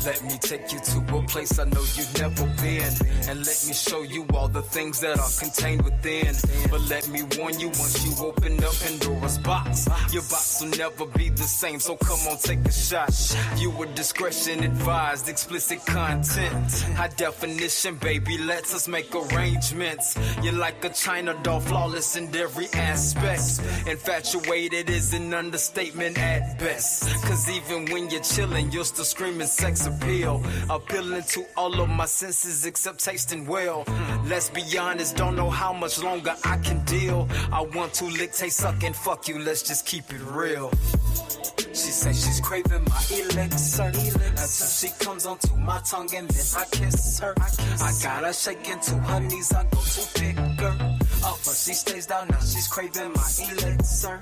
Let me take you to a place I know you've never been, and let me show you all the things that are contained within. But let me warn you, once you open up Pandora's box, your box will never be the same, so come on, take a shot. Viewer discretion advised, explicit content, high definition, baby, let's us make arrangements. You're like a China doll, flawless in every aspect. Infatuated is an understatement at best, cause even when you're chilling, you're still screaming sex appeal, appealing to all of my senses except tasting well. Let's be honest, don't know how much longer I can deal. I want to lick, taste, suck, and fuck you, let's just keep it real. She says she's craving my elixir until she comes onto my tongue and then I kiss her. I got her shaking to her knees, I go to pick her up, but she stays down now. She's craving my elixir.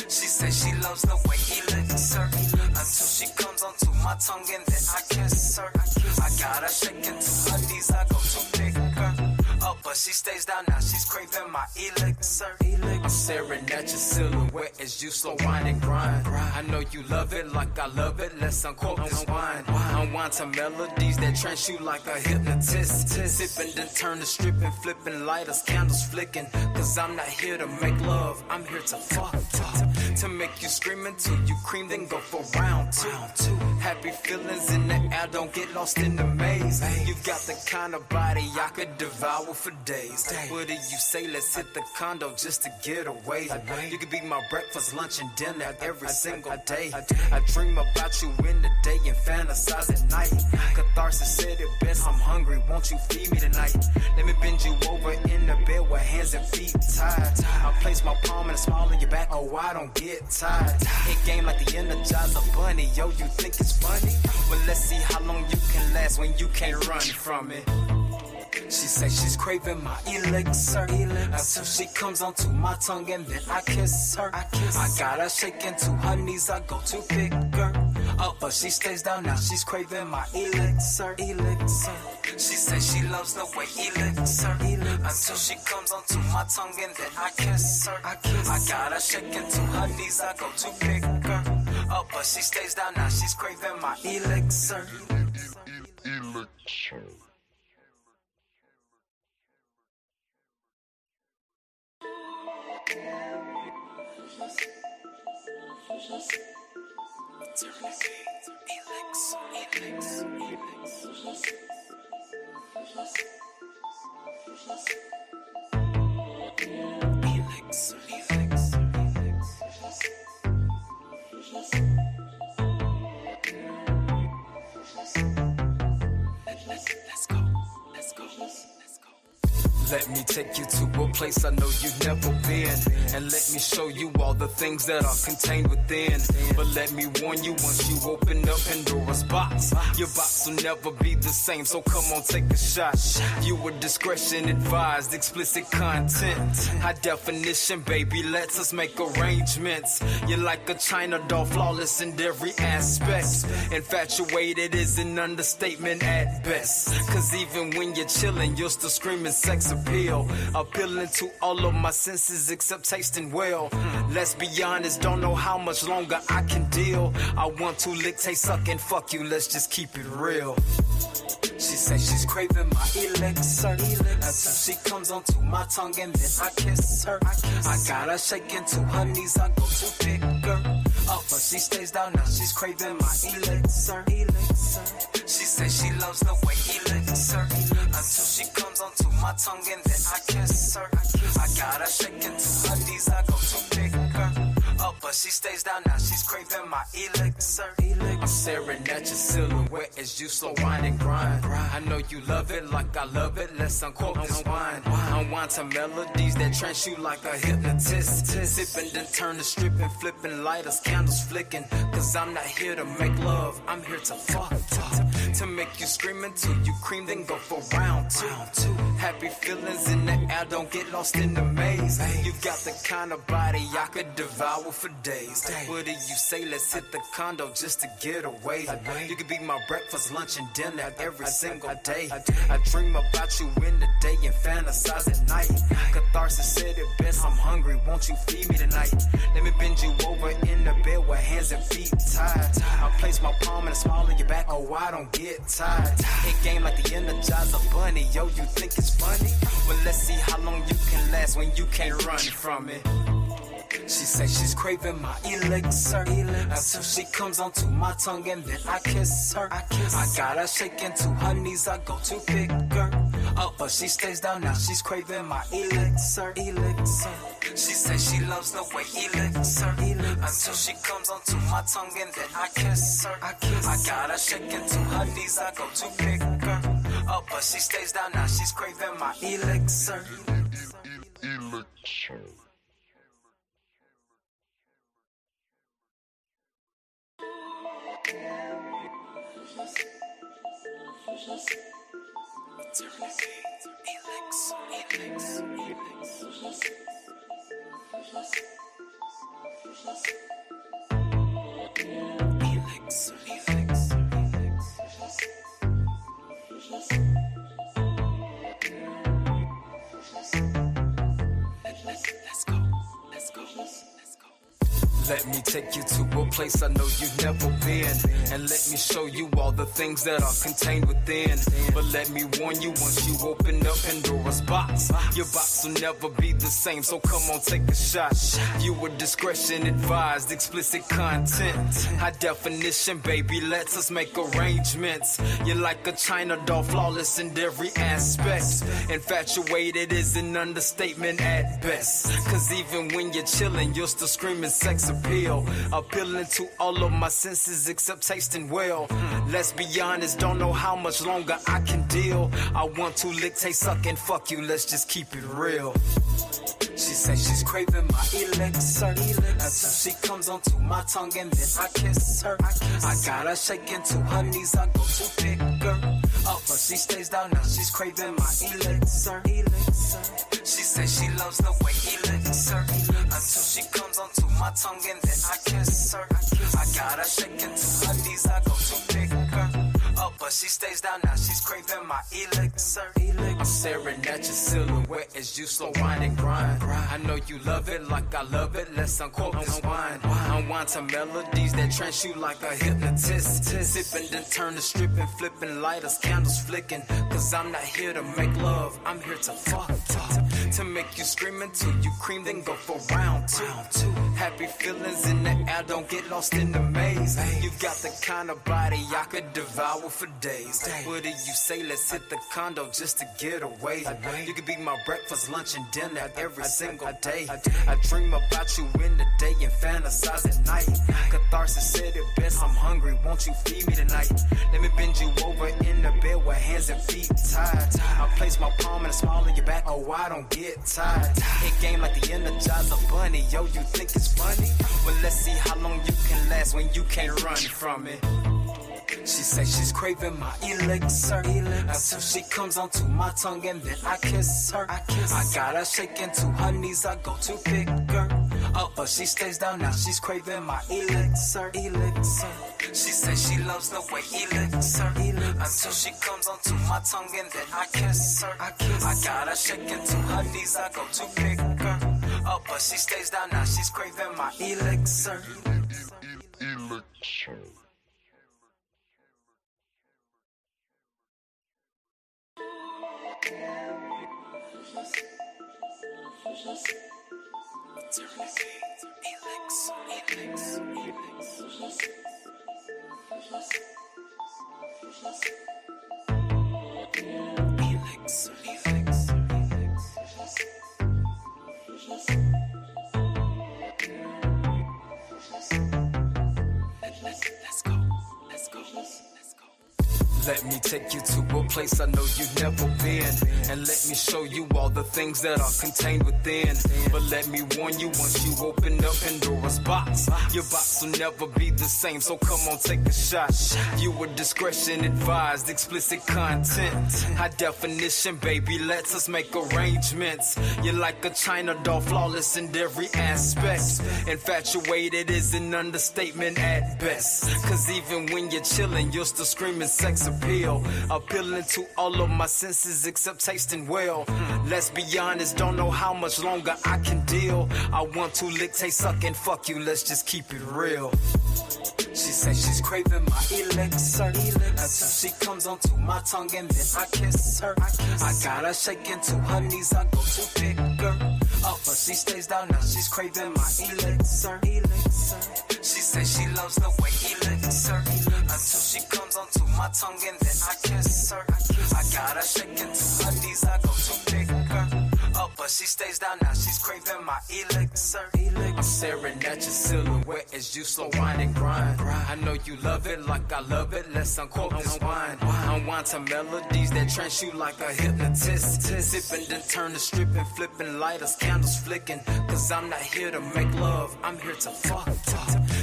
She says she loves the way elixir until she comes onto my tongue and then I kiss her. I got her shaking to her knees, I go to pick her up, but she stays down now. She's craving my elixir. I'm staring at your silhouette as you slow wine and grind. I know you love it like I love it. Let's unquote this wine. Unwind to melodies that trance you like a hypnotist. Sipping then turn to stripping, flipping lighters, candles flicking. Cause I'm not here to make love, I'm here to fuck. To make you scream until you cream, then go for round two. Happy feelings in the air, don't get lost in the maze. You've got the kind of body I could devour for days. What do you say? Let's hit the condo just to get away. You could be my breakfast, lunch, and dinner every single day. I dream about you in the day and fantasize at night. Catharsis said it best, I'm hungry, won't you feed me tonight? Let me bend you over in the bed with hands and feet tied. I'll place my palm and a smile on your back, oh I don't get tired. Hit game like the Energizer Bunny, yo you think it's funny? Well let's see how long you can last when you can't run from it. She says she's craving my elixir until she comes onto my tongue and then I kiss her. I got her shaking to her knees, I go to pick her up, but she stays down now. She's craving my elixir. She says she loves the way elixir until she comes onto my tongue and then I kiss her. I got her shaking to her knees, I go to pick her up, but she stays down now. She's craving my elixir. Let me take you to a place I know you've never been, and let me show you all the things that are contained within. But let me warn you, once you open up Pandora's box, your box will never be the same, so come on, take a shot. Viewer discretion advised, explicit content, high definition, baby, let's us make arrangements. You're like a China doll, flawless in every aspect. Infatuated is an understatement at best, cause even when you're chilling, you're still screaming sex appeal, appealing to all of my senses except tasting well. Let's be honest, don't know how much longer I can deal. I want to lick, taste, suck, and fuck you, let's just keep it real. She says she's craving my elixir until she comes onto my tongue and then I kiss her. I got her shaking to her knees, I go to pick her up, but she stays down now. She's craving my elixir. She says she loves the way elixir until she comes onto my tongue and then I kiss her. I got her shaking to her knees, I go to pick her up, but she stays down now. She's craving my elixir. I'm staring at your silhouette as you slow wine and grind. I know you love it like I love it. Let's unquote this wine. Unwind to melodies that trance you like a hypnotist. Sipping then turn to stripping, flipping lighters, candles flicking. Cause I'm not here to make love, I'm here to fuck. To make you scream until you cream, then go for round two. Happy feelings in the air, don't get lost in the maze. You've got the kind of body I could devour for days. What do you say? Let's hit the condo just to get away. You could be my breakfast, lunch, and dinner every single day. I dream about you in the day and fantasize at night. Catharsis said it best, I'm hungry, won't you feed me tonight? Let me bend you over in the bed with hands and feet tied. I'll place my palm and a smile on your back, oh I don't get tired. It game like the Energizer Bunny, yo you think it's funny? Well let's see how long you can last when you can't run from it. She says she's craving my elixir until she comes onto my tongue and then I kiss her. I got her shaking to her knees, I go to pick her up, but she stays down now. She's craving my elixir. She says she loves the way elixir until she comes onto my tongue and then I kiss her. I got her shaking to her knees, I go to pick her up, but she stays down now. She's craving my elixir. Let me take you to a place I know you've never been, and let me show you all the things that are contained within. But let me warn you, once you open up Pandora's box, your box will never be the same, so come on, take a shot. Viewer discretion advised, explicit content. High definition, baby, let's us make arrangements. You're like a China doll, flawless in every aspect. Infatuated is an understatement at best, cause even when you're chilling, you're still screaming sex appeal, appealing to all of my senses except tasting well. Let's be honest, don't know how much longer I can deal. I want to lick, taste, suck, and fuck you, let's just keep it real. She says she's craving my elixir until she comes onto my tongue and then I kiss her. I got her shaking to her knees, I go to pick her up, but she stays down now. She's craving my elixir. She says she loves the way elixir until she comes onto my tongue and then I kiss her. I got her shaking to her knees, I go to pick her up, but she stays down now. She's craving my elixir. I'm staring at your silhouette as you slow wind and grind. I know you love it like I love it. Let's unquote this wine. Unwind to melodies that trance you like a hypnotist. Sipping then turn to stripping, flipping lighters, candles flicking. Cause I'm not here to make love, I'm here to fuck. To make you scream until you cream, then go for round two. Happy feelings in the air, don't get lost in the maze. You've got the kind of body I could devour for days. What do you say? Let's hit the condo just to get away. You could be my breakfast, lunch, and dinner every single day. I dream about you in the day and fantasize at night. Catharsis said it best, I'm hungry, won't you feed me tonight? Let me bend you over in the bed with hands and feet tied. I'll place my palm and a smile on your back, oh I don't get tired. It game like the Energizer Bunny, yo you think it's funny? Well let's see how long you can last when you can't run from it. She says she's craving my elixir until she comes onto my tongue and then I kiss her. I got her shaking to her knees, I go to pick her up, but she stays down now. She's craving my elixir. She says she loves the way elixir until she comes onto my tongue and then I kiss her. I got her shaking to her knees, I go to pick her up, but she stays down now. She's craving my elixir. Let me take you to a place I know you've never been, and let me show you all the things that are contained within. But let me warn you, once you open up Pandora's box, your box will never be the same, so come on, take a shot. Viewer discretion advised, explicit content, high definition, baby, let's us make arrangements. You're like a China doll, flawless in every aspect. Infatuated is an understatement at best, cause even when you're chilling, you're still screaming sex appeal, appealing to all of my senses except tasting well. Let's be honest, don't know how much longer I can deal. I want to lick, taste, suck, and fuck you, let's just keep it real. She says she's craving my elixir until she comes onto my tongue and then I kiss her. I got her shaking to her knees, I go to pick her up, but she stays down now. She's craving my elixir. She says she loves the way elixir until she comes onto my tongue and then I kiss her. I got her shaking to her knees, I go to pick her up, but she stays down now. She's craving my elixir. I'm staring at your silhouette as you slow wine and grind. I know you love it like I love it. Let's unquote this wine. Unwind to melodies that trance you like a hypnotist. Sipping then turn to stripping, flipping lighters, candles flicking. Cause I'm not here to make love, I'm here to fuck.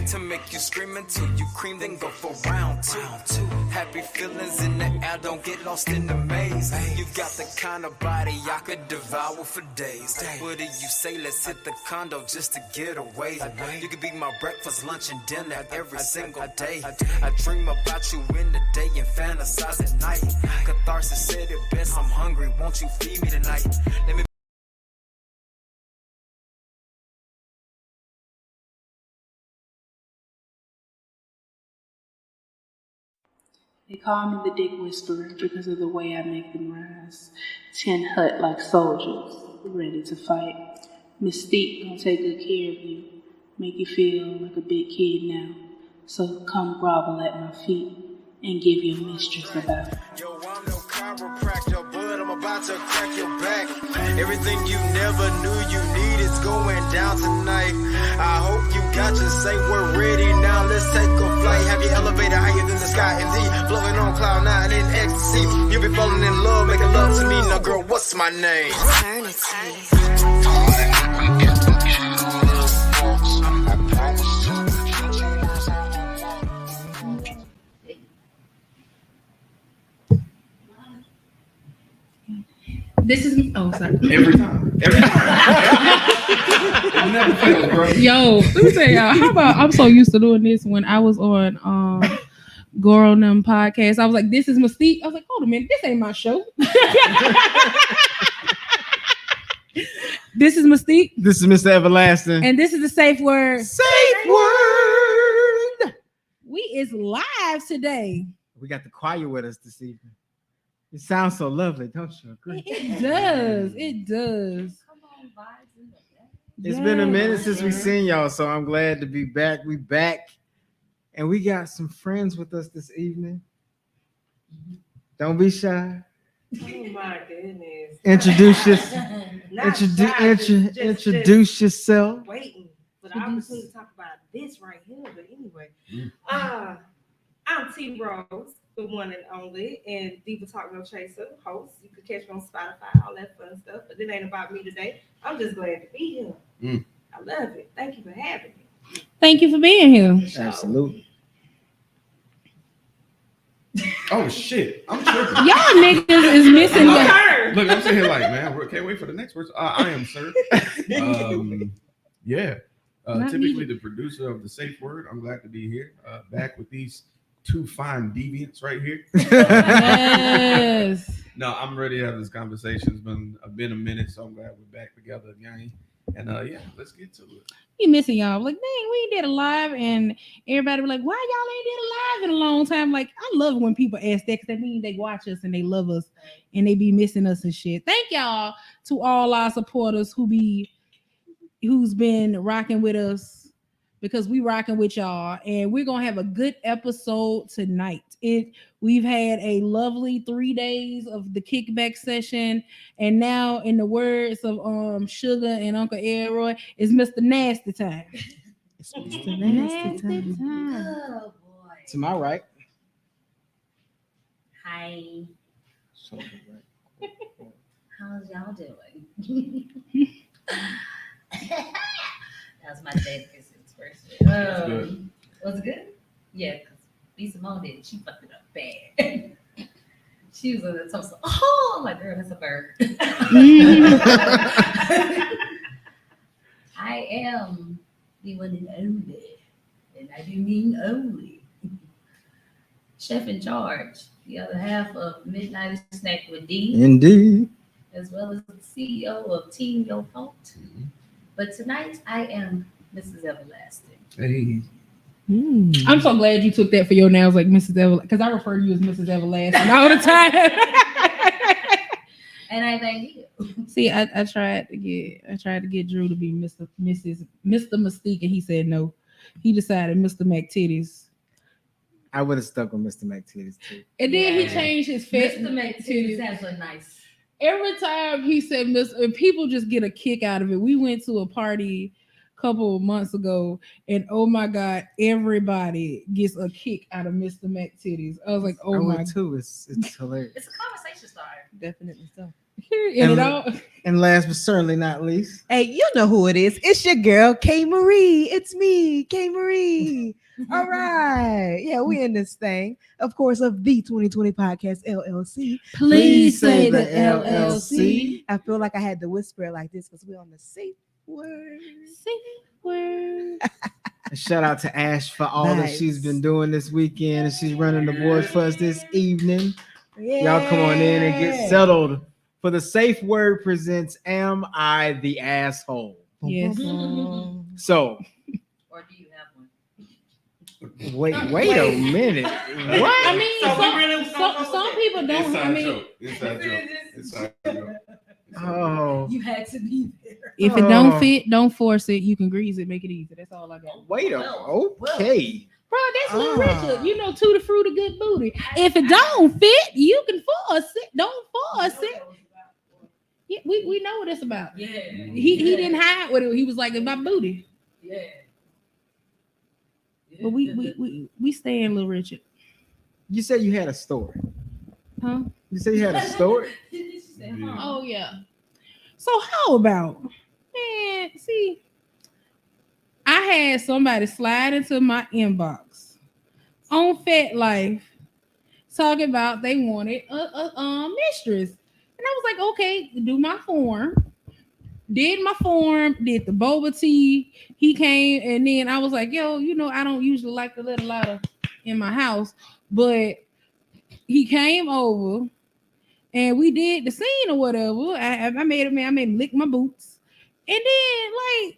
To make you scream until you cream, then go for round two. Happy feelings in the air, don't get lost in the maze. You got the kind of body I could devour for days. What do you say? Let's hit the condo just to get away. You could be my breakfast, lunch, and dinner every single day. I dream about you in the day and fantasize at night. Catharsis said it best, I'm hungry, won't you feed me tonight? Let me They call me the dick whisperer because of the way I make them rise. 10 hut like soldiers, ready to fight. Mystique gonna take good care of you, make you feel like a big kid now. So come grovel at my feet and give your mistress a bow. Yo, I'm no chiropractor, but I'm about to crack your back. Everything you never knew you need is going down tonight. I hope you got your say we're ready now. Let's take a flight. Have your elevator higher than the sky MD, floating on cloud 9 in ecstasy. You be falling in love, making love to me. Now, girl, what's my name? This is sorry. Every time. It never fails, bro. Yo, let me tell y'all, how about I'm so used to doing this when I was on Goro Num podcast. I was like, this is Mystique. I was like, hold a minute, this ain't my show. This is Mystique. This is Mr. Everlasting. And this is the Safe Word. Safe Word. We is live today. We got the choir with us this evening. It sounds so lovely, don't you agree? It does. It does. It's been a minute since we seen y'all, so I'm glad to be back. We back. And we got some friends with us this evening. Don't be shy. Oh my goodness. Introduce yourself. Waiting for the opportunity to talk about this right here. But anyway, I'm T Rose, the one and only, and Diva Talk No Chaser host. You can catch me on Spotify, all that fun stuff. But it ain't about me today. I'm just glad to be here. I love it. Thank you for having me. Thank you for being here. Absolutely. Oh shit! I'm tripping. Y'all niggas is missing the Look, I'm sitting here like, man, I can't wait for the next words. I am, sir. Yeah. Typically the producer of the Safe Word. I'm glad to be here. Back with these two fine deviants right here. Yes. No, I'm ready to have this conversation. It's been a minute, so I'm glad we're back together, Yanni. And yeah, let's get to it. We missing y'all. Like, dang, we did a live, and everybody was like, why y'all ain't did a live in a long time? Like, I love when people ask that, because that means they watch us and they love us and they be missing us and shit. Thank y'all to all our supporters who's been rocking with us, because we rocking with y'all, and we're gonna have a good episode tonight. We've had a lovely 3 days of the kickback session, and now, in the words of Sugar and Uncle Elroy, it's Mr. Nasty Time. It's Mr. Nasty time. Oh boy. To my right. Hi. So, How's y'all doing? That was my dad kisses first. That's good. Was it good? Yeah, because Lisa Mo did. She fucked it up bad. She was in the toast. Oh, I'm like, girl, that's a bird. I am the one and only, and I do mean only, chef in charge, the other half of Midnight Snack with D, Indeed. as well as the CEO of Team Yo Fault. But tonight I am Mrs. Everlasting. Hey, I'm so glad you took that for your nails, like Mrs. Everlasting, because I refer to you as Mrs. Everlasting all the time. And I thank you. See, I tried to get Drew to be Mr. Mystique, and he said no. He decided Mr. McTitties. I would have stuck with Mr. McTitties too. And then he Yeah. changed his face. Mr. McTitties sounds so nice. Every time he said Mr. and people just get a kick out of it. We went to a party a couple of months ago, and oh my God, everybody gets a kick out of Mr. McTitties. I was like, I oh my would too. It's hilarious. It's a conversation starter. definitely so. And it all And last but certainly not least, Hey, you know who it is. It's your girl, K Marie. It's me, K Marie. All right. Yeah, we in this thing. Of course, of the 2020 Podcast LLC. please say the LLC. I feel like I had to whisper it like this because we're on the safe word. word. a shout out to Ash for all that she's been doing this weekend, and she's running the boards for us this evening. Y'all come on in and get settled. For the Safe Word presents Am I the Asshole? Yes. So, Or do you have one? wait a minute. What? I mean, some people don't. inside I mean, joke. Inside joke. Oh, You had to be there. if it don't fit, don't force it. You can grease it, make it easy. That's all I got. wait a Well. okay. Bro, that's Little Richard. You know, Tutti Frutti, good booty. If it don't fit, you can force it. Don't force it. Yeah, we know what it's about. Yeah. He didn't hide with it. He was like, it's my booty. Yeah. But we stay in Little Richard. You said you had a story. Huh? You said you had a story? Oh yeah. So how about, man, see, I had somebody slide into my inbox on Fat Life talking about they wanted a mistress. And I was like, okay, do my form. Did my form, did the boba tea. He came, and then I was like, yo, you know, I don't usually like to let a lot of in my house, but he came over and we did the scene or whatever. I made him lick my boots. And then like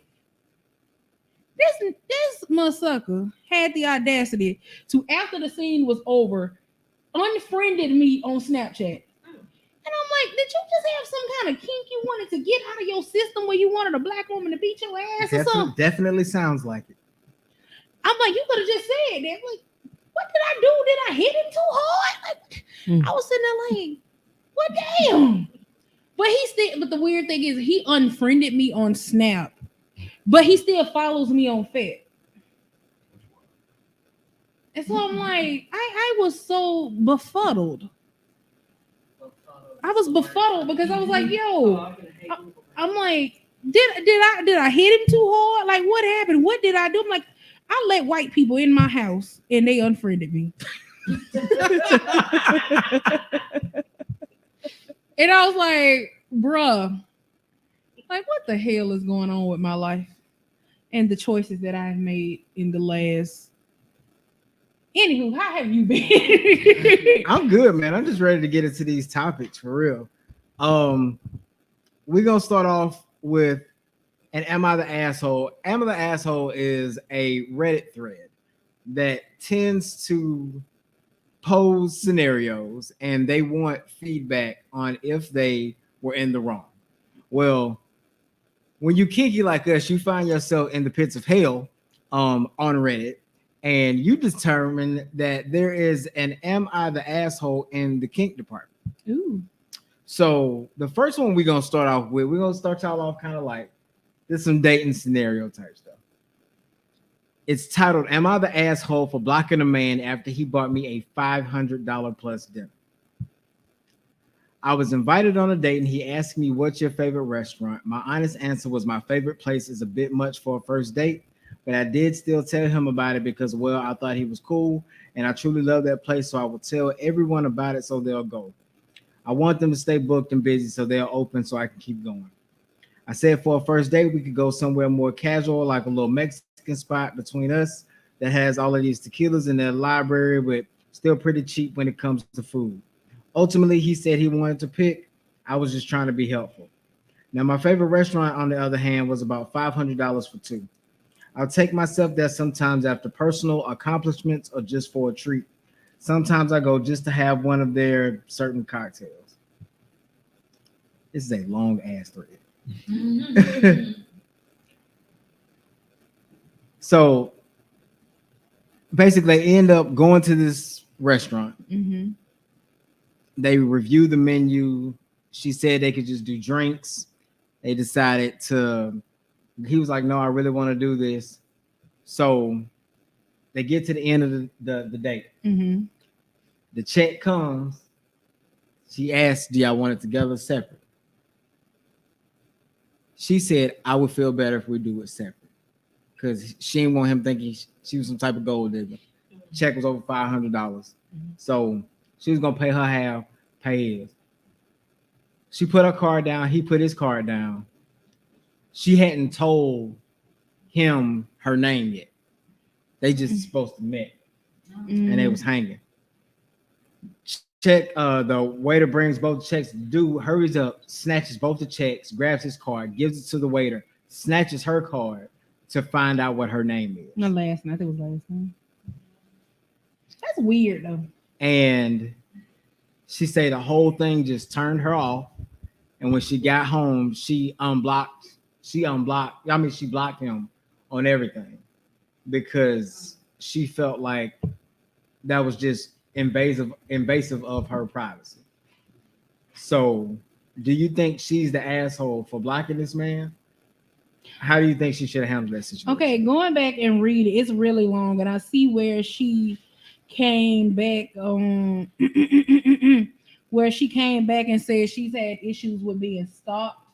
this motherfucker had the audacity to, after the scene was over, unfriended me on Snapchat. And I'm like, did you just have some kind of kink you wanted to get out of your system where you wanted a black woman to beat your ass or something? Definitely sounds like it. I'm like, you could have just said that. Like, what did I do? Did I hit him too hard? Like, I was sitting there like, what damn? But the weird thing is he unfriended me on Snap, but he still follows me on Fit. And so I'm like, I was so befuddled. I was befuddled because I was like, yo, I'm like, did I hit him too hard? Like, what happened? What did I do? I'm like, I let white people in my house and they unfriended me. And I was like, bruh, like, what the hell is going on with my life and the choices that I've made in the last. Anywho, how have you been? I'm good, man. I'm just ready to get into these topics for real. We're gonna start off with an Am I the Asshole? Am I the Asshole is a Reddit thread that tends to pose scenarios and they want feedback on if they were in the wrong. Well, when you kinky like us, you find yourself in the pits of hell on Reddit. And you determine that there is an Am I the Asshole in the kink department. Ooh. So the first one we're going to start off with, we're going to start y'all off kind of like, there's some dating scenario type stuff. It's titled, Am I the Asshole for blocking a man after he bought me a $500 plus dinner? I was invited on a date and he asked me, what's your favorite restaurant? My honest answer was my favorite place is a bit much for a first date, but I did still tell him about it because, well, I thought he was cool and I truly love that place. So I will tell everyone about it so they'll go. I want them to stay booked and busy so they're open so I can keep going. I said for a first date, we could go somewhere more casual, like a little Mexican spot between us that has all of these tequilas in their library, but still pretty cheap when it comes to food. Ultimately, he said he wanted to pick. I was just trying to be helpful. Now, my favorite restaurant, on the other hand, was about $500 for two. I'll take myself there sometimes after personal accomplishments or just for a treat. Sometimes I go just to have one of their certain cocktails. This is a long ass thread. So basically, they end up going to this restaurant. Mm-hmm. They review the menu. She said they could just do drinks. They decided to, he was like, no, I really want to do this. So they get to the end of the date. Mm-hmm. The check comes. She asked, do y'all want it together or separate? She said, I would feel better if we do it separate. Because she didn't want him thinking she was some type of gold digger. Check was over $500. So she was going to pay her half, pay his. She put her card down. He put his card down. She hadn't told him her name yet. They just supposed to meet. And they was hanging. Check, the waiter brings both checks. Dude hurries up, snatches both the checks, grabs his card, gives it to the waiter, snatches her card to find out what her name is. No, last night. I think it was last night. That's weird though. And she said the whole thing just turned her off. And when she got home, she blocked him on everything because she felt like that was just invasive of her privacy. So do you think she's the asshole for blocking this man? How do you think she should have handled that situation? Okay, going back and read it, it's really long, and I see where she came back where she came back and said she's had issues with being stalked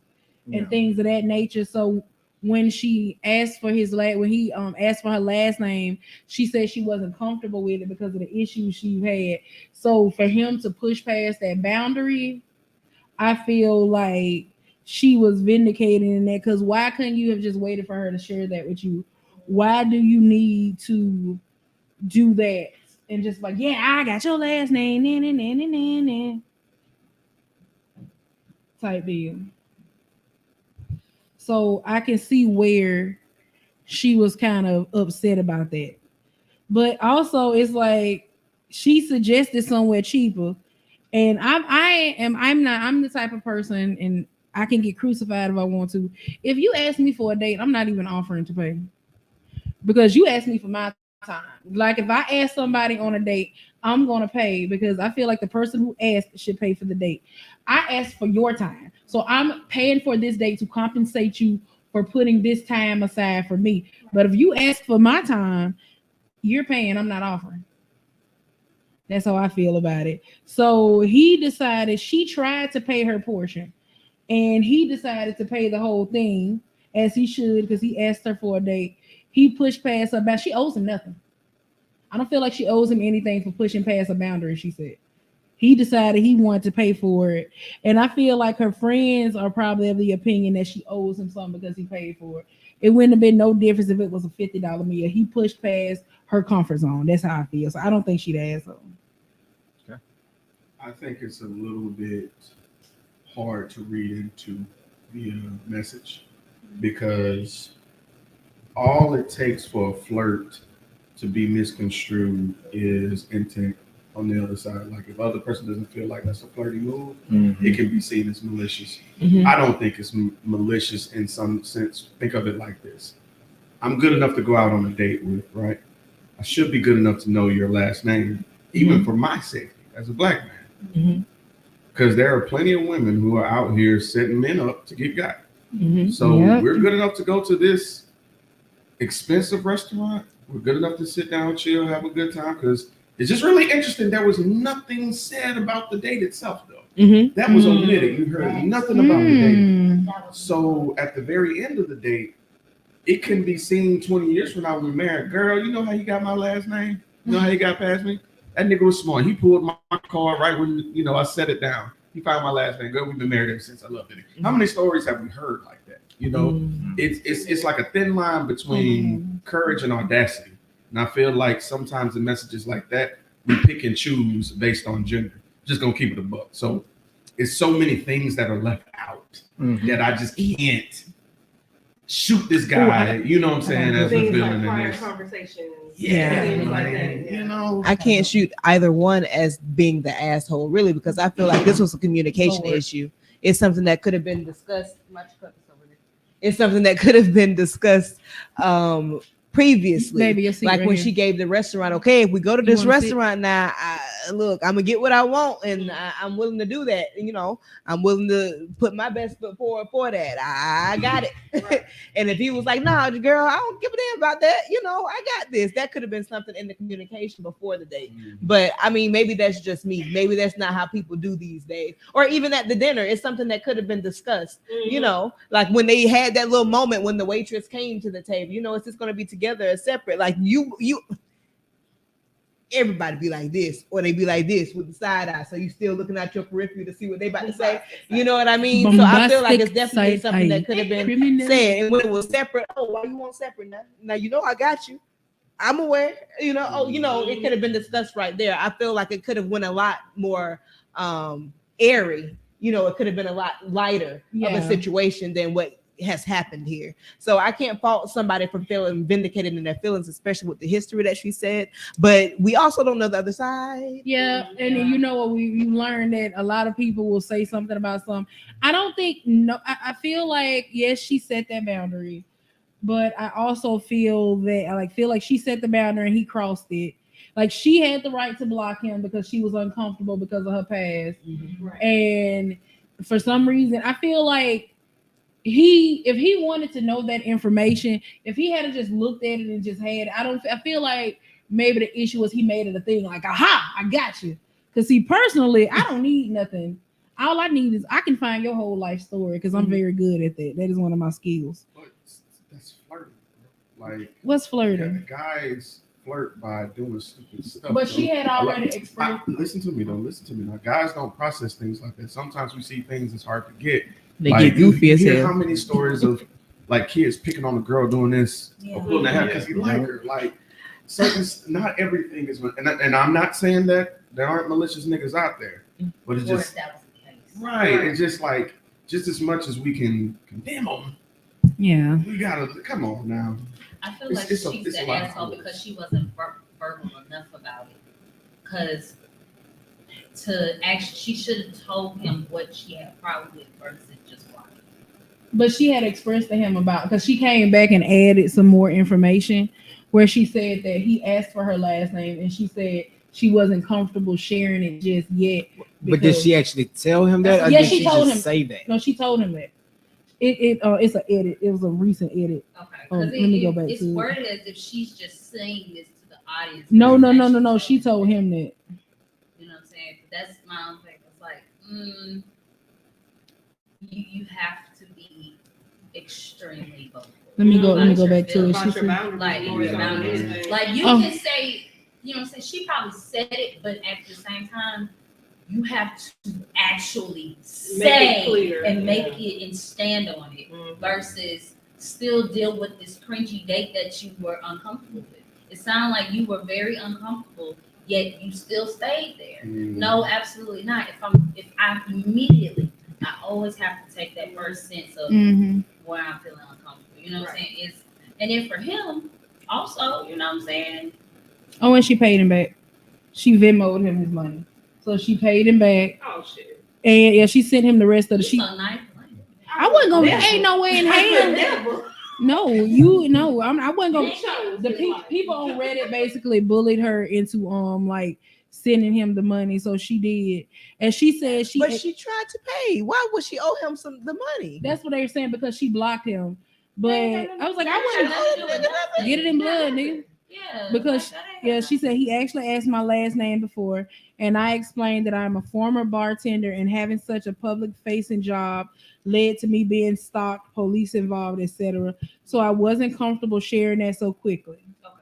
and things of that nature. So when she asked for when he asked for her last name, she said she wasn't comfortable with it because of the issues she had. So for him to push past that boundary, I feel like she was vindicated in that, because why couldn't you have just waited for her to share that with you? Why do you need to do that and just like, yeah, I got your last name, type deal? So I can see where she was kind of upset about that. But also it's like she suggested somewhere cheaper. And I'm the type of person, and I can get crucified if I want to. If you ask me for a date, I'm not even offering to pay. Because you asked me for my time. Like if I ask somebody on a date, I'm gonna pay because I feel like the person who asked should pay for the date. I asked for your time. So I'm paying for this date to compensate you for putting this time aside for me. But if you ask for my time, you're paying, I'm not offering. That's how I feel about it. So he decided, she tried to pay her portion, and he decided to pay the whole thing, as he should, because he asked her for a date. He pushed past her boundary. She owes him nothing. I don't feel like she owes him anything for pushing past a boundary, she said. He decided he wanted to pay for it. And I feel like her friends are probably of the opinion that she owes him something because he paid for it. It wouldn't have been no difference if it was a $50 meal. He pushed past her comfort zone. That's how I feel. So I don't think she'd asshole. Okay. I think it's a little bit hard to read into the message, because all it takes for a flirt to be misconstrued is intent on the other side. Like if the other person doesn't feel like that's a flirty move, it can be seen as malicious. I don't think it's malicious in some sense. Think of it like this. I'm good enough to go out on a date with, right? I should be good enough to know your last name, even for my safety as a black man. Because there are plenty of women who are out here setting men up to get got. So we're good enough to go to this expensive restaurant. We're good enough to sit down, chill, have a good time, because it's just really interesting. There was nothing said about the date itself, though. That was omitted. You heard nothing about the date. Mm. So at the very end of the date, it can be seen 20 years from now when we're married. Girl, you know how you got my last name? You know how you got past me? That nigga was smart. He pulled my card right when I set it down. He found my last name. Girl, we've been married ever since. I loved it. How many stories have we heard like that? It's like a thin line between courage and audacity. And I feel like sometimes the messages like that we pick and choose based on gender. Just gonna keep it a buck. So it's so many things that are left out that I just can't shoot this guy. You know what I'm saying? As a Things villain like in prior this. conversations. Yeah. Things like that. You know, I can't shoot either one as being the asshole, really, because I feel like this was a communication Lord. issue. It's something that could have been discussed. It's something that could have been discussed previously. Maybe a seat like right when here. she gave the restaurant. Okay, if we go to this want a seat? restaurant now, look, I'm gonna get what I want, and I'm willing to do that. I'm willing to put my best foot forward for that. I got it. And if he was like, "Nah, girl, I don't give a damn about that," I got this. That could have been something in the communication before the date. But I mean, maybe that's just me. Maybe that's not how people do these days. Or even at the dinner, it's something that could have been discussed. Like when they had that little moment when the waitress came to the table. Is this going to be together or separate? Like you. Everybody be like this, or they be like this with the side eye. So you still looking at your periphery to see what they about to say. You know what I mean? So I feel like it's definitely Bombastic something that side could have been criminal. said. And when it was separate, why you want separate now? Now I got you. I'm aware. It could have been discussed right there. I feel like it could have went a lot more airy. It could have been a lot lighter of a situation than what has happened here. So I can't fault somebody for feeling vindicated in their feelings, especially with the history that she said. But we also don't know the other side. Yeah, and then what you learn that a lot of people will say something about something. I don't think I feel like yes, she set that boundary, but I also feel like she set the boundary and he crossed it. Like she had the right to block him because she was uncomfortable because of her past, and for some reason I feel like if he wanted to know that information, if he had just looked at it and just had, I feel like maybe the issue was he made it a thing like, aha, I got you. Because personally, I don't need nothing. All I need is I can find your whole life story because I'm very good at that. That is one of my skills. But that's flirting. Like, what's flirting? Guys flirt by doing stupid stuff. But she had already expressed. Listen to me though. Now, guys don't process things like that. Sometimes we see things that's hard to get. They get goofy as hell. How many stories of like kids picking on a girl doing this or pulling their hair because he like her? Like, not everything is. And I'm not saying that there aren't malicious niggas out there, but it's just right. It's just like as much as we can condemn them. Yeah, we gotta come on now. I feel like she's the asshole because she wasn't verbal enough about it. Because she should have told him what she had a problem with versus just blocking. But she had expressed to him because she came back and added some more information where she said that he asked for her last name and she said she wasn't comfortable sharing it just yet. But did she actually tell him that? Or yeah, did she told him. Say that? No, she told him that. It's an edit. It was a recent edit. Okay. Let me go back it's to it. worded as if she's just saying this to the audience. No. She told him that. You know what I'm saying? That's my own thing. It's like, you have to be extremely vocal. Let me go back to it. Like you can say, you know what I'm saying? She probably said it, but at the same time, you have to actually say and make it and stand on it versus still deal with this cringy date that you were uncomfortable with. It sounded like you were very uncomfortable, yet you still stayed there. No, absolutely not. If I immediately, I always have to take that first sense of where I'm feeling uncomfortable. You know what I'm saying? And then for him, also, you know what I'm saying? Oh, and she paid him back. She Venmo'd him his money. So she paid him back. Oh shit. And yeah, she sent him the rest of the sheet. So nice. I wasn't gonna ain't no way in hell. No, I wasn't gonna. The people on Reddit basically bullied her into like sending him the money, so she did, and she said she tried to pay. Why would she owe him the money? That's what they were saying because she blocked him. But I was like, I wouldn't get it in blood, nigga. Yeah. Because yeah, she said he actually asked my last name before, and I explained that I'm a former bartender and having such a public facing job led to me being stalked, police involved, etc. So I wasn't comfortable sharing that so quickly. Okay.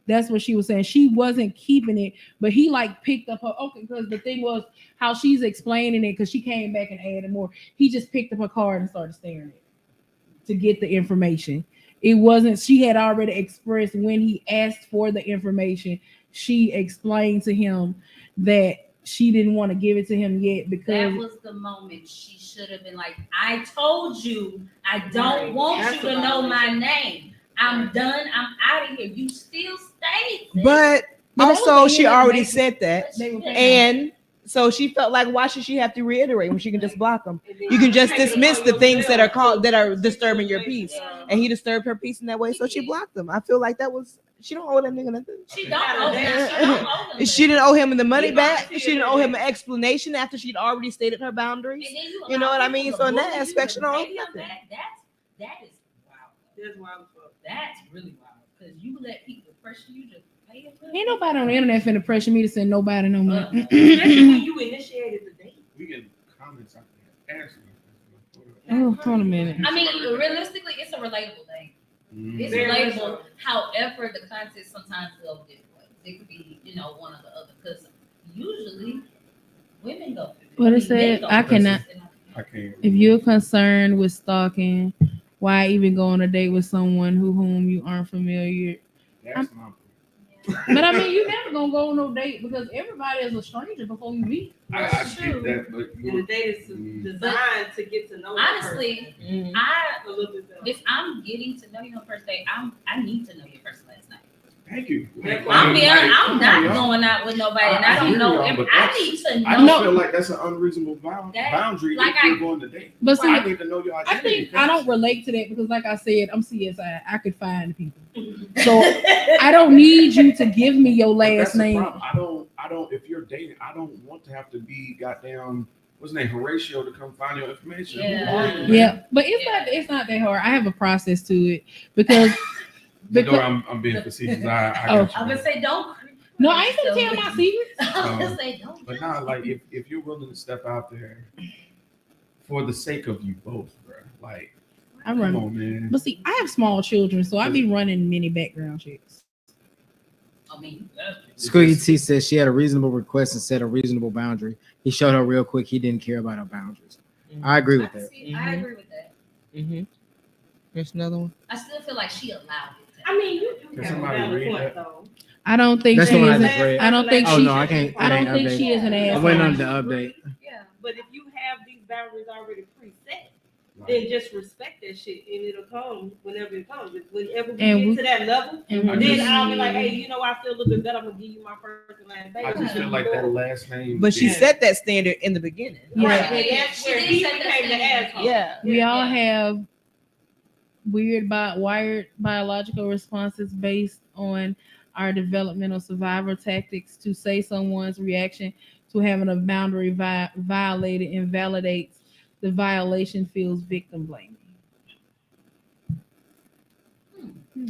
That's what she was saying. She wasn't keeping it, but he like picked up her. Okay, because the thing was how she's explaining it, because she came back and added more. He just picked up her card and started staring at it to get the information. It wasn't, she had already expressed when he asked for the information, she explained to him that she didn't want to give it to him yet because that was the moment she should have been like, I told you I don't want That's you to know my name. I'm done. I'm out of here. You still stayed. But But that was also the she end of the already day. said that, They were paying and so she felt like, why should she have to reiterate when she can just block them? You can just dismiss the things that are called that are disturbing your peace, and he disturbed her peace in that way, so she blocked him. I feel like that was, she don't owe that nigga nothing. She don't owe him. She didn't owe him the money back. She didn't owe him an explanation after she'd already stated her boundaries. You know what I mean? So in that aspect, she don't owe him nothing. That is wild. That's wild as fuck. That's really wild because you let people pressure you to pay them. Ain't nobody on the internet finna pressure me to send nobody no money. Especially when you initiated the date. We get comments out there. Answer. Oh, hold a minute. I mean, realistically, it's a relatable thing. It's Very relatable. so. However, the content sometimes go different ways. It could be, one or the other. Because usually, women go through it. What it Men said, go I through cannot. it. I can't. If you're concerned with stalking, why even go on a date with someone whom you aren't familiar? That's my point. But I mean, you never gonna go on no date because everybody is a stranger before you meet. I get that, but And the date is designed to get to know that Honestly, person I a little bit better. if I'm getting to know you on first date, I need to know your first last name. thank you. I'm being honest, I'm not going out with nobody, and I don't know. If I need to I know. just feel like that's an unreasonable boundary like if you're going to date. But see, I need to know your I identity. think I don't relate to that because, like I said, I'm CSI. I could find people, so I don't need you to give me your But that's last the name. problem. I don't. If you're dating, I don't want to have to be goddamn. What's his name? Horatio to come find your information. Yeah. Who are you, man? Yeah, but it's not that hard. I have a process to it because Because I'm being facetious. I got you. I'm gonna say don't. no, I ain't gonna tell my secrets. I'm gonna say don't. But now, like, if you're willing to step out there for the sake of you both, bro, like, I come run, on, man. but see, I have small children, so I be running many background checks. I mean, Squiggy T says she had a reasonable request and set a reasonable boundary. He showed her real quick he didn't care about her boundaries. I agree with that. I agree with that. Mm-hmm. There's another one. I still feel like she allowed it. I mean, you Can have a somebody valid read point that? though. I don't think That's she the one I is. just read. I don't think Oh she. no, I can't. I don't can't think update. she is an I asshole. went on the update. Yeah. But if you have these boundaries already preset, then just respect that shit, and it'll come whenever it comes. Whenever we And get we- to that level, and I then just- I'll be like, hey, I feel a little bit better. I'm gonna give you my first and last name. I just feel like that last name. But she Yeah. set that standard in the beginning. Yeah. Right, and that's She where did he set that became the standard. asshole. Yeah. We all have wired biological responses based on our developmental survival tactics. To say someone's reaction to having a boundary violated invalidates the violation, feels victim blaming.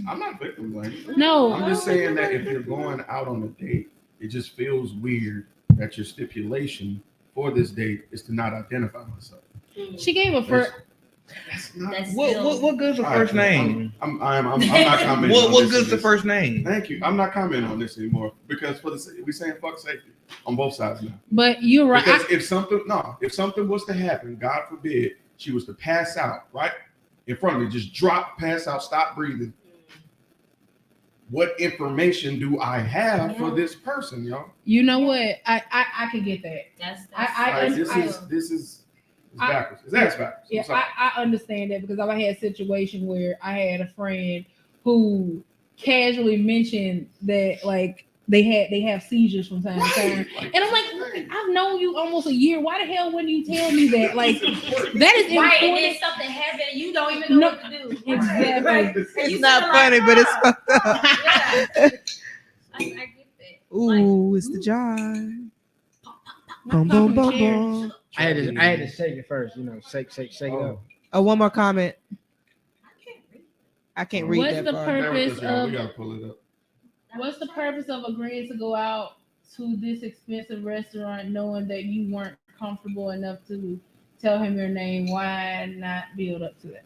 I'm not victim blaming. No, I'm just saying that if you're going out on a date, it just feels weird that your stipulation for this date is to not identify myself. she gave a first. That's not. That's What good's the All first right, name? I'm not commenting. What on this good's the this. first name? Thank you. I'm not commenting on this anymore because we saying fuck safety on both sides now. But you're right. Because if something was to happen, God forbid, she was to pass out right in front of me, just drop, pass out, stop breathing. What information do I have for this person, y'all? You know what? I could get that. That's I- This is I- backwards. It's ass backwards. Yeah, I'm sorry. I understand that because I've had a situation where I had a friend who casually mentioned that like they have seizures from time to time. Like, And I'm like, look, I've known you almost a year. Why the hell wouldn't you tell me that? Like, that is right, and important. then something happened, and you don't even know No, what to do. exactly. Right. And It's you not feel funny, like, but it's "Oh." fucked up. Yeah. I get that. Ooh, it's the jive. Boom, boom, boom, boom. I had to shake it first, shake it up. Oh, one more comment. I can't read. I can't read What's that the part. Bear with purpose us, y'all. of We gotta pull it up. What's the purpose of agreeing to go out to this expensive restaurant knowing that you weren't comfortable enough to tell him your name? Why not build up to that?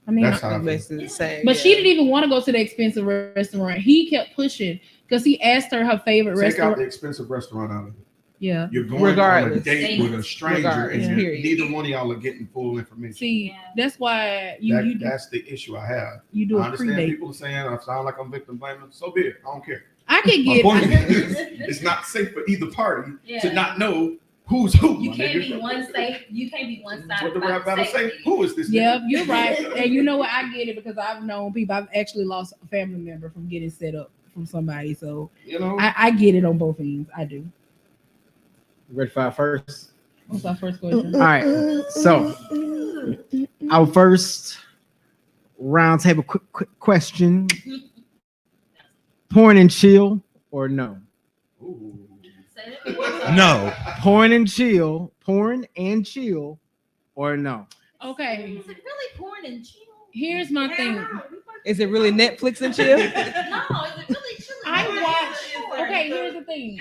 I mean, That's how I feel. Basically the same. but she didn't even want to go to the expensive restaurant. He kept pushing because he asked her her favorite Take restaurant. out the expensive restaurant out of it. Yeah. You're going on a Regardless. date with a stranger, Regardless, and period. neither one of y'all are getting full information. See, that's why you That's the issue I have. you do I a understand pre-date. people are saying I sound like I'm victim blaming. So be it. I don't care. I can My get. point is, it's not safe for either party to not know who's who. You my can't nigga. be one safe. You can't be one side. What the rap battle say? Who is this? Yeah, nigga? you're right. And you know what? I get it because I've known people. I've actually lost a family member from getting set up from somebody. So You know, I get it on both ends. I do. Ready for our first? What's our first question? All right. So our first roundtable quick question: porn and chill or no? Ooh. No. Porn and chill or no? Okay, Is it really porn and chill? here's my thing. Is it really Netflix and chill? No, is it really chill? I watch. Okay, here's the thing.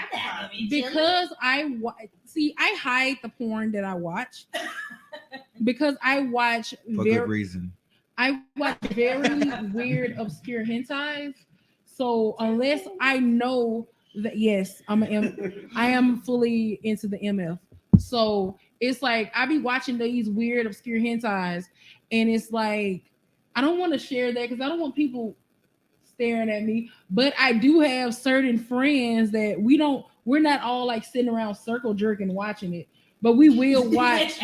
Because I hide the porn that I watch because I watch For good reason. I watch very weird, obscure hentais. So unless I know that, yes, I am fully into the MF. So it's like I be watching these weird, obscure hentais, and it's like I don't want to share that because I don't want people staring at me. But I do have certain friends that we're not all like sitting around circle jerking watching it, but we will watch.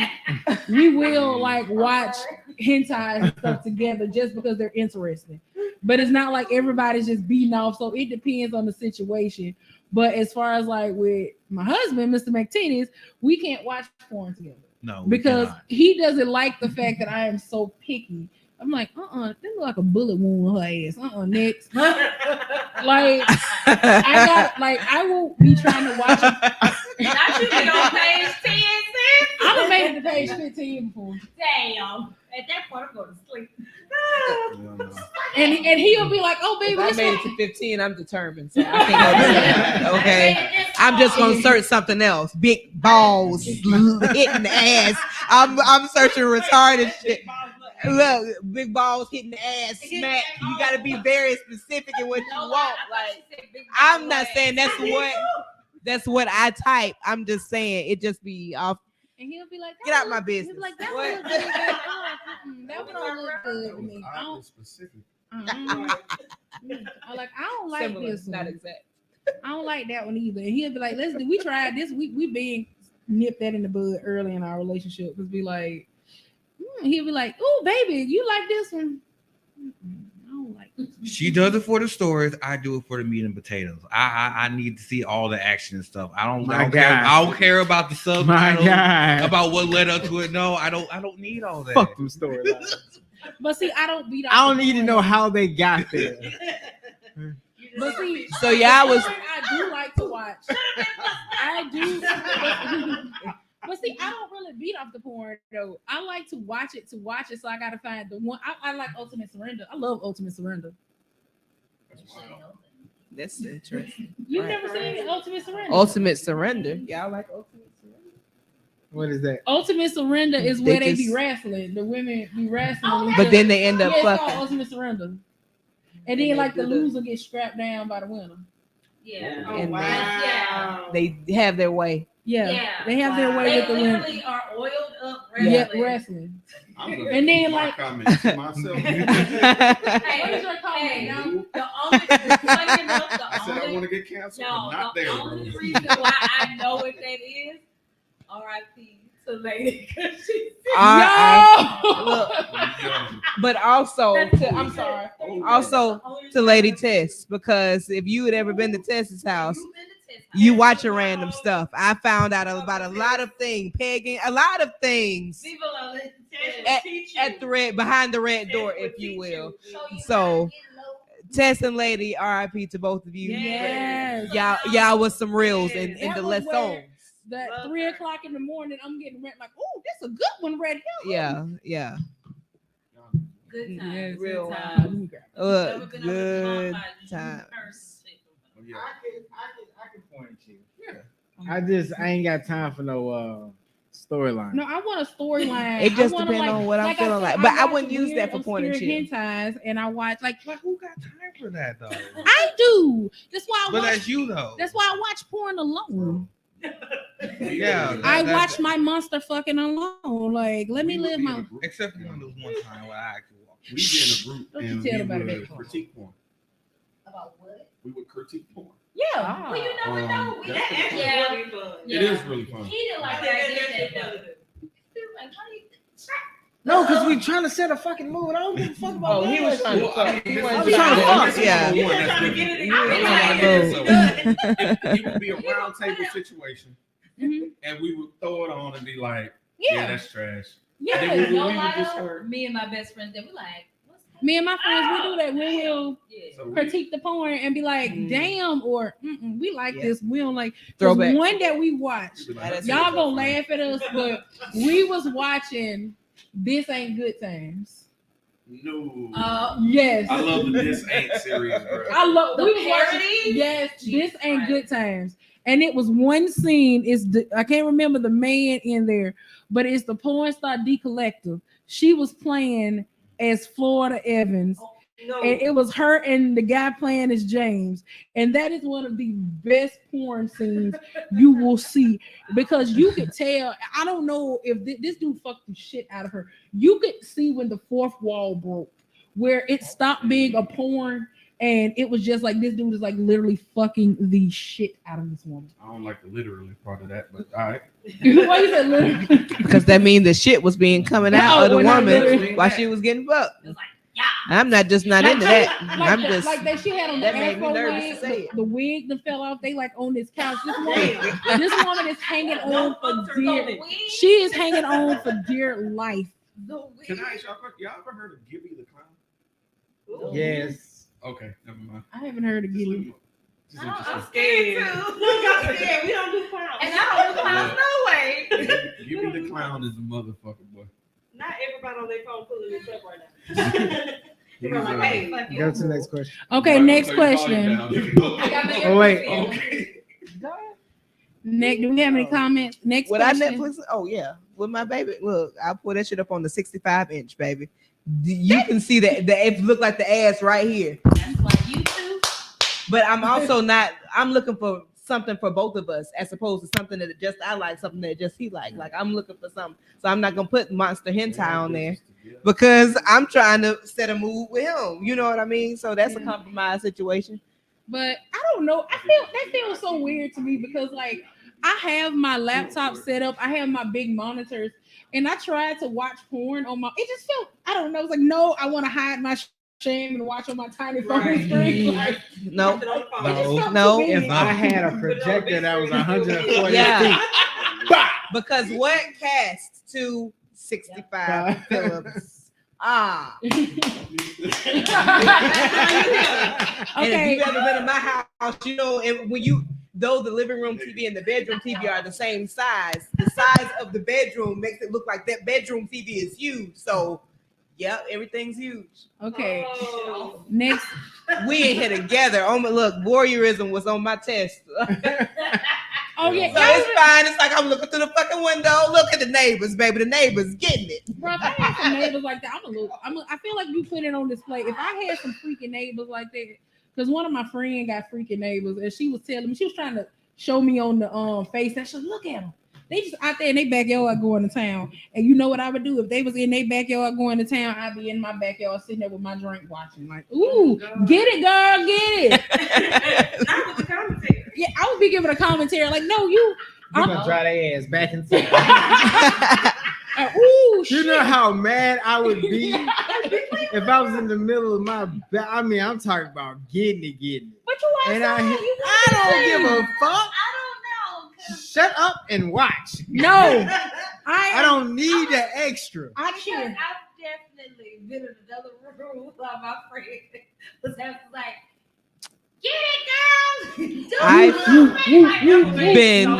We will like watch hentai and stuff together just because they're interesting. But it's not like everybody's just beating off. So it depends on the situation. But as far as like with my husband, Mr. McTinnis, we can't watch porn together No. we because cannot. he doesn't like the fact that I am so picky. I'm like, that look like a bullet wound on her ass. Next. Like, I will be trying to watch it. Not you be on page 10, sis. I done made it to page 15 before. Damn. At that point, I'm going to sleep. And he'll be like, oh, baby, If I this made one. it to 15, I'm determined. So I think I'll do that. Okay. I'm just gonna search something else. Big balls hitting ass. I'm searching retarded shit. Look, big balls hitting the ass smack. You gotta be very specific in what you want. Like, I'm not saying that's what I type. I'm just saying it just be off. And he'll be like, Get out my He'll business. be like, that What? one look good. That one don't look good to me. I don't. Specific. I'm like, I don't like Similar, this not one. exact. I don't like that one either. And he'll be like, we tried this. We been nipped that in the bud early in our relationship. Cause be like, he'll be like, oh baby, you like this one? I don't like this one. She does it for the stories. I do it for the meat and potatoes. I need to see all the action and stuff. I don't care. I don't care about the subtitles, about what led up to it. No, I don't need all that. Fuck them storylines. But see, I don't beat. I don't need to know how they got there. But see, So y'all was I do like to watch. I do. But see, I don't really beat off the porn though. I like to watch it. So I gotta find the one. I like Ultimate Surrender. I love Ultimate Surrender. that's interesting. You've Right. never seen Ultimate Surrender? Ultimate surrender. Y'all like ultimate surrender? What is that? Ultimate Surrender is where they be just- wrestling. The women be wrestling. But then they end up it's called fucking. Ultimate Surrender. And then like the loser gets strapped down by the winner. Yeah. Oh, And wow. they have their way. Yeah. Yeah. They have their way They with the winner. literally are oiled up Yeah, wrestling. wrestling. I'm gonna And then, keep my like- comments to myself. Hey, What is your comment hey, now? the only funny enough, I said I the want to get canceled, but no, not the there, only bro. reason why I know what that is, R.I.P. to Lady, because she Yo! But also, I'm sorry. also to Lady Tess, because if you had ever been to Tess's house, you watching random stuff. I found out about a lot of things, pegging, a lot of things at the red behind the red door, if you will. So, Tess and Lady, R.I.P. to both of you. Yes. Y'all was some reals in That the was lessons. That 3:00 in the morning, I'm getting ready like, oh, that's a good one right here. Yeah. Good Yeah, time. real Good time. Good time. I ain't got time for no storyline. No, I want a storyline. It just I wanna, depends on what I'm feeling like. I But I watch wouldn't use weird, that for porn and obscure chill. hentais, and I watch like But who got time for that though? I do. That's why I But watch. that's you though. That's why I watch porn alone. Yeah. I watch my monster fucking alone. Like, let me live my. Except for when there was one time where I actually walked. We'd be in a group Don't you and tell we nobody would that. critique porn. About what? We would critique porn. Yeah. Well, you never know. We That's that pretty actually Really really fun. It is really fun. He didn't like I that. think I that's did fun. No, because we trying to set a fucking mood. I don't give a fuck about Oh, he was trying to Well, I fuck. mean, He this wasn't is trying to one- fuck. this is Yeah. one You're that's trying to get different. it in. It would be a round table situation, Mhm. and we would throw it on and be like, Yeah. "Yeah, that's trash." Yeah. And then we No would lie just though, heard. me and my best friend, they were like, what's that? Me and my friends, we do that. We will Yeah. So we- critique the porn and be like, "Damn," or "We like Yeah. this. We don't like." 'Cause Throwback. one that we watched, we'd be like, "That's y'all it." gonna laugh at us, but we was watching This Ain't Good Times. No. Yes. I love the This Ain't series, bro. I love The we was watching. parody? Yes, Jesus This Ain't Christ. Good Times, and it was one scene. I can't remember the man in there, but it's the porn star D Collective. She was playing as Florida Evans, No. and it was her and the guy playing as James, and that is one of the best porn scenes you will see because you could tell. I don't know if this dude fucked the shit out of her. You could see when the fourth wall broke, where it stopped being a porn, and it was just like this dude is like literally fucking the shit out of this woman. I don't like the literally part of that, but all right. Why you said literally? Because that means the shit was being coming out of the Oh, not woman literally. while she was getting fucked. It was like, yeah. I'm not just not Like into they- that. Like I'm the, just like that she had on the that made me afro nervous wig, to say it. the wig that fell off. They like on this couch. This woman is hanging on for dear. She is hanging on for dear life. Can I ask y'all a question? Y'all ever heard of Gibby the Clown? Yes. Okay, never mind. I haven't heard of Gilly. Just I'm interesting. scared. I'm scared. We don't do clowns. And I don't do clowns, no way. Gibby the Clown is a motherfucker, boy. Not everybody on their phone pulling this up right now. He's, They're like, hey, fuck Go it. to the next question. Okay, next question. I got my Oh, wait. Okay. Next, do we have any comments? Next Would I question. Netflix? Oh yeah, with my baby. Look, I pull that shit up on the 65-inch, baby. You can see that it look like the ass right here. That's why you two. But I'm also not. I'm looking for something for both of us, as opposed to something that just I like, something that just he like. Like I'm looking for something, so I'm not gonna put monster hentai on there because I'm trying to set a mood with him. You know what I mean? So that's a compromise situation. But I don't know. That feels so weird to me because like I have my laptop set up, I have my big monitors, and I tried to watch porn on my. It just felt I don't know. It's like no, I want to hide my shame and watch on my tiny phone screen. Like, No, it just felt No, too big. If I had a projector that was 140 Yeah. feet, because what cast to 65 Phillips? Ah. And Okay. if you've ever been in my house, you know, and when you though the living room TV and the bedroom TV are the same size, the size of the bedroom makes it look like that bedroom TV is huge. So, yeah, everything's huge. Okay. Oh. Next. We in here together. Oh my, look, voyeurism was on my test. Oh yeah. So it's fine. It's like I'm looking through the fucking window. Look at the neighbors, baby. The neighbors getting it. Bro, if I had some neighbors like that, I feel like you put it on display. If I had some freaking neighbors like that, because one of my friends got freaking neighbors, and she was telling me, she was trying to show me on the face that she look at them. They just out there in their backyard going to town. And you know what I would do? If they was in their backyard going to town, I'd be in my backyard sitting there with my drink watching. Like, ooh, get it, girl, get it. Not with the commentary. Yeah, I would be giving a commentary like, no, you. you're gonna dry their ass back and forth. Ooh, You shit. know how mad I would be if I was in the middle of my. I mean, I'm talking about getting it. But you And outside, you I don't give a fuck. I don't know. 'Cause Shut up and watch. No, I don't need the extra. I Because cheer. I've definitely been in another room while my friend was like, get it, girl. I've been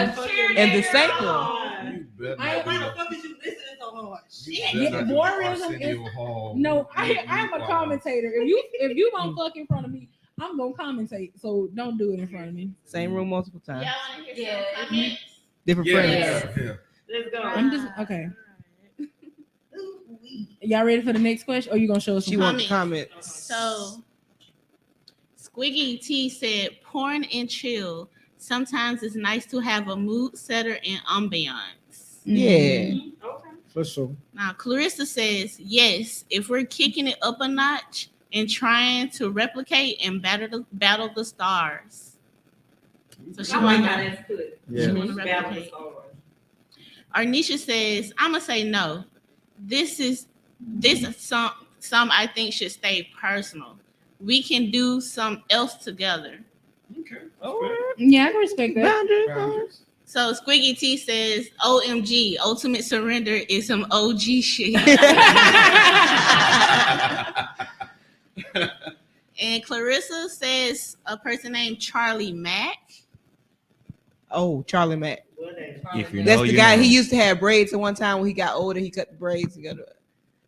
in the same room. You better I- not be Why the the- fuck is you listening so hard? you Shit. better Yeah, not be the voyeurism Arsenio Hall. No, I'm a Wow. commentator. If you don't fuck in front of me, I'm gonna commentate, so don't do it in front of me. Same room multiple times. Y'all want to hear Yeah. some comments? Different Yeah, friends. yeah. Let's go. I'm just okay. Y'all ready for the next question? Or you gonna show us? She some wants Comments. comments. So, Squiggy T said, porn and chill. Sometimes it's nice to have a mood setter and ambiance. Yeah, Okay. For sure. Now, Clarissa says, yes, if we're kicking it up a notch and trying to replicate and battle the stars. So she want to Yeah. battle the stars. Arnisha says, I'm gonna say no. This is some I think should stay personal. We can do some else together. Okay. Yeah, I can respect that. Boundaries. So Squiggy T says, OMG, Ultimate Surrender is some OG shit. And Clarissa says a person named Charlie Mack. Oh, Charlie Mack. If you That's know, the you guy. know. He used to have braids at one time. When he got older, he cut the braids.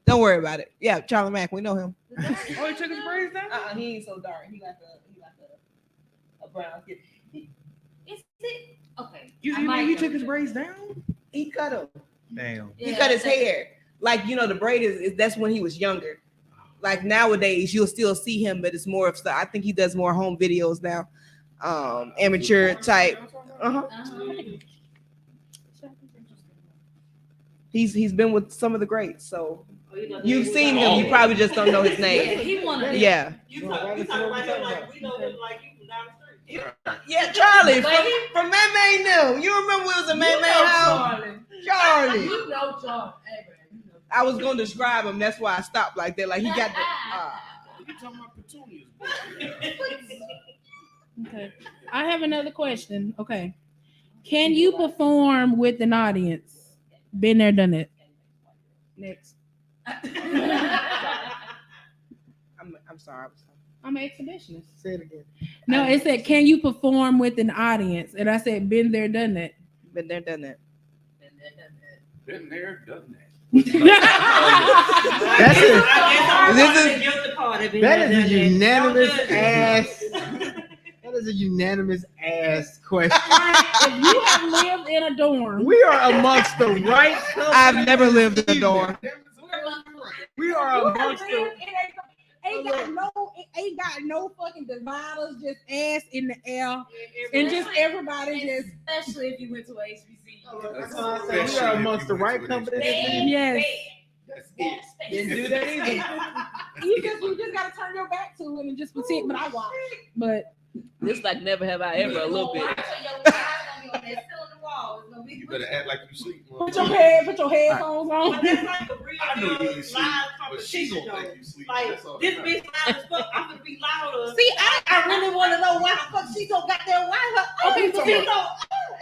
Don't worry about it. Yeah, Charlie Mack. We know him. Oh, he took his braids down? He ain't so dark. He like a brown skin. Is it? Okay. You took his braids down? He cut him. Damn. He cut his hair. Like, the braid is that's when he was younger. Like nowadays, you'll still see him, but it's more of stuff. I think he does more home videos now. Amateur type. He's been with some of the greats, so you've seen him. You probably just don't know his name. He wanted Yeah. You talk about him like we know him like you from down the street. Yeah, Charlie from Man May New. You remember when it was a Man May house? Charlie. You know Charlie. I was gonna describe him. That's why I stopped like that. Like he got the. You talking about petunias? Okay. I have another question. Okay. Can you perform with an audience? Been there, done it. Next. I'm sorry. I'm an exhibitionist. Say it again. No, it said, can you perform with an audience? And I said, been there, done that. Been there, done that. Been there, done that. That is a unanimous ass. That is a unanimous ass question. If you have lived in a dorm, We are amongst the right. I've never lived in a dorm. We are amongst the. ain't got no fucking dividers, just ass in the air, and just everybody just. Especially if you went to HBC. That's why I said we are amongst the right company. Yes. That's it. Didn't do that either. You just gotta turn your back to it and just pretend. But I watch. But This like never have I ever a little bit. You better act like you sleep. put your headphones on. But that's like a real I know you ain't sleep, live but she competition gonna though. think you sleep. Like That's all this that bitch loud as fuck. I'm gonna be louder. See, I really want to know why the fuck she so goddamn wild. Okay, so she so.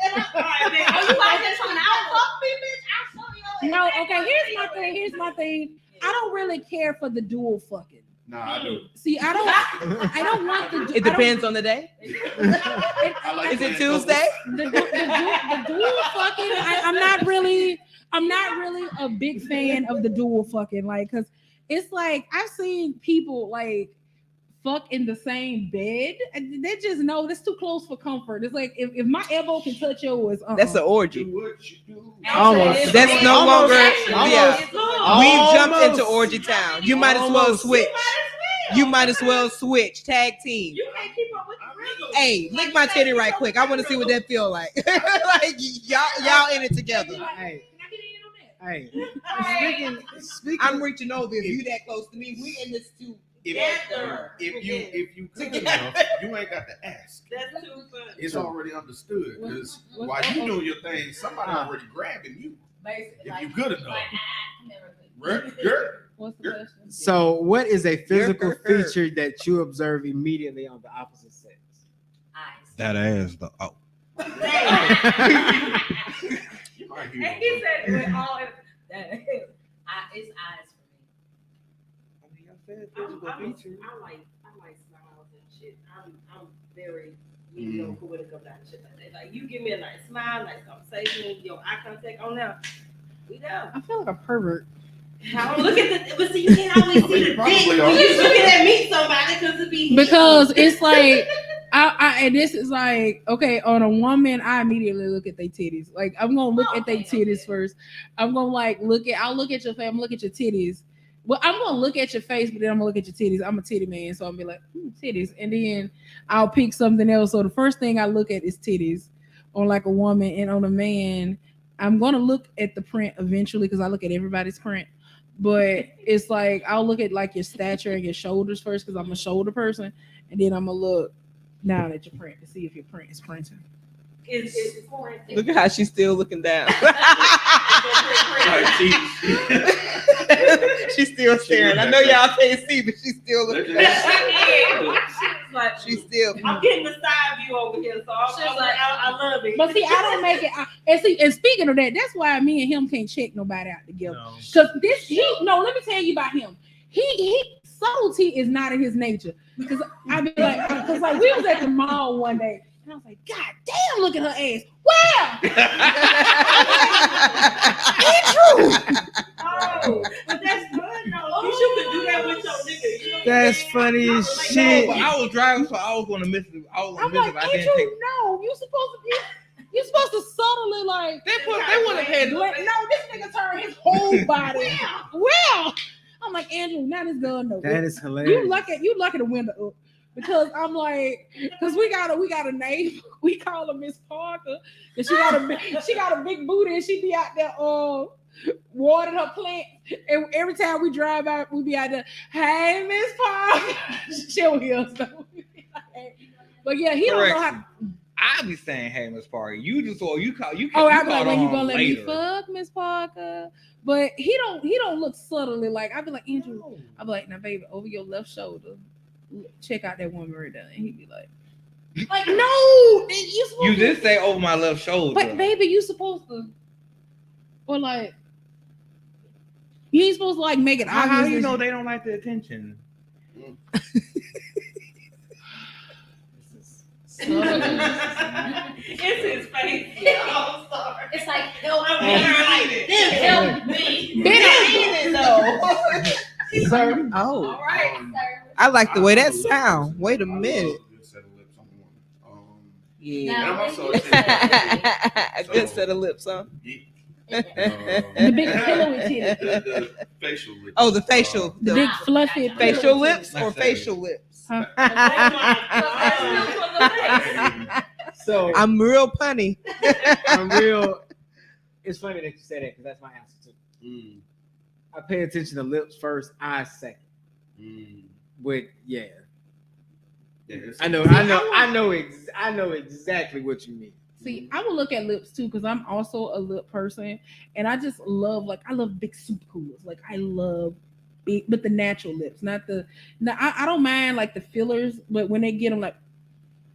And I'm like, man, Are you out there trying to fuck me, bitch? I saw you. No, okay. Here's my thing. I don't really care for the dual fucking. Nah, I do. See, I don't want the. It depends on the day. I like Is it that. Tuesday? The dual fucking. I'm not really a big fan of the dual fucking. Like, cause it's like I've seen people like fuck in the same bed. And they just know that's too close for comfort. It's like if my elbow can touch yours, That's an orgy. Do what you do. Almost. That's no longer. Yeah. Look, We've jumped Almost. into orgy town. You might as well switch. You might as well switch. Tag team. you can't keep up with the rhythm. Hey, lick my titty right quick. I want to see what that feel like. Like y'all in it together. Hey, Can I get in on that? hey. Speaking. I'm reaching over. If you that close to me, we in this too. If you good enough, you ain't got to ask. That's too funny. It's already understood because while you doing your thing, somebody already grabbing you. If you good enough. What's the question? So, what is a physical feature that you observe immediately on the opposite sex? Eyes. That ass, though. Oh. You might And hear he said with all it's eyes for me. I like smiles and shit. I'm very mediocre when it comes down to shit like that. Like you give me a nice smile, nice conversation, your eye contact on there. We there. I feel like a pervert. I don't look at the, but see, you can't always see the dick when you looking at me somebody because it be because it's like I and this is like okay on a woman I immediately look at their titties. Like I'm gonna look at their titties first. I'm gonna like I'll look at your face. I'm gonna look at your titties. Well, I'm gonna look at your face, but then I'm gonna look at your titties. I'm a titty man, so I'm gonna be like titties, and then I'll pick something else. So the first thing I look at is titties on like a woman, and on a man, I'm gonna look at the print eventually because I look at everybody's print. But it's like I'll look at like your stature and your shoulders first because I'm a shoulder person, and then I'm gonna look down at your print to see if your print is printing. Look at how she's still looking down. She's still staring. I know y'all can't see, but she's still looking. She's still. I'm getting the side view over here, so I love it. But see, I don't make it. And speaking of that, that's why me and him can't check nobody out together. Because let me tell you about him. He subtlety is not in his nature. Because I be like, because like we was at the mall one day. And I was like, God damn, look at her ass. Wow. Andrew. Oh, but that's fun though. You could do that with your nigga. That's funny as shit. No, I was driving, so I was gonna miss it. I'm like, Andrew, no, you supposed to subtly like They want to pay. no, this nigga turned his whole body. Well, I'm like, Andrew, now this gun no. That is hilarious. You lucky the window up. Because I'm like, because we got a name. We call her Miss Parker, and she got a big booty, and she be out there watering her plant. And every time we drive out, we be out there, hey Miss Parker. She'll hear us though. But yeah, he don't know how. I be saying, hey Miss Parker, you just you call. Oh, I'm like, when you gonna let me fuck Miss Parker? But he don't look subtly like. I be like, Andrew. I be like, now baby, over your left shoulder. Check out that woman right there, and he'd be like no, you did say over my left shoulder, but baby, you supposed to, or like you ain't supposed to like make it obvious. How you know they don't like the attention? It's his face. Yeah, I'm sorry. It's like help me. Sir. Oh. All right, sir. I like the way that sound. Wait a minute. Yeah. And I'm also A good set of lips, huh? The big pillowy titty. The facial lips. Oh, the facial. The big fluffy Facial lips or facial lips? Huh? So I'm real punny. I'm real. It's funny that you say that because that's my answer too. I pay attention to lips first, eyes second. But yeah. I know exactly what you mean. See, I will look at lips too because I'm also a lip person, and I just love I love big soup coolers. Like I love big, but the natural lips, not the. Now I don't mind like the fillers, but when they get them like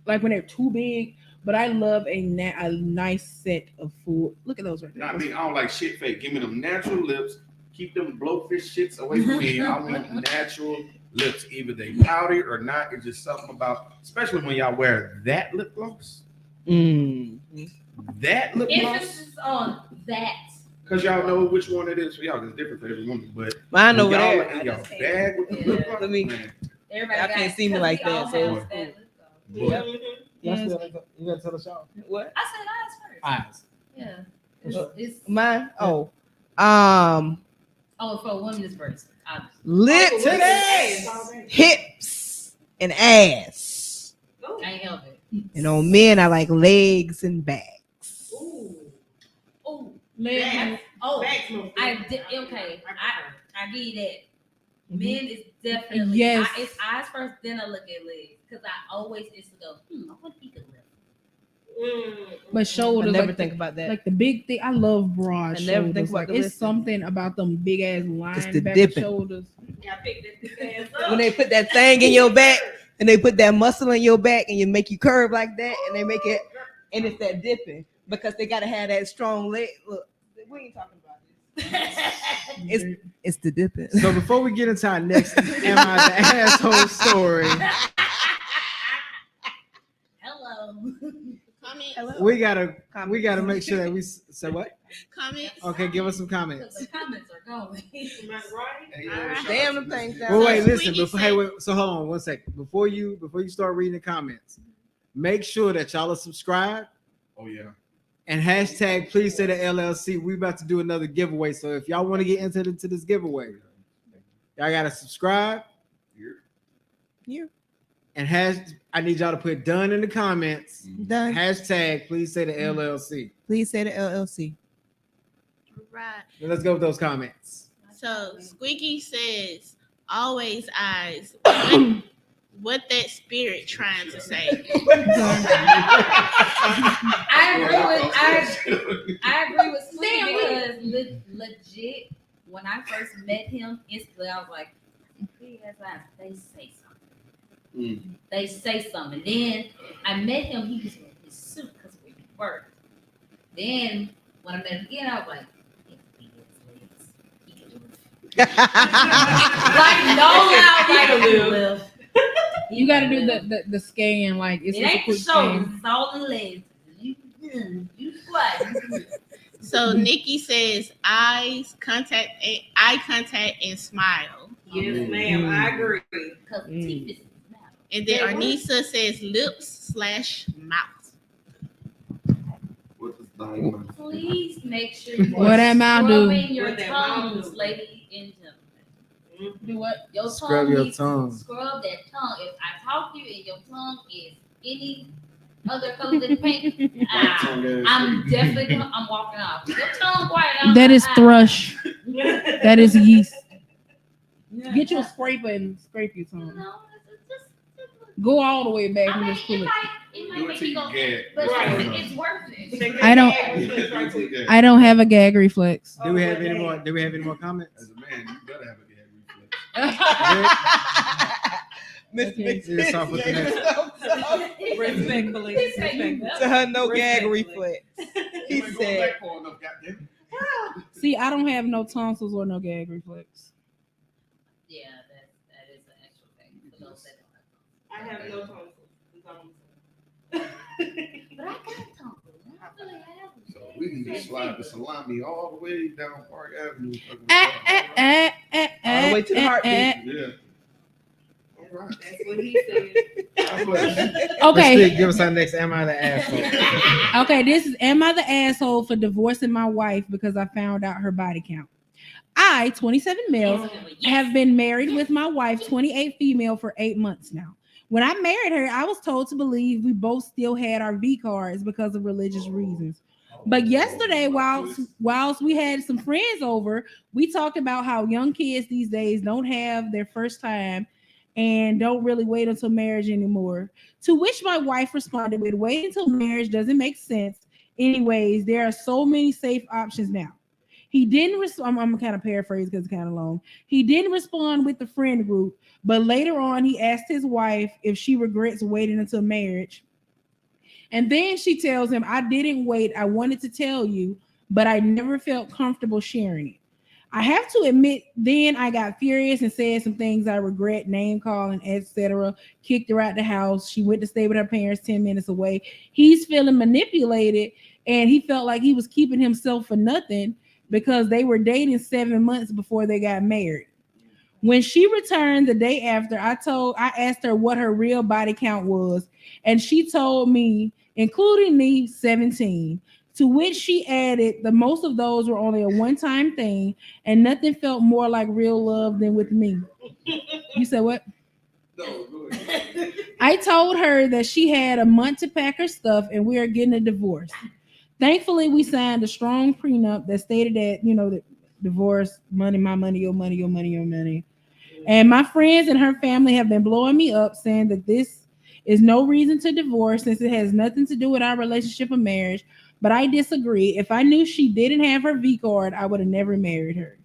when they're too big. But I love a nice set of full. Look at those right there. I mean, I don't like shit fake. Give me them natural lips. Keep them blowfish shits away from me. I want natural lips, either they powdery or not. It's just something about, especially when y'all wear that lip gloss. That lip gloss. Emphasis on that. Because y'all know which one it is for y'all. It's different for every woman. But I know what y'all it in y'all bag with the lip gloss. Let me. Y'all can't see me like that. So. You gotta tell us y'all. What? I said eyes first. Eyes. Yeah. It's Mine. Oh. for a woman is first. Lips, hips, and ass. I ain't help it. And on men, I like legs and backs. Oh, Legs. I did. Okay, I give you that. Men is definitely Yes. It's eyes first, then I look at legs because I always used to go. I want to be good. But shoulders. I never like think about that. Like the big thing. I love broad I shoulders. never think about like the it's lifting. something about them big ass line the back dipping. shoulders. Yeah, I picked that big ass up. When they put that thing in your back and they put that muscle in your back and you make you curve like that and they make it, and it's that dipping because they got to have that strong leg. Look, we ain't talking about this. It's the dipping. So before we get into our next Am I the Asshole story, Hello. Comments. We gotta make sure that we say what? Comments. Okay, give us some comments. The comments are going. Right? Damn them things. Well, wait, listen. Squeaky Wait. So hold on one second. Before you start reading the comments, make sure that y'all are subscribed. Oh yeah. And hashtag please say the LLC. We about to do another giveaway. So if y'all want to get entered into this giveaway, y'all gotta subscribe. Yeah. And I need y'all to put done in the comments. Done. Hashtag please say the LLC. Please say the LLC. Right. Now let's go with those comments. So Squeaky says, "Always eyes." What that spirit trying to say? I agree with Squeaky because legit, when I first met him, instantly I was like, they say something. They say something. Then I met him, he was wearing his suit because we worked. Then when I met him again, I was like, he can do it. Like, no lie, like live. You got to do the scan, like it's It just a ain't quick the shoulders, scan. it's all the legs. You squat. So Nikki says, eye contact, and smile. Yes, ma'am. I agree. Because teeth is And then Arnisa says lips/mouth. What does the Please make sure you What that mouth do? scrubbing your What that mouth tongues, do? ladies and gentlemen. Do what? Your Scrub tongue your needs tongue. to scrub that tongue. If I talk to you and your tongue is any other color than pink, I'm definitely I'm walking off. Your tongue white. That is thrush. That is yeast. Get you a scraper and scrape your tongue. No, Go all the way back I and mean, just pull it. it might make you go, but it's worth it. I don't have a gag reflex. Do we have any more? Do we have any more comments? As a man, you better have a gag reflex. Let's off with the next. Respectfully. He said you To her, no gag Respectfully. reflex. He said, See, I don't have no tonsils or no gag reflex. Yeah, that is the actual thing. For those that don't have I have no tonsils. but I got tonsils. I really have them. So we can just slide the salami all the way down Park Avenue. all the way to the heartbeat. Yeah. All right. That's what he said. Okay. Give us our next Am I the Asshole? Okay, this is Am I the Asshole for divorcing my wife because I found out her body count? I, 27 male, have been married with my wife, 28 female, for 8 months now. When I married her, I was told to believe we both still had our V cards because of religious reasons. But yesterday, whilst we had some friends over, we talked about how young kids these days don't have their first time and don't really wait until marriage anymore. To which my wife responded with, wait until marriage doesn't make sense. Anyways, there are so many safe options now. He didn't respond. I'm kind of paraphrase because it's kind of long. He didn't respond with the friend group, but later on, he asked his wife if she regrets waiting until marriage. And then she tells him, I didn't wait. I wanted to tell you, but I never felt comfortable sharing it. I have to admit, then I got furious and said some things I regret, name calling, etc. Kicked her out the house. She went to stay with her parents 10 minutes away. He's feeling manipulated, and he felt like he was keeping himself for nothing because they were dating 7 months before they got married. When she returned the day after, I asked her what her real body count was, and she told me, including me, 17. To which she added, the most of those were only a one-time thing, and nothing felt more like real love than with me. You said what? No, go ahead. I told her that she had a month to pack her stuff, and we are getting a divorce. Thankfully, we signed a strong prenup that stated that, the divorce, money, my money, your money, your money, your money. And my friends and her family have been blowing me up, saying that this is no reason to divorce since it has nothing to do with our relationship or marriage. But I disagree. If I knew she didn't have her V card, I would have never married her.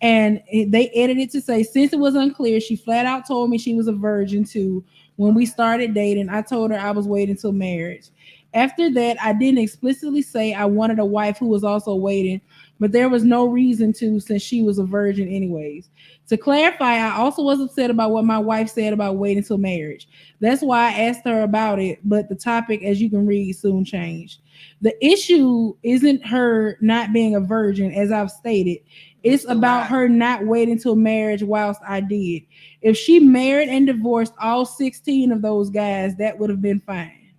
And they edited to say, since it was unclear, she flat out told me she was a virgin too. When we started dating, I told her I was waiting till marriage. After that, I didn't explicitly say I wanted a wife who was also waiting, but there was no reason to since she was a virgin anyways. To clarify, I also was upset about what my wife said about waiting till marriage. That's why I asked her about it, but the topic, as you can read, soon changed. The issue isn't her not being a virgin, as I've stated. It's about her not waiting till marriage whilst I did. If she married and divorced all 16 of those guys, that would have been fine.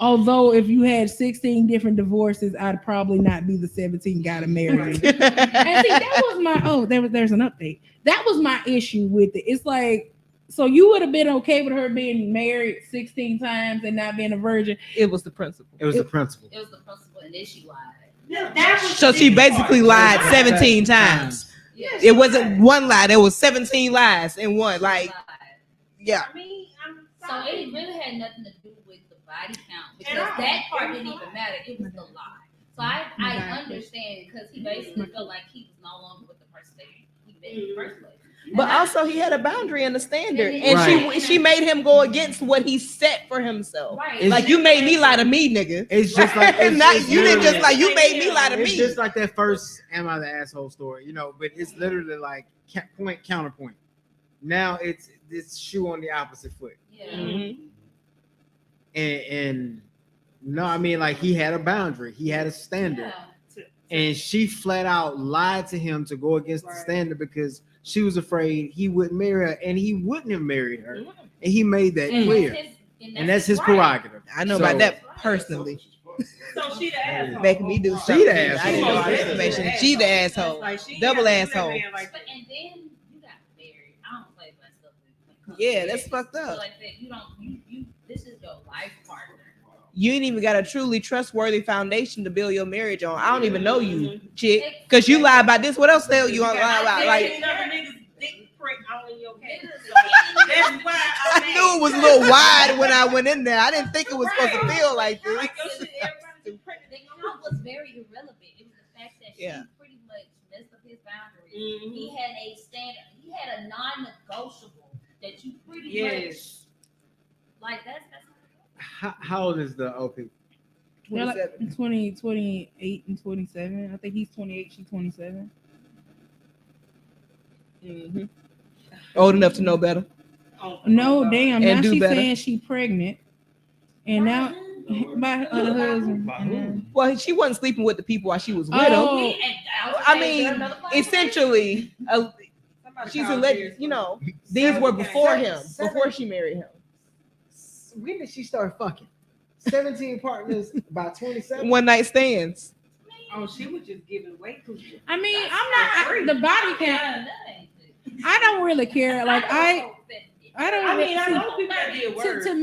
Although if you had 16 different divorces, I'd probably not be the 17th guy to marry. And see, that was my there's an update. That was my issue with it. It's like, so you would have been okay with her being married 16 times and not being a virgin. It was the principle. It was the principle, and then she lied. So she basically lied 17 times. Yeah, it wasn't one lie. There was 17 lies in one. Like, yeah. I mean, so it really had nothing to do with the body count because that part didn't even matter. It was the lie. So I understand because he basically felt like he was no longer with the person that he met in the first place. But also he had a boundary and a standard, and she made him go against what he set for himself. Right. Like, you made me lie to me, nigga. It's just like you didn't just like you made me lie to me. It's just like that first "Am I the Asshole" story, but it's literally like point counterpoint. Now it's this shoe on the opposite foot. Yeah. Mm-hmm. And no, I mean, like, he had a boundary, he had a standard, and she flat out lied to him to go against the standard because she was afraid he wouldn't marry her, and he wouldn't have married her, and he made that clear. And that's his prerogative. I know about that personally. So she the asshole. Making me do something. She the asshole. I didn't know this information. She the asshole. Double asshole. And then you got married. I don't play that stuff. Yeah, that's fucked up. Like that, you. This is your life partner. You ain't even got a truly trustworthy foundation to build your marriage on. I don't even know you, chick, because you lie about this. What else the hell you gonna lie about? Like, I knew it was a little wide when I went in there. I didn't think it was supposed to feel like this. The count was very irrelevant. It was the fact that she pretty much messed up his boundaries. Mm-hmm. He had a standard. He had a non-negotiable that you pretty much like. That's how old is the OP? 28 and 27. I think he's 28. She's 27. Mm-hmm. Old enough to know better. No, damn. And now do she's better. saying she's pregnant, and now by her husband. Well, she wasn't sleeping with the people while she was with him. I mean, essentially, she's alleged. These were before him, before she married him. When did she start fucking? 17 partners by 27. One night stands. Oh, she was just giving away coochie. I mean, the body count. I don't really care. Like I don't. I mean, I know people that did work. To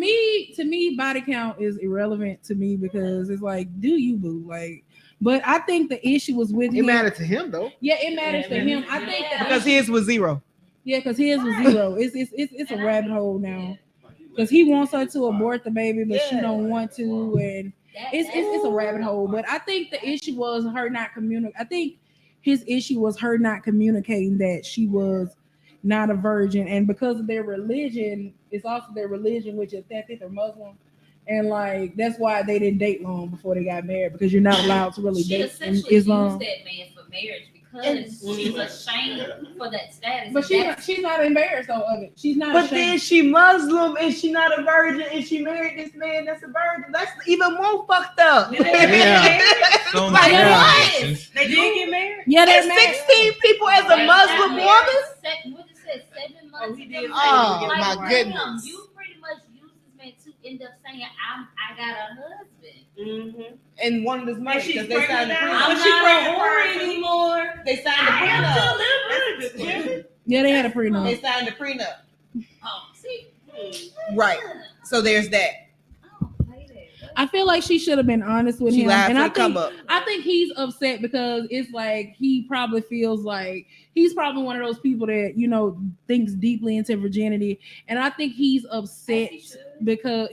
me, body count is irrelevant to me because it's like, do you boo? Like, but I think the issue was with him. It mattered to him though. Yeah, it matters to him. I think because his was zero. Yeah, because his was zero. It's a rabbit hole now. Because he wants her to abort the baby, but she don't want to, and it's a rabbit hole. But I think the issue was her not communicating. I think his issue was her not communicating that she was not a virgin, and because of their religion, it's also their religion, which is that they're Muslim, and like that's why they didn't date long before they got married because you're not allowed to really date in Islam. Used that man for marriage because she's ashamed for that status. But she's not embarrassed of it. She's not. But ashamed. then she Muslim and she not a virgin and she married this man that's a virgin. That's even more fucked up. They did get married. Yeah, they're married. 16 people as a Muslim woman. What it said, 7 months. Oh my goodness. You pretty much use this man to end up saying, I got a husband. Mm-hmm. And one of his money because they signed the I'm prenup. not a whore anymore. They signed the prenup. Yeah, they had a prenup. They signed the prenup. Oh, see. Right. So there's that. I feel like she should have been honest with She him, lied and for I think he's upset because it's like he probably feels like he's probably one of those people that thinks deeply into virginity, and I think he's upset because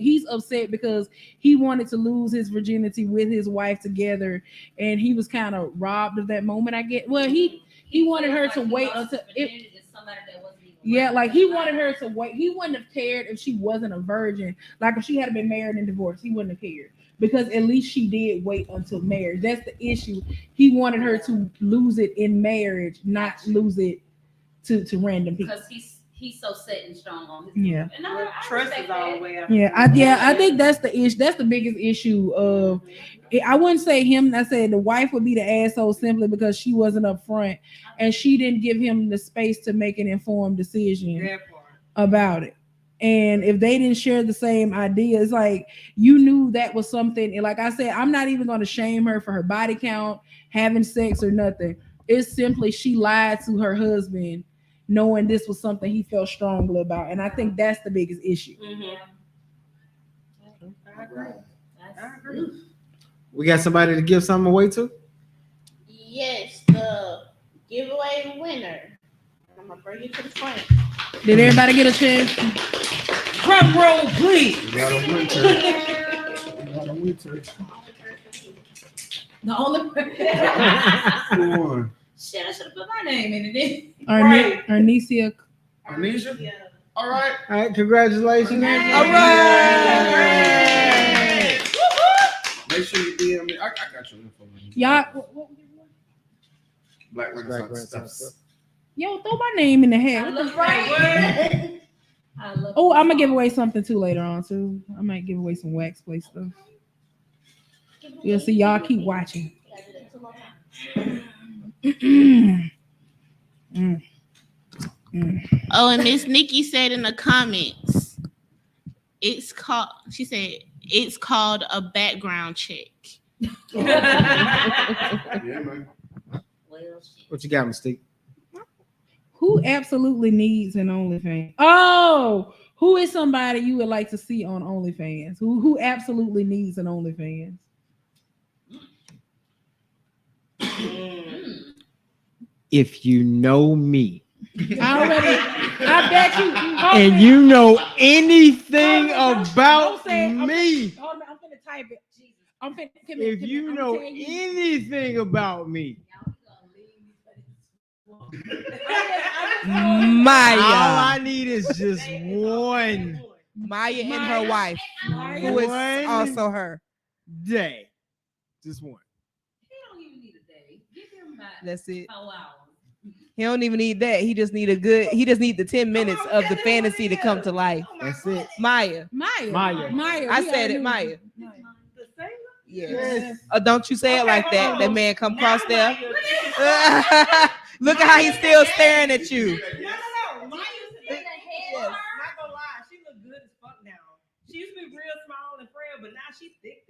he wanted to lose his virginity with his wife together, and he was kind of robbed of that moment. I get. Well, he wanted her to wait until somebody that wasn't even Yeah, like he wanted her to wait. He wouldn't have cared if she wasn't a virgin. Like if she had been married and divorced, he wouldn't have cared because at least she did wait until marriage. That's the issue. He wanted her to lose it in marriage, not lose it to random people. Because he's so set and strong on his And I trust is all the way out. I think that's the issue. That's the biggest issue of. I wouldn't say him. I said the wife would be the asshole simply because she wasn't up front and she didn't give him the space to make an informed decision about it. And if they didn't share the same ideas, like you knew that was something. And like I said, I'm not even going to shame her for her body count, having sex or nothing. It's simply she lied to her husband, knowing this was something he felt strongly about. And I think that's the biggest issue. I agree. We got somebody to give something away to? Yes, the giveaway winner. I'm gonna bring you to the front. Did everybody get a chance? Drum roll, please. We got a winter. The only Come on. shit, I should have put my name in it. Arnesia. Arnesia? All right. All right, congratulations. All right. Make sure you DM me. I got your info. Y'all, Black Renaissance stuff. yo, throw my name in the hat. Oh, I'm gonna give away something too later on too. I might give away some wax play stuff. You'll see. Y'all keep watching. Oh, and Miss Nikki said in the comments, it's called. She said it's called a background check. Yeah, man. What you got, Mystique? Who absolutely needs an OnlyFans? Oh, who is somebody you would like to see on OnlyFans? Who absolutely needs an OnlyFans? If you know me, I bet you. and you know anything about me, I'm finna type it. if you know anything about me, Maya. all I need is just one Maya and her wife, who is also her. day. Just one. He don't even need a day. Give him about That's it. 4 hours. He don't even need that. He just need the 10 minutes of the fantasy to come to life. That's it. Maya. I said it, Maya. The singer? Yes. Don't you say it like that. That man come across there. Look at how he's still staring at you. No. Maya said that. Not gonna lie, she look good as fuck now. She used to be real small and frail, but now she's thick.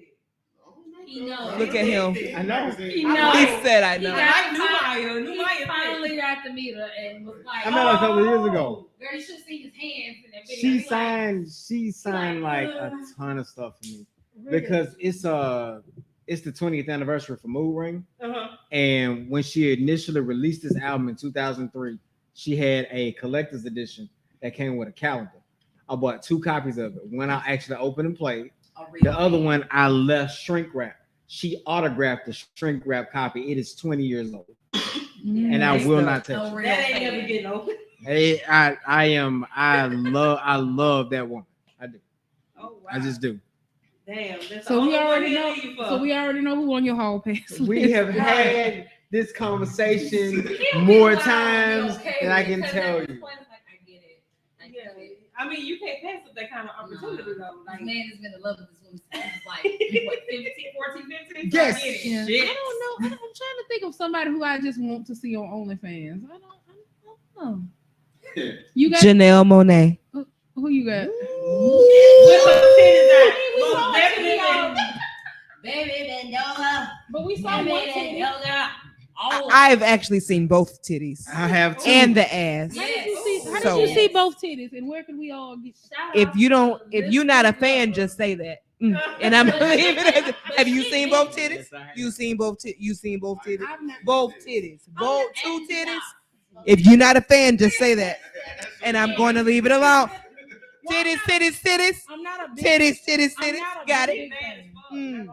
He knows. Look at him. I know. He knows. He said, "I know." He finally got to meet her and was like, I met her a couple of years ago. Girl, you should see his hands in that video. She signed like a ton of stuff for me because it's the 20th anniversary for Mood Ring. And when she initially released this album in 2003, she had a collector's edition that came with a calendar. I bought 2 copies of it. One I actually opened and played. The other one I left shrink wrap. She autographed the shrink wrap copy. It is 20 years old, and I will not touch it. That ain't never getting open. Hey, I love that woman. I do. Oh wow. I just do. Damn. So we already know who on your hall pass. We have had this conversation more times than I can tell you. I mean, you can't pass up that kind of opportunity though. Like, This man has been in love with this woman since like what, 15? Yes. Yeah. I don't know. I'm trying to think of somebody who I just want to see on OnlyFans. I don't know. You got Janelle Monáe. who you got? Baby, Bendola. But we saw one titty. I've actually seen both titties I have too. and the ass. How did So- you see both titties? And where can we all get? If you're not a fan, just say that. And I'm leaving it. Have you seen both titties? You seen both titties? You seen both titties? Both titties. Both 2 titties. If you're not a fan, just say that. And I'm going to leave it alone. Titties. I'm not a big, Titties. I'm not a Got big it. fan.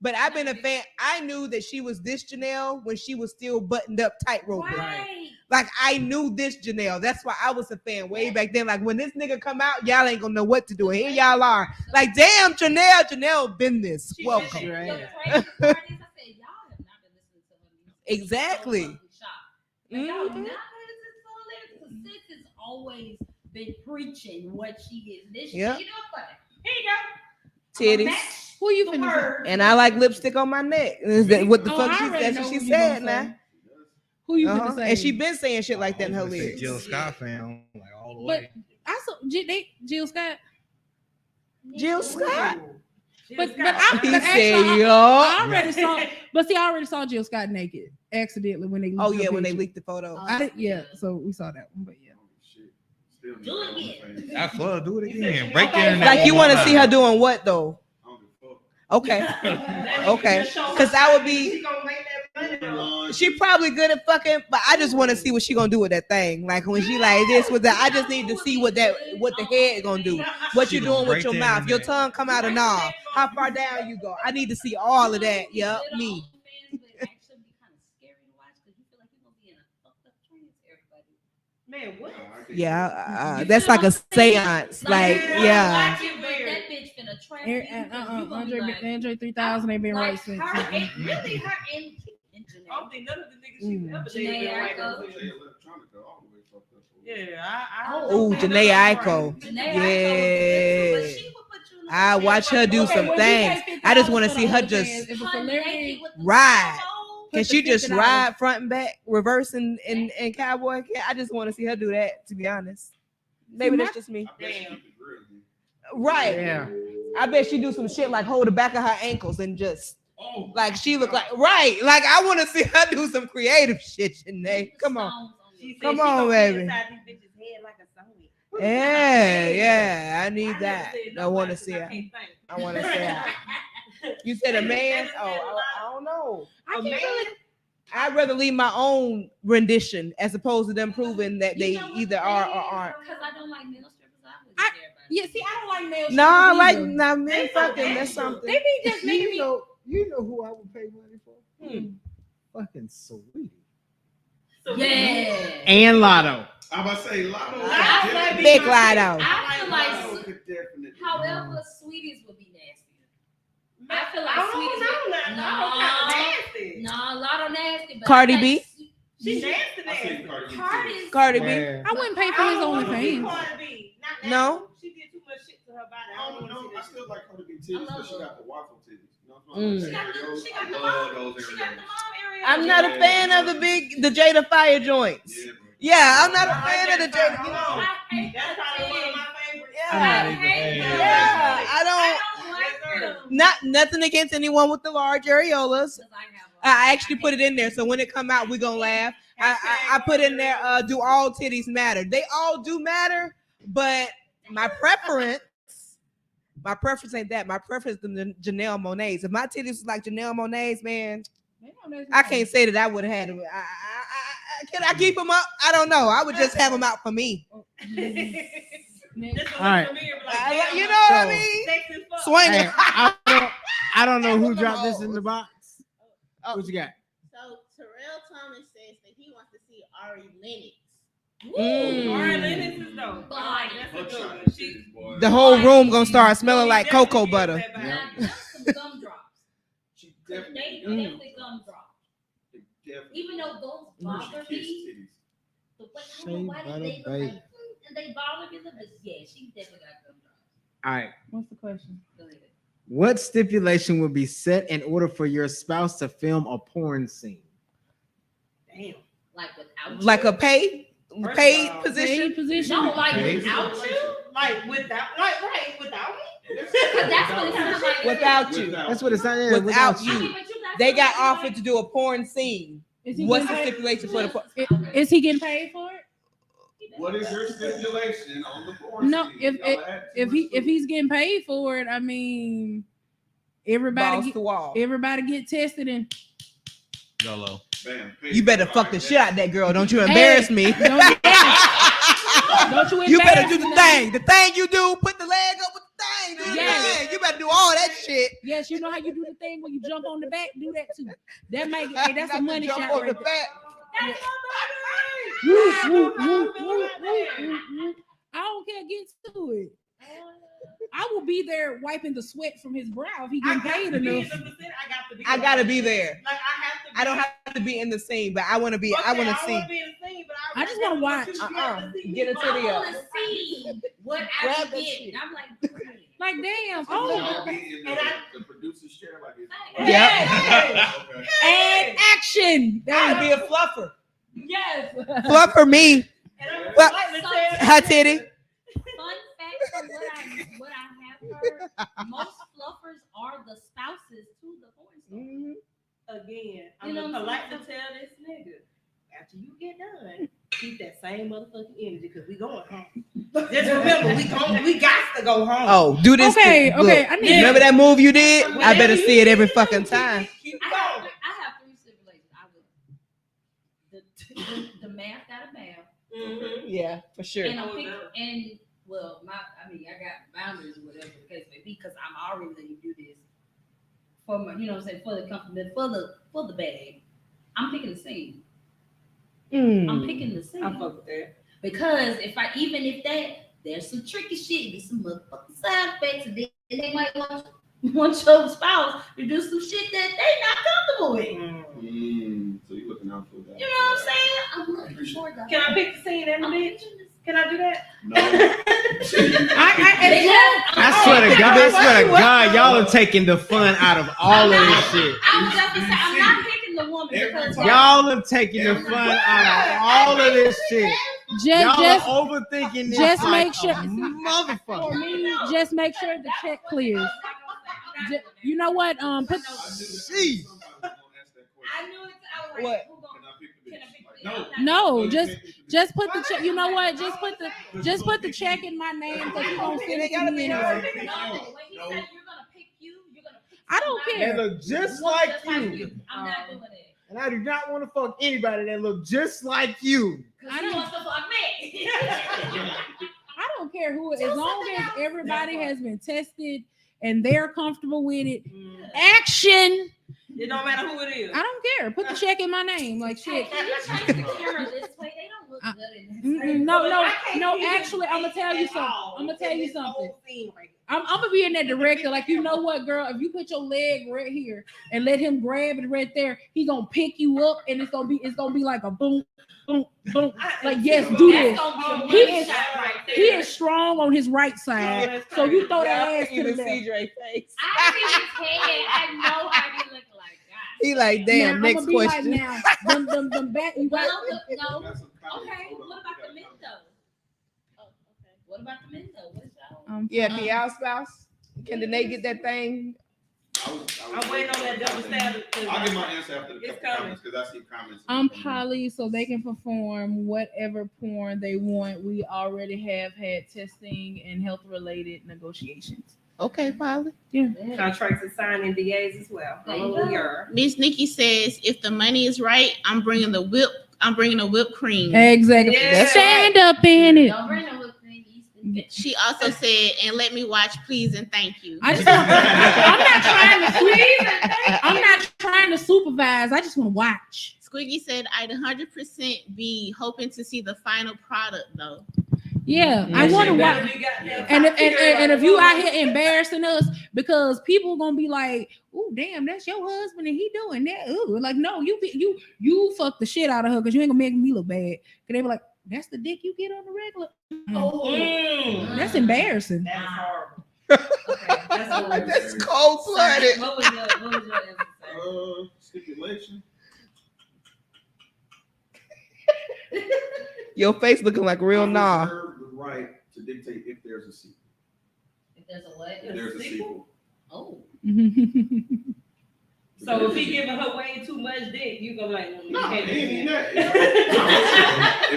But I've been a fan. I knew that she was this Janelle when she was still buttoned up tight roping. Right. Like I knew this Janelle. That's why I was a fan way back then. Like when this nigga come out, y'all ain't gonna know what to do. And here y'all are. Like, damn, Janelle been this. Welcome. Exactly. Y'all not listening to her lyrics because Sis has always been preaching what she is. This shit, you know what? Here you go. Titties. Who you finna say? And I like lipstick on my neck. What the fuck? That's what she said now. Who you finna say? And she been saying shit like that in her lyrics. Jill Scott fan, like all the But way. I saw Jill Scott. Jill Scott. But He said, yo. I already saw. But see, I already saw Jill Scott naked accidentally when they. Oh yeah, when they leaked the photo. So we saw that one, but yeah. Do it again. That's fun. Do it again. Break the internet. Like you want to see her doing what though? Okay. Because I would be. She probably good at fucking, but I just want to see what she gonna do with that thing. Like when she like this with that, I just need to see what the head gonna do. What you doing with your mouth? Your tongue come out or not? How far down you go? I need to see all of that. Yep, me. Man, what? Yeah, that's like a seance. Like, yeah. Andre 3000 ain't been right since. Really, her and I don't think none of the niggas she ever dated been right over here. Yeah, Oh, Janae Aiko. Yeah. I watch her do some things. I just want to see her just ride. Can she just ride front and back, reverse and cowboy? I just want to see her do that, to be honest. Maybe that's just me. Right. Yeah. I bet she do some shit like hold the back of her ankles and just like she look like right. Like I want to see her do some creative shit, Janae. Come on. Come on, baby. Yeah. I need that. I want to see her. I want to see her. You said a man? Oh, I don't know. I'd rather leave my own rendition as opposed to them proving that they either are or aren't. Because I don't like male strippers. Yeah, see, I don't like male strippers. No, I like men fucking. That's something. They be just making me. You know who I would pay money for? Fucking Sweetie. Yeah. And Lotto. I'm about to say Lotto. Big Lotto. I feel like, however, Sweeties would be nasty. I feel like Sweeties. No, Lotto nasty. But Cardi B. She's nasty. Cardi B. I wouldn't pay for his OnlyFans. No. She did too much shit to her body. I don't know. I still like Cardi B titties, but she got the waffle titties. She got the mom area. I'm not a fan of the Jada Fire joints. Yeah, I'm not a fan of the Jada. You know, that's probably one of my favorites. Yeah, I don't. Not nothing against anyone with the large areolas. I actually put it in there, so when it come out, we gonna laugh. I put in there. Do all titties matter? They all do matter, but my preference ain't that. My preference is the Janelle Monáe's. If my titties was like Janelle Monáe's, man, I can't say that I would have had them. Can I keep them up? I don't know. I would just have them out for me. All right. You know what I mean? Swinging. I don't know who dropped this in the box. What you got? So Terrell Thomas says that he wants to see Ari Lennox. Ari Lennox is dope. That's a good one. The whole room gonna start smelling like cocoa butter. Some gum drops. Definitely gum drops. Even though those bother me, the way I don't know why they look like, and they bother me, but yeah, she definitely got gum drops. All right. What's the question? What stipulation would be set in order for your spouse to film a porn scene? Damn. Like without like you? A paid position? No, like without you? Like without me? Because that's what it sounds like. Without you. That's what it sounds like. Without I you. mean, but you got They got somebody offered to do a porn scene. What's the stipulation for the porn? Is he getting paid for it? What is your stipulation on the porn? No, if he's getting paid for it, I mean, everybody get tested and YOLO. You better fuck the shit out of that girl. Don't you embarrass me. Don't you embarrass You better do the me. thing. The thing you do, put the leg up with the thing. Do the thing. You better do all that shit. Yes, you know how you do the thing when you jump on the back? Do that too. That make that's a money shot right there. That's my baby. I don't care. Get to it. I will be there wiping the sweat from his brow if he getting paid enough. I gotta be there. Like I have to. I don't have to be in the scene, but I want to be. Okay, I want to I see. wanna be in the scene, but I just want to watch. Get into I the. want to see what I Grab that get. shit. I'm like, Like damn. Oh, Oh. the producer's chair like it's. Yeah. Okay. And action. I'd be a fluffer. Yes. Fluffer me. Well, her titty. fun fact from what I have heard, most fluffers are the spouses to the porn stars. Again, You I'm know gonna what I'm polite to tell this nigga, after you get done, keep that same motherfucking energy because we going home. Just remember, we got to go home. Oh, do this. Okay, Look, okay. I need remember that move you did? I better see it every fucking time. Keep I going. have three stipulations. I would the math got a math. Mm-hmm. Yeah, for sure. And I'm pick, and well, I got boundaries or whatever the case may be because I'm already letting you do this for my, you know what I'm saying, for the company, for the bag. I'm picking the scene. I'm picking the scene. I fuck with that. Because if there's some tricky shit, be some motherfucking side effects, and then they might want your spouse to do some shit that they not comfortable with. So you're looking out for that. You know what I'm saying? I'm looking for that. Can I pick the scene and the bitch? Can I do that? No. I swear to God, y'all are taking the fun out of all of this shit. I was just gonna say, I'm not picking the woman because Y'all are taking the fun out of all of this shit. Y'all are overthinking this. just like make sure- a motherfucker. just make sure the check clears. You know what? Put. I knew it. I was like, What? who gonna- can I pick the- No, just put the check. You know what? Just put the check in my name because you gonna send it to me anyway. No, when he said you're gonna pick you, you're gonna pick. I don't somebody care. They look just who looks like you. I'm not doing it. And I do not want to fuck anybody that look just like you. Cause he wants to fuck me. I don't care who. As long as everybody has been tested and they're comfortable with it. Action. It don't matter who it is. I don't care. Put the check in my name. Like Hey, shit. can you change the camera this way? They don't look good in this. No. Actually, I'm gonna tell you something. I'm gonna be in that director. Like, you know what, girl? If you put your leg right here and let him grab it right there, he gonna pick you up, and it's gonna be like a boom, boom, boom. Like, yes, do this. He is strong on his right side, so you throw that ass to the left. CJ face. I see his head. I know how he look like. God. He like, damn. Now, Next I'ma be question. Like, now, them back. You got. Well, no. Okay. What about the Mendo? Oh, okay. What about the Mendo? What's y'all? Yeah, can y'all spouse? Can Danae get that thing? I'm waiting on that double standard. I'll get my answer after the It's couple comments because I see comments. I'm poly, so they can perform whatever porn they want. We already have had testing and health-related negotiations. Okay, Polly. Yeah. Contracts and signing DAs as well. Hallelujah. Miss Nikki says, if the money is right, I'm bringing the whipped cream. Exactly. Yeah. Stand up in it. Don't bring no whipped cream. She also said, and let me watch, please and thank you. I'm not trying to supervise. I just want to watch. Squiggy said, I'd 100% be hoping to see the final product though. Yeah, I want to watch. And if you out here embarrassing us because people gonna be like, "Oh, damn, that's your husband and he doing that." Ooh, like, no, you fuck the shit out of her because you ain't gonna make me look bad. Cause they be like, "That's the dick you get on the regular." That's embarrassing. That's horrible. Okay, That's cold blooded. What was your answer? Stipulation. Your face looking like real nah. Reserve the right to dictate if there's a sequel. If there's a what? If there's a sequel. Oh. So if he giving her way too much dick, you gonna like, No, can't it ain't do that.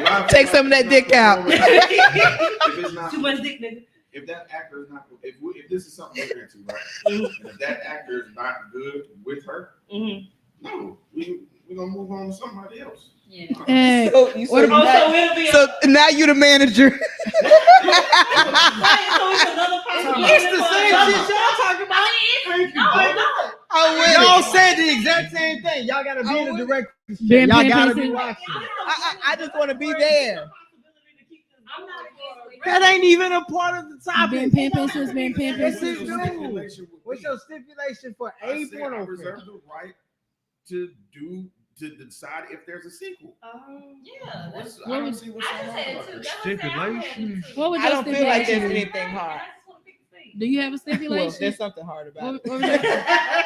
that. Take some of that dick out. If it's not Too much dick, nigga. if that actor is not, if this is something we're into, right? And if that actor is not good with her, no, we're gonna move on to somebody else. Yeah. So now you the manager. It's the same shit y'all talking about. I'm with Y'all it. said the exact exact same thing. Y'all gotta be in the direct. Ben Y'all Pen gotta Pen be said- watching. I just want to be there. I'm not That ain't even a part of the topic. Ben Pen says Ben Pen Yes, Pen. it do. What's your stipulation for I a said I porno reserve film? the right to decide if there's a sequel. Yeah. I don't see what's I just wrong had about it too. it. Stipulation. What was I your don't feel like there's stipulation? anything hard. Do you have a Well, stipulation? there's something hard about What it. was your-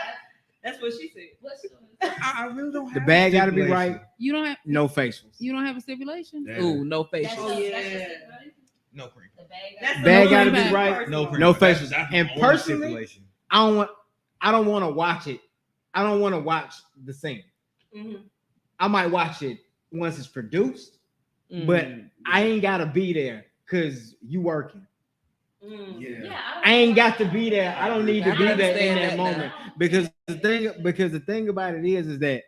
That's what she said. I really don't The have bag a gotta be stipulation. right. you don't have No facials. you don't have a stipulation? Yeah. Ooh, no facial. Oh, yeah. No cream. That's Bag the gotta only be right. personal. No cream. No That's- facials. that's And my only personally, stipulation. I don't want to watch it. I don't want to watch the scene. Mhm. I might watch it once it's produced, but I ain't gotta be there because you working. Mm. Yeah. I ain't got to be there. I don't need to I be there in understand that that moment because the thing about it is that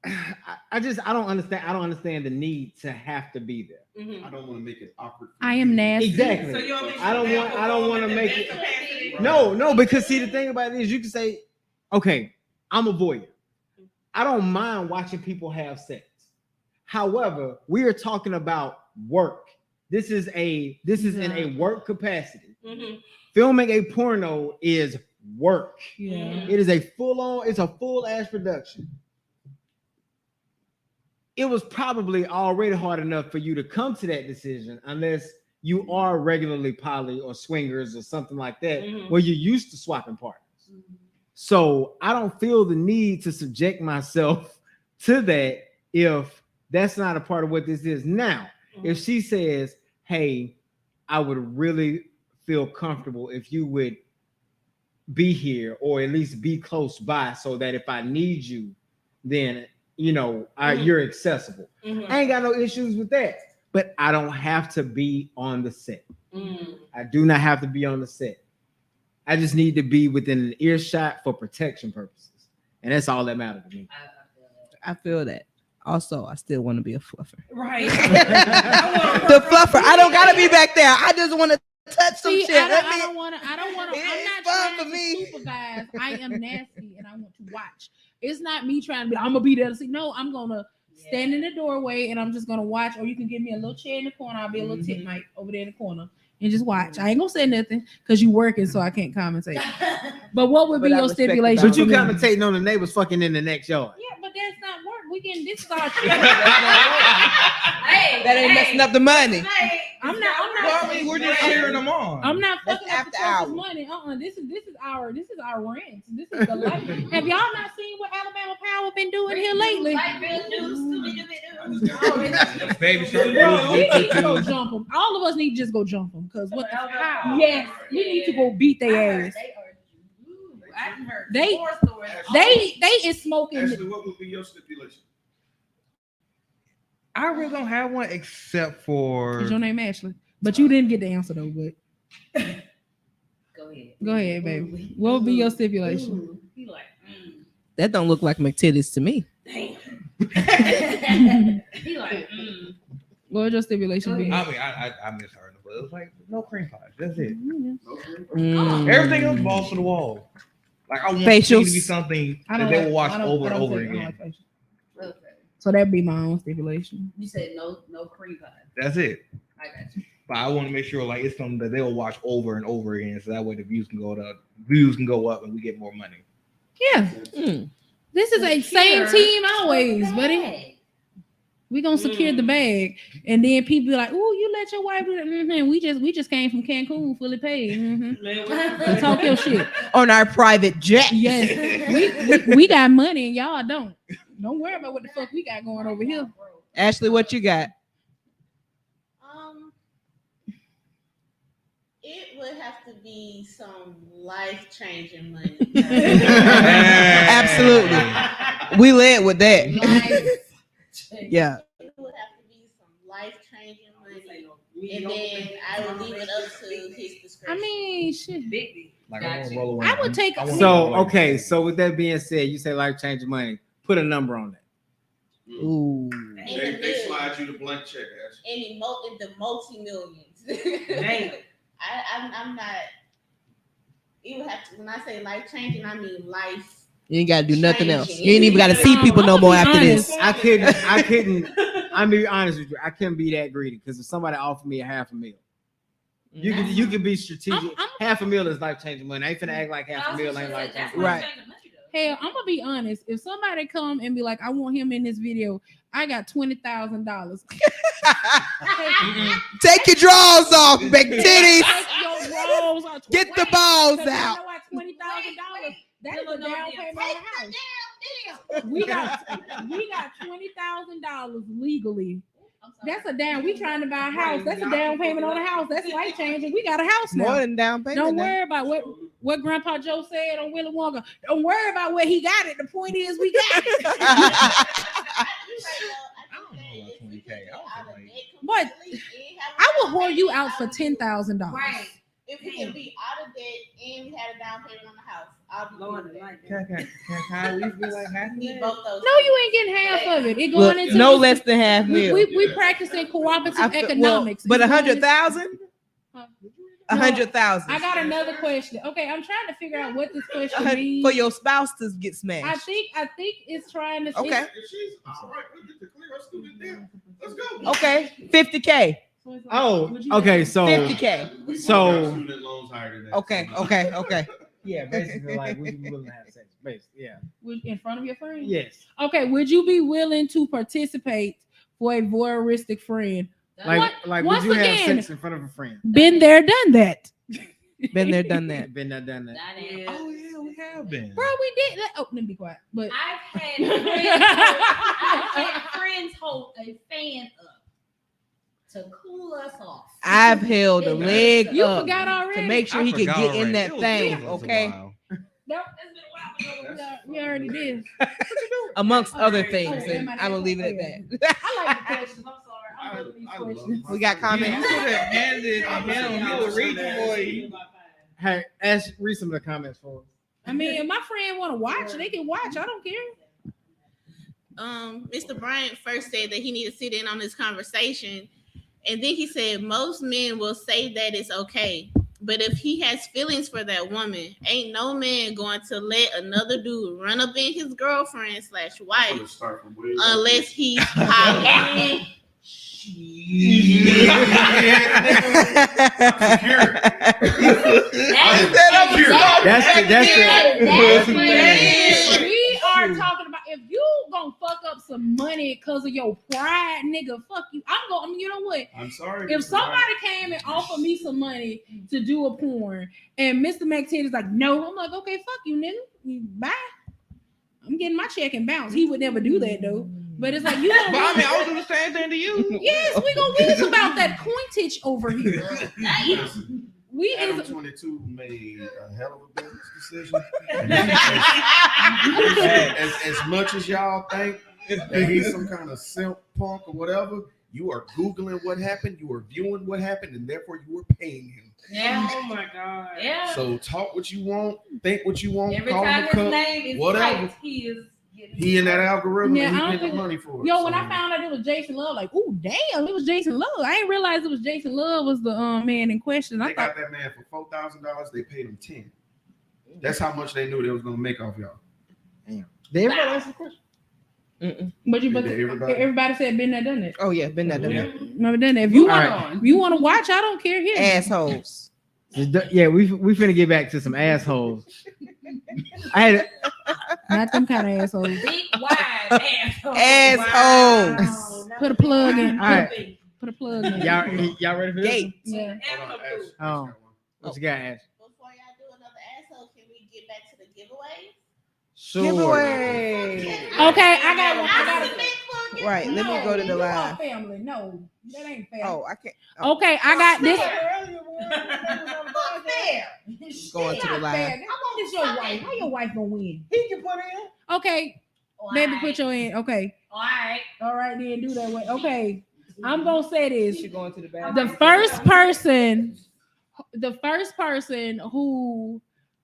I don't understand the need to have to be there. Mhm. I don't want to make it awkward. For I am you. nasty. Exactly. So you don't think I don't she's want to performing make the it. best capacity? No, because see the thing about it is you can say, okay, I'm a voyeur. I don't mind watching people have sex. However, we are talking about work. This is in a work capacity. Mhm. Filming a porno is work. Yeah. It is a full ass production. It was probably already hard enough for you to come to that decision unless you are regularly poly or swingers or something like that, Mhm. where you're used to swapping partners. So I don't feel the need to subject myself to that if that's not a part of what this is. Now, if she says, hey, I would really feel comfortable if you would be here or at least be close by so that if I need you, then you're accessible. Mhm. I ain't got no issues with that, but I don't have to be on the set. Mhm. I do not have to be on the set. I just need to be within an earshot for protection purposes, and that's all that matters to me. I feel that. Also, I still want to be a fluffer. Right. The fluffer. I don't gotta be back there. I just want to touch some See, shit. I Let don't me- want to. I'm It's not fun trying for to me. supervise. I am nasty, and I want to watch. It's not me trying to be. I'm gonna be there to see. No, I'm gonna stand in the doorway, and I'm just gonna watch. Or you can give me a little chair in the corner. I'll be a little tit mic over there in the corner and just watch. I ain't gonna say nothing because you working, so I can't commentate. But what would be But I your respect the stipulation? But you for me? commentating on the neighbors fucking in the next yard. Yeah, but that's not work. We can. This is our. Hey, That ain't messing up the money. I'm not. Well, I mean, we're just cheering them on. I'm not That's fucking up the after church's hours. money. This is our rent. This is the life. Have y'all not seen what Alabama Power been doing here lately? Baby shark. Bro, we need to go jump them. All of us need to just go jump them because what? Yes, we need to go beat their ass. They is smoking. Ashley, what would be your stipulation? I really don't have one except for. Is your name Ashley? But you didn't get the answer though. But Go ahead, baby. What would be your stipulation? He like, That don't look like McTitties to me. He like, What would your stipulation be? I mean, I misheard it, but it was like no cream pies. That's it. Mm. Everything else balls to the wall. Like I want Facials. it to be something I that don't they like- will watch I don't- over I and don't over think- I don't again. like facial. Okay. So that'd be my own stipulation. You said no cream pie. That's it. I got you. But I want to make sure like it's something that they'll watch over and over again, so that way the views can go up and we get more money. Yeah. Mm. This is a same team always, buddy. We gonna secure the bag, and then people be like, "Ooh, you let your wife do that?" Mm-hmm. We just came from Cancun, fully paid. Mm-hmm. Talk your shit. On our private jet. Yes, we got money, and y'all don't. Don't worry about what the fuck we got going over here. Ashley, what you got? It would have to be some life-changing money. Absolutely. We led with that. Yeah. It would have to be some life-changing money, and then I would leave it up to his discretion. I mean, shit. Like Got I want to you. roll away. I would take- I wanna So roll away. okay, so with that being said, you say life changing money. Put a number on that. Ooh. They slide you the blank check, Ashley. in the multi-millions. Damn. I'm not. It would have to. When I say life changing, I mean life You ain't gotta do nothing else. You ain't even gotta see people no more after this. I couldn't. I'm be honest with you. I couldn't be that greedy because if somebody offered me a $500,000, you can be strategic. $500,000 is life changing money. I ain't finna act like $500,000 ain't life changing. Right. Hell, I'm gonna be honest. If somebody come and be like, I want him in this video, I got $20,000. Take your drawers off, big titties. Take your drawers off. Get the balls Because out. You know what? $20,000. That's a down payment on the house. We got $20,000 legally. That's a down. We trying to buy a house. That's a down payment on a house. That's life changing. We got a house now. More than down payment. Don't worry about what Grandpa Joe said on Willy Wonka. Don't worry about where he got it. The point is we got it. But I will whore you out for $10,000. Right. If we can be out of debt and we had a down payment on the house, I'll be going to like that. Need both those. No, you ain't getting half of it. It going into no less than $500,000. We practicing cooperative economics. But 100,000. 100,000. I got another question. Okay, I'm trying to figure out what this question means. For your spouse to get smashed. I think it's trying to. Okay. If she's all right, we get to clear our student debt. Let's go. Okay, 50K. Oh, okay. So 50K. So Student loans higher than that. Okay. yeah, basically like would you be willing to have sex? Basically, yeah. In front of your friend? Yes. Okay, would you be willing to participate for a voyeuristic friend? Like once would you have again, sex in front of a friend? Been there, done that. Been there, done that. Been there, done that. Oh yeah, we have been. Bro, we did that. Oh, let me be quiet. But I've had friends hold a fan up to cool us off. I've held a leg you up forgot already. to make sure he could get in that thing. Okay. No, it's been a while. We already did. Amongst other things, Oh, and I'm gonna leave it at that. I like the questions. I'm sorry. I'm good with these questions. We got comments. You could have handed it to him. He would read it for you. Hey, read some of the comments for us. I mean, if my friend want to watch, they can watch. I don't care. Mr. Bryant first said that he need to sit in on this conversation, and then he said most men will say that it's okay, but if he has feelings for that woman, ain't no man going to let another dude run up in his girlfriend/wife unless he's hollering. We are talking about if you gonna fuck up some money because of your pride, nigga. Fuck you. You know what? I'm sorry. If somebody came and offered me some money to do a porn, and Mr. McTitty is like, no, I'm like, okay, fuck you, nigga. Bye. I'm getting my check and bounce. He would never do that though. But it's like you don't. But I mean, I was doing the same thing to you. Yes, we gonna read about that coinage over here. We Adam is 22 made a hell of a business decision. as much as y'all think that he's some kind of simp punk or whatever, you are Googling what happened, you are viewing what happened, and therefore you are paying him. Yeah. Oh my God. Yeah. So talk what you want, think what you want, Every call him time a his cup, name is whatever. typed, he is getting. He in that algorithm, Yeah, and I he don't getting think- money for it. yo. When So, I found out it was Jason Love, like, ooh, damn, it was Jason Love. I didn't realize it was Jason Love was the man in question. I they thought got that man for $4,000. They paid him 10. That's how much they knew they was gonna make off y'all. Did everybody ask the question? But Everybody? everybody said been there, done it. Oh yeah, been there, done that. Never done that. If you All want, if you want to watch, I don't care. Here, Assholes. Yeah, we finna get back to some assholes. I had not them kind of assholes. Big wide assholes. Assholes. Put a plug in. all right. Put a plug in. Y'all ready for this? Gate. Yeah. Hold on, Ash. Oh. What you got, Ash? Before y'all do another asshole, can we get back to the giveaway? Sure. Giveaway. Okay, I got one. Right. Let me go to the you live. are family. No, that ain't fair. Oh, I can't. Okay, I got this. Going to the live. How about this your wife? How your wife gonna win? He can put in. Okay, baby, put your in. Okay, All right. all right, then do that way. Okay, I'm gonna say this. She going to the bathroom. The first person who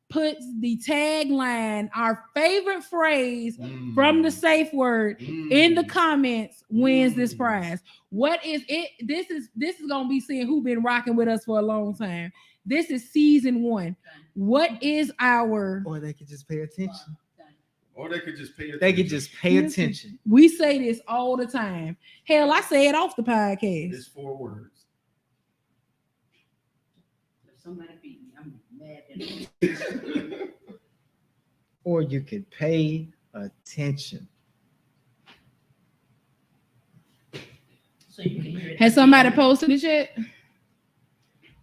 puts the tagline, our favorite phrase from the safe word in the comments wins this prize. What is it? This is gonna be seeing who been rocking with us for a long time. This is season 1. What is our Or they could just pay attention. Or they could just pay attention. They could just pay attention. We say this all the time. Hell, I say it off the podcast. It's 4 words. If somebody beat me, I'm mad at them. Or you could pay attention. So you can hear it. Has somebody posted it yet?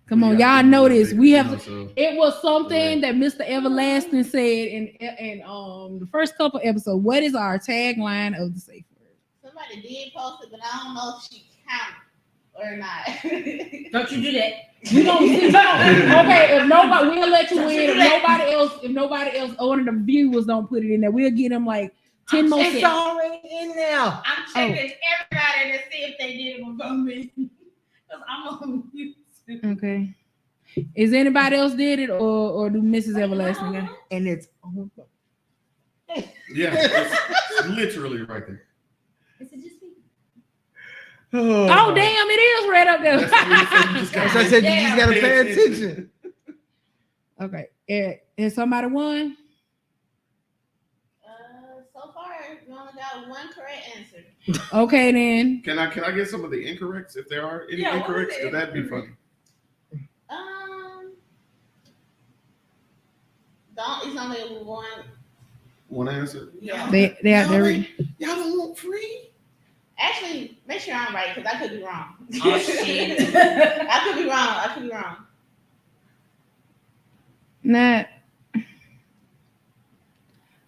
Come on, y'all know this. We have. It was something that Mr. Everlasting said in the first couple episodes. What is our tagline of the safe word? Somebody did post it, but I don't know if she counted or not. Don't you do that. We don't see. Okay, if nobody, we'll let you in. If nobody else, one of the viewers don't put it in there, we'll get them like 10 more It's seconds. already in there. I'm checking everybody to see if they did it before me. Because I'm on YouTube. Okay. Is anybody else did it or do Mrs. Everlasting got it? And it's on. Yeah, it's literally right there. Is it just me? Oh, damn, it is right up there. As I said, you just gotta pay attention. Okay. Has somebody won? So far, we only got one correct answer. Okay, then. Can I get some of the incorrects if there are any Yeah, what incorrects? is it? Because that'd be funny. It's only one. One answer. Yeah. They Y'all don't want free. Actually, make sure I'm right because I could be wrong. Oh, shit. I could be wrong. not.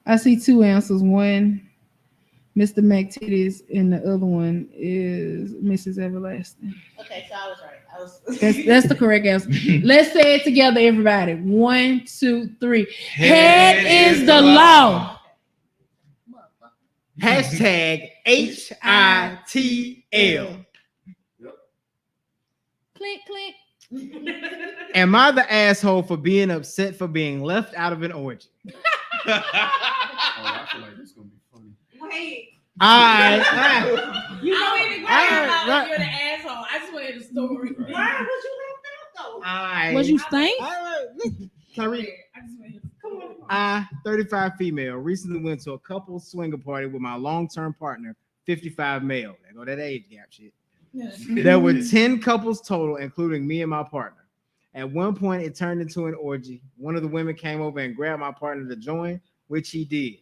I see 2 answers. One, Mr. McTitties, and the other one is Mrs. Everlasting. Okay, so I was right. That's the correct answer. Let's say it together, everybody. 1, 2, 3. Head is the law. Hashtag HITL. Click, click. Am I the asshole for being upset for being left out of an orgy? Oh, I feel like this is gonna be funny. Wait. You know even right. You're the asshole. I just wanted the story. Why was you left out though? Was you stink? Can I read it? I, 35 female, recently went to a couple swinger party with my long-term partner, 55 male. There go that age gap shit. There were 10 couples total, including me and my partner. At one point, it turned into an orgy. One of the women came over and grabbed my partner to join, which he did.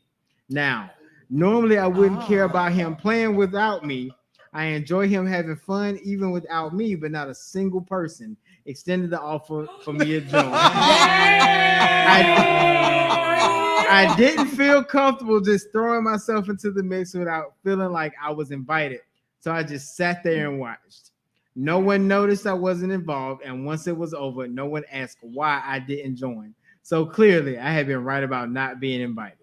Now, normally I wouldn't care about him playing without me. I enjoy him having fun even without me, but not a single person extended the offer for me to join. I didn't feel comfortable just throwing myself into the mix without feeling like I was invited. So I just sat there and watched. No one noticed I wasn't involved, and once it was over, no one asked why I didn't join. So clearly, I had been right about not being invited.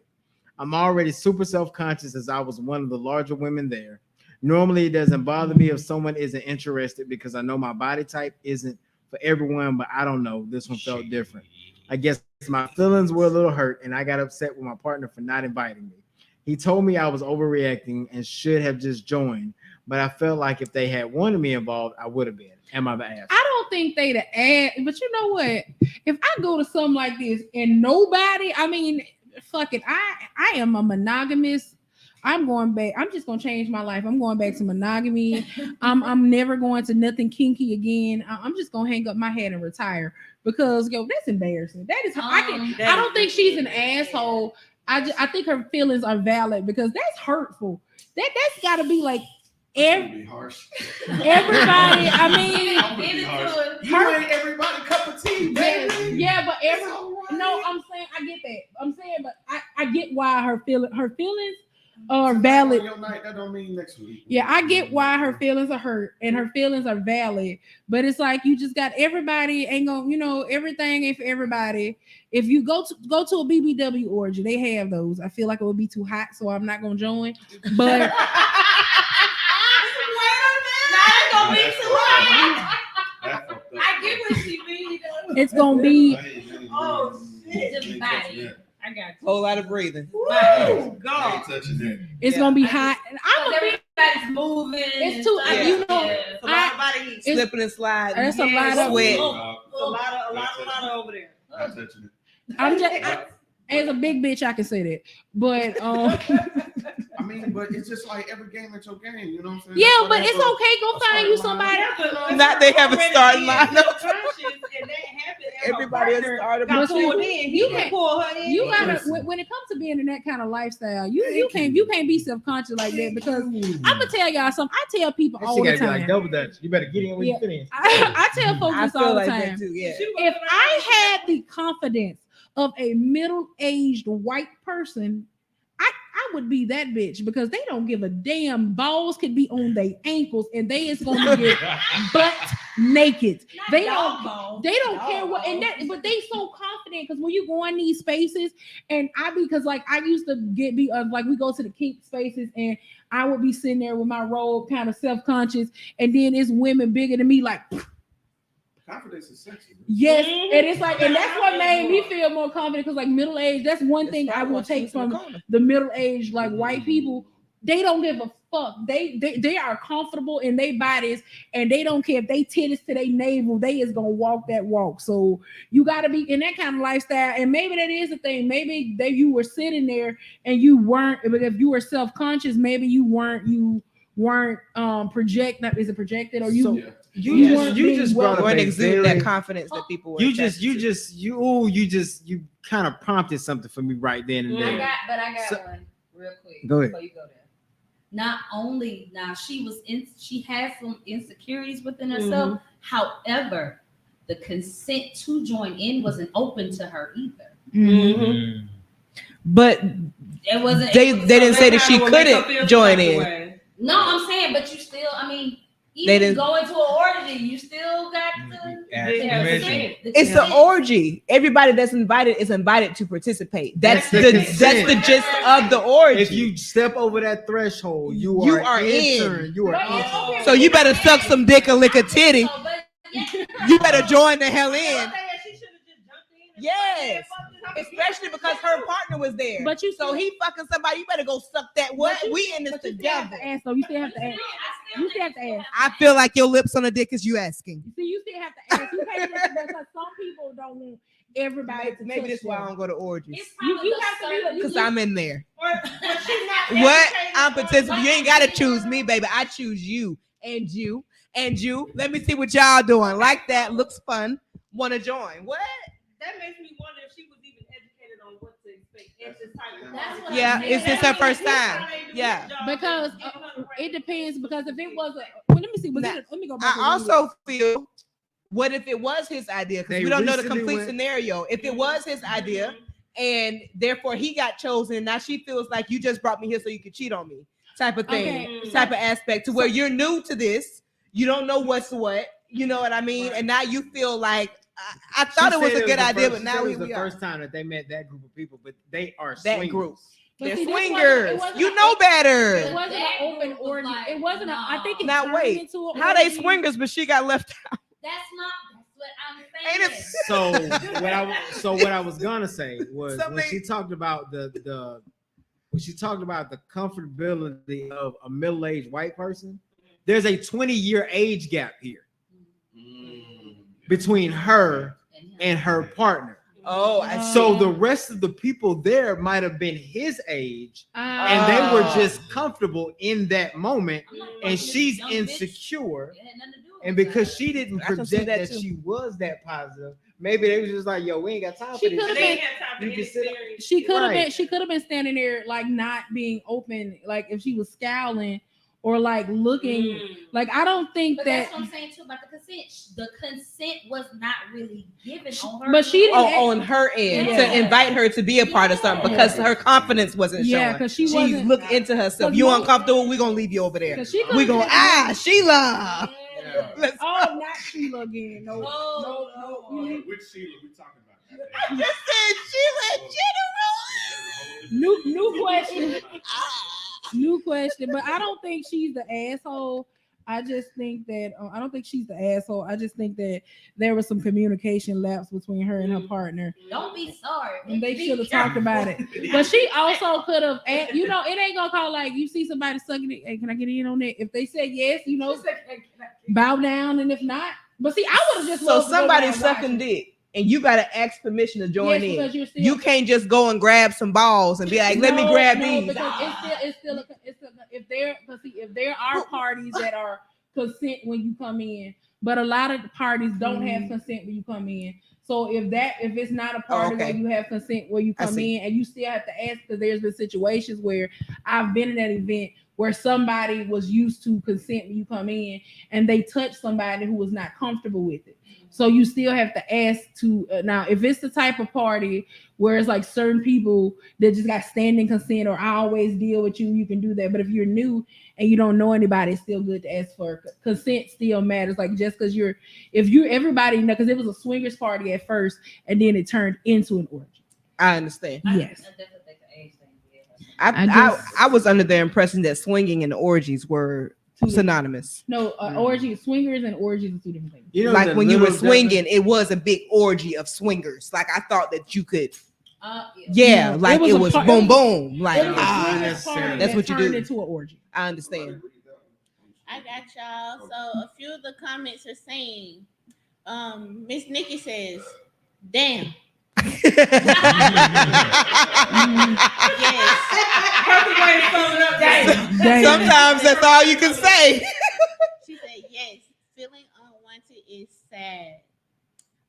I'm already super self-conscious as I was one of the larger women there. Normally, it doesn't bother me if someone isn't interested because I know my body type isn't for everyone, but I don't know. This one felt different. I guess my feelings were a little hurt, and I got upset with my partner for not inviting me. He told me I was overreacting and should have just joined, but I felt like if they had wanted me involved, I would have been. Am I the ass? I don't think they the ass, but you know what? If I go to something like this and nobody, I mean, fuck it. I am a monogamous. I'm going back. I'm just gonna change my life. I'm going back to monogamy. I'm never going to nothing kinky again. I'm just gonna hang up my head and retire because that's embarrassing. That is. I don't think she's an asshole. I think her feelings are valid because that's hurtful. That's got to be like everybody. I mean, you ain't everybody cup of tea, baby. Yeah, but no, I'm saying I get that. I'm saying, but I get why her feelings are valid. That don't mean next week. Yeah, I get why her feelings are hurt and her feelings are valid, but it's like you just got everybody ain't gonna, everything ain't for everybody. If you go to a BBW orgy, they have those. I feel like it would be too hot, so I'm not gonna join. But I get what she means. It's gonna be. Oh shit! I got whole lot of breathing. Oh God! It's gonna be hot. Everybody's moving. It's too. A lot of body heat, slipping and sliding. That's a lot of sweat. A lot of over there. I'm just. As a big bitch, I can say that. But I mean, but it's just like every game at your game. You know what I'm saying? yeah, but it's okay. Go find you somebody. Not they have a starting lineup. Everybody has started. But You can pull her in. You gotta when it comes to being in that kind of lifestyle, you can't be self-conscious like that because I'm gonna tell y'all something. I tell people all the time. Like double dutch. You better get in when you fit in. I tell folks this all the like time. that too, yeah. If I had the confidence of a middle-aged white person, I would be that bitch because they don't give a damn. Balls could be on their ankles and they is gonna get butt naked. They don't care what but they so confident because when you go in these spaces and because like I used to be like we go to the kink spaces and I would be sitting there with my robe kind of self-conscious and then it's women bigger than me like confidence is sexy. Yes, and it's like, and that's what made me feel more confident because, like, middle age. That's one thing I will take from the middle age, like white people. They don't give a fuck. They are comfortable in their bodies, and they don't care if they titties to their navel. They is gonna walk that walk. So you got to be in that kind of lifestyle, and maybe that is the thing. Maybe that you were sitting there and you weren't. But if you were self-conscious, maybe you weren't projected. Is it projected or you? So, You just brought up exuding that confidence that people were. You kind of prompted something for me right then and there. I got one real quick. Go ahead. Before you go there. Not only now she has some insecurities within herself. However, the consent to join in wasn't open to her either. But it wasn't. They didn't say that she couldn't join in. No, I'm saying, but you still. I mean. Even go into an orgy, you still got to. It's an orgy. Everybody that's invited is invited to participate. That's the gist of the orgy. If you step over that threshold, you are in. You are in. So you better suck some dick and lick a titty. You better join the hell in. Yes, especially because her partner was there. But so he fucking somebody. You better go suck that. What? We in this together. So you still have to ask. You still have to ask. I feel like your lips on a dick is you asking. See, you still have to ask. You can't because some people don't want everybody to. Maybe that's why I don't go to orgies. You have to because I'm in there. What? I'm participating. You ain't gotta choose me, baby. I choose you and you and you. Let me see what y'all doing. Like that looks fun. Want to join? What? That makes me wonder if she was even educated on what to expect at this type of Yeah, is this her first time? Yeah, because it depends. Because if it was let me see. Let me go back. I also feel, what if it was his idea? Because we don't know the complete scenario. If it was his idea, and therefore he got chosen, now she feels like you just brought me here so you could cheat on me, type of thing, type of aspect, to where you're new to this, you don't know what's what, you know what I mean, and now you feel like. I thought it was a good idea, but now it was the first time that they met that group of people, but they are that swingers. group. They're swingers. You know better. It wasn't an open orgy. It wasn't. I think it's now wait. How they swingers, but she got left out. That's what I'm saying. So what I was gonna say was when she talked about the comfortability of a middle-aged white person, there's a 20-year age gap here between her and her partner. So the rest of the people there might have been his age, and they were just comfortable in that moment, and she's insecure. And because she didn't project that she was that positive, maybe they was just like, "Yo, we ain't got time for this." She could have been standing there like not being open, like if she was scowling. Or like looking, like I don't think that's what I'm saying too about the consent. The consent was not really given on her. But she didn't on her end to invite her to be a part of something because her confidence wasn't showing. Yeah, because she looked into herself. You uncomfortable? We're gonna leave you over there. We gonna Sheila. Not Sheila again. No. Which Sheila we talking about? I just said Sheila in general. New question. New question, but I don't think she's the asshole. I just think that I don't think she's the asshole. I just think that there was some communication lapse between her and her partner. Don't be sorry. And they should have talked about it. But she also could have, it ain't gonna call like you see somebody sucking it. Hey, can I get in on that? If they said yes, bow down, and if not, but see, I would have just somebody sucking dick. and you gotta ask permission to join in. because you're still, You can't just go and grab some balls and be like, "Let me grab these." Because if there are parties that are consent when you come in, but a lot of parties don't have consent when you come in. So if it's not a party where you have consent where you come in, and you still have to ask, because there's been situations where I've been in that event where somebody was used to consent when you come in, and they touched somebody who was not comfortable with it. So you still have to ask to now if it's the type of party where it's like certain people that just got standing consent, or I always deal with you, you can do that. But if you're new and you don't know anybody, it's still good to ask for consent. Still matters. Like just because everybody know, because it was a swingers party at first and then it turned into an orgy. I understand. Yes. I was under the impression that swinging and orgies were synonymous. No, orgy, swingers and orgies are two different things. You know, like when you were swinging, it was a big orgy of swingers. Like I thought that you could. Yeah, no, like it was boom boom. Like that's what you do. Into an orgy. I understand. I got y'all. So a few of the comments are saying, Miss Nikki says, "Damn." Yes. Perfect way to sum it up. Damn. Sometimes that's all you can say. She said, yes, feeling unwanted is sad.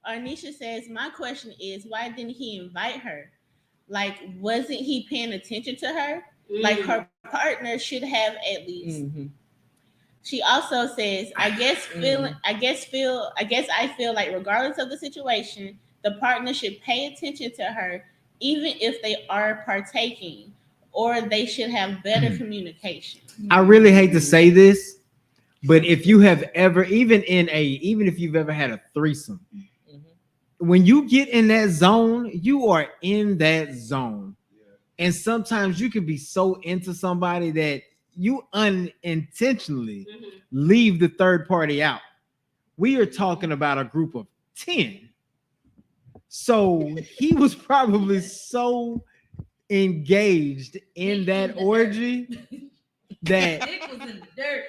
Arnisha says, my question is, why didn't he invite her? Like, wasn't he paying attention to her? Like, her partner should have at least. She also says, I feel like regardless of the situation, the partner should pay attention to her, even if they are partaking, or they should have better communication. I really hate to say this, but if you have ever, even if you've ever had a threesome, when you get in that zone, you are in that zone. And sometimes you can be so into somebody that you unintentionally leave the third party out. We are talking about a group of 10. So he was probably so engaged in that orgy that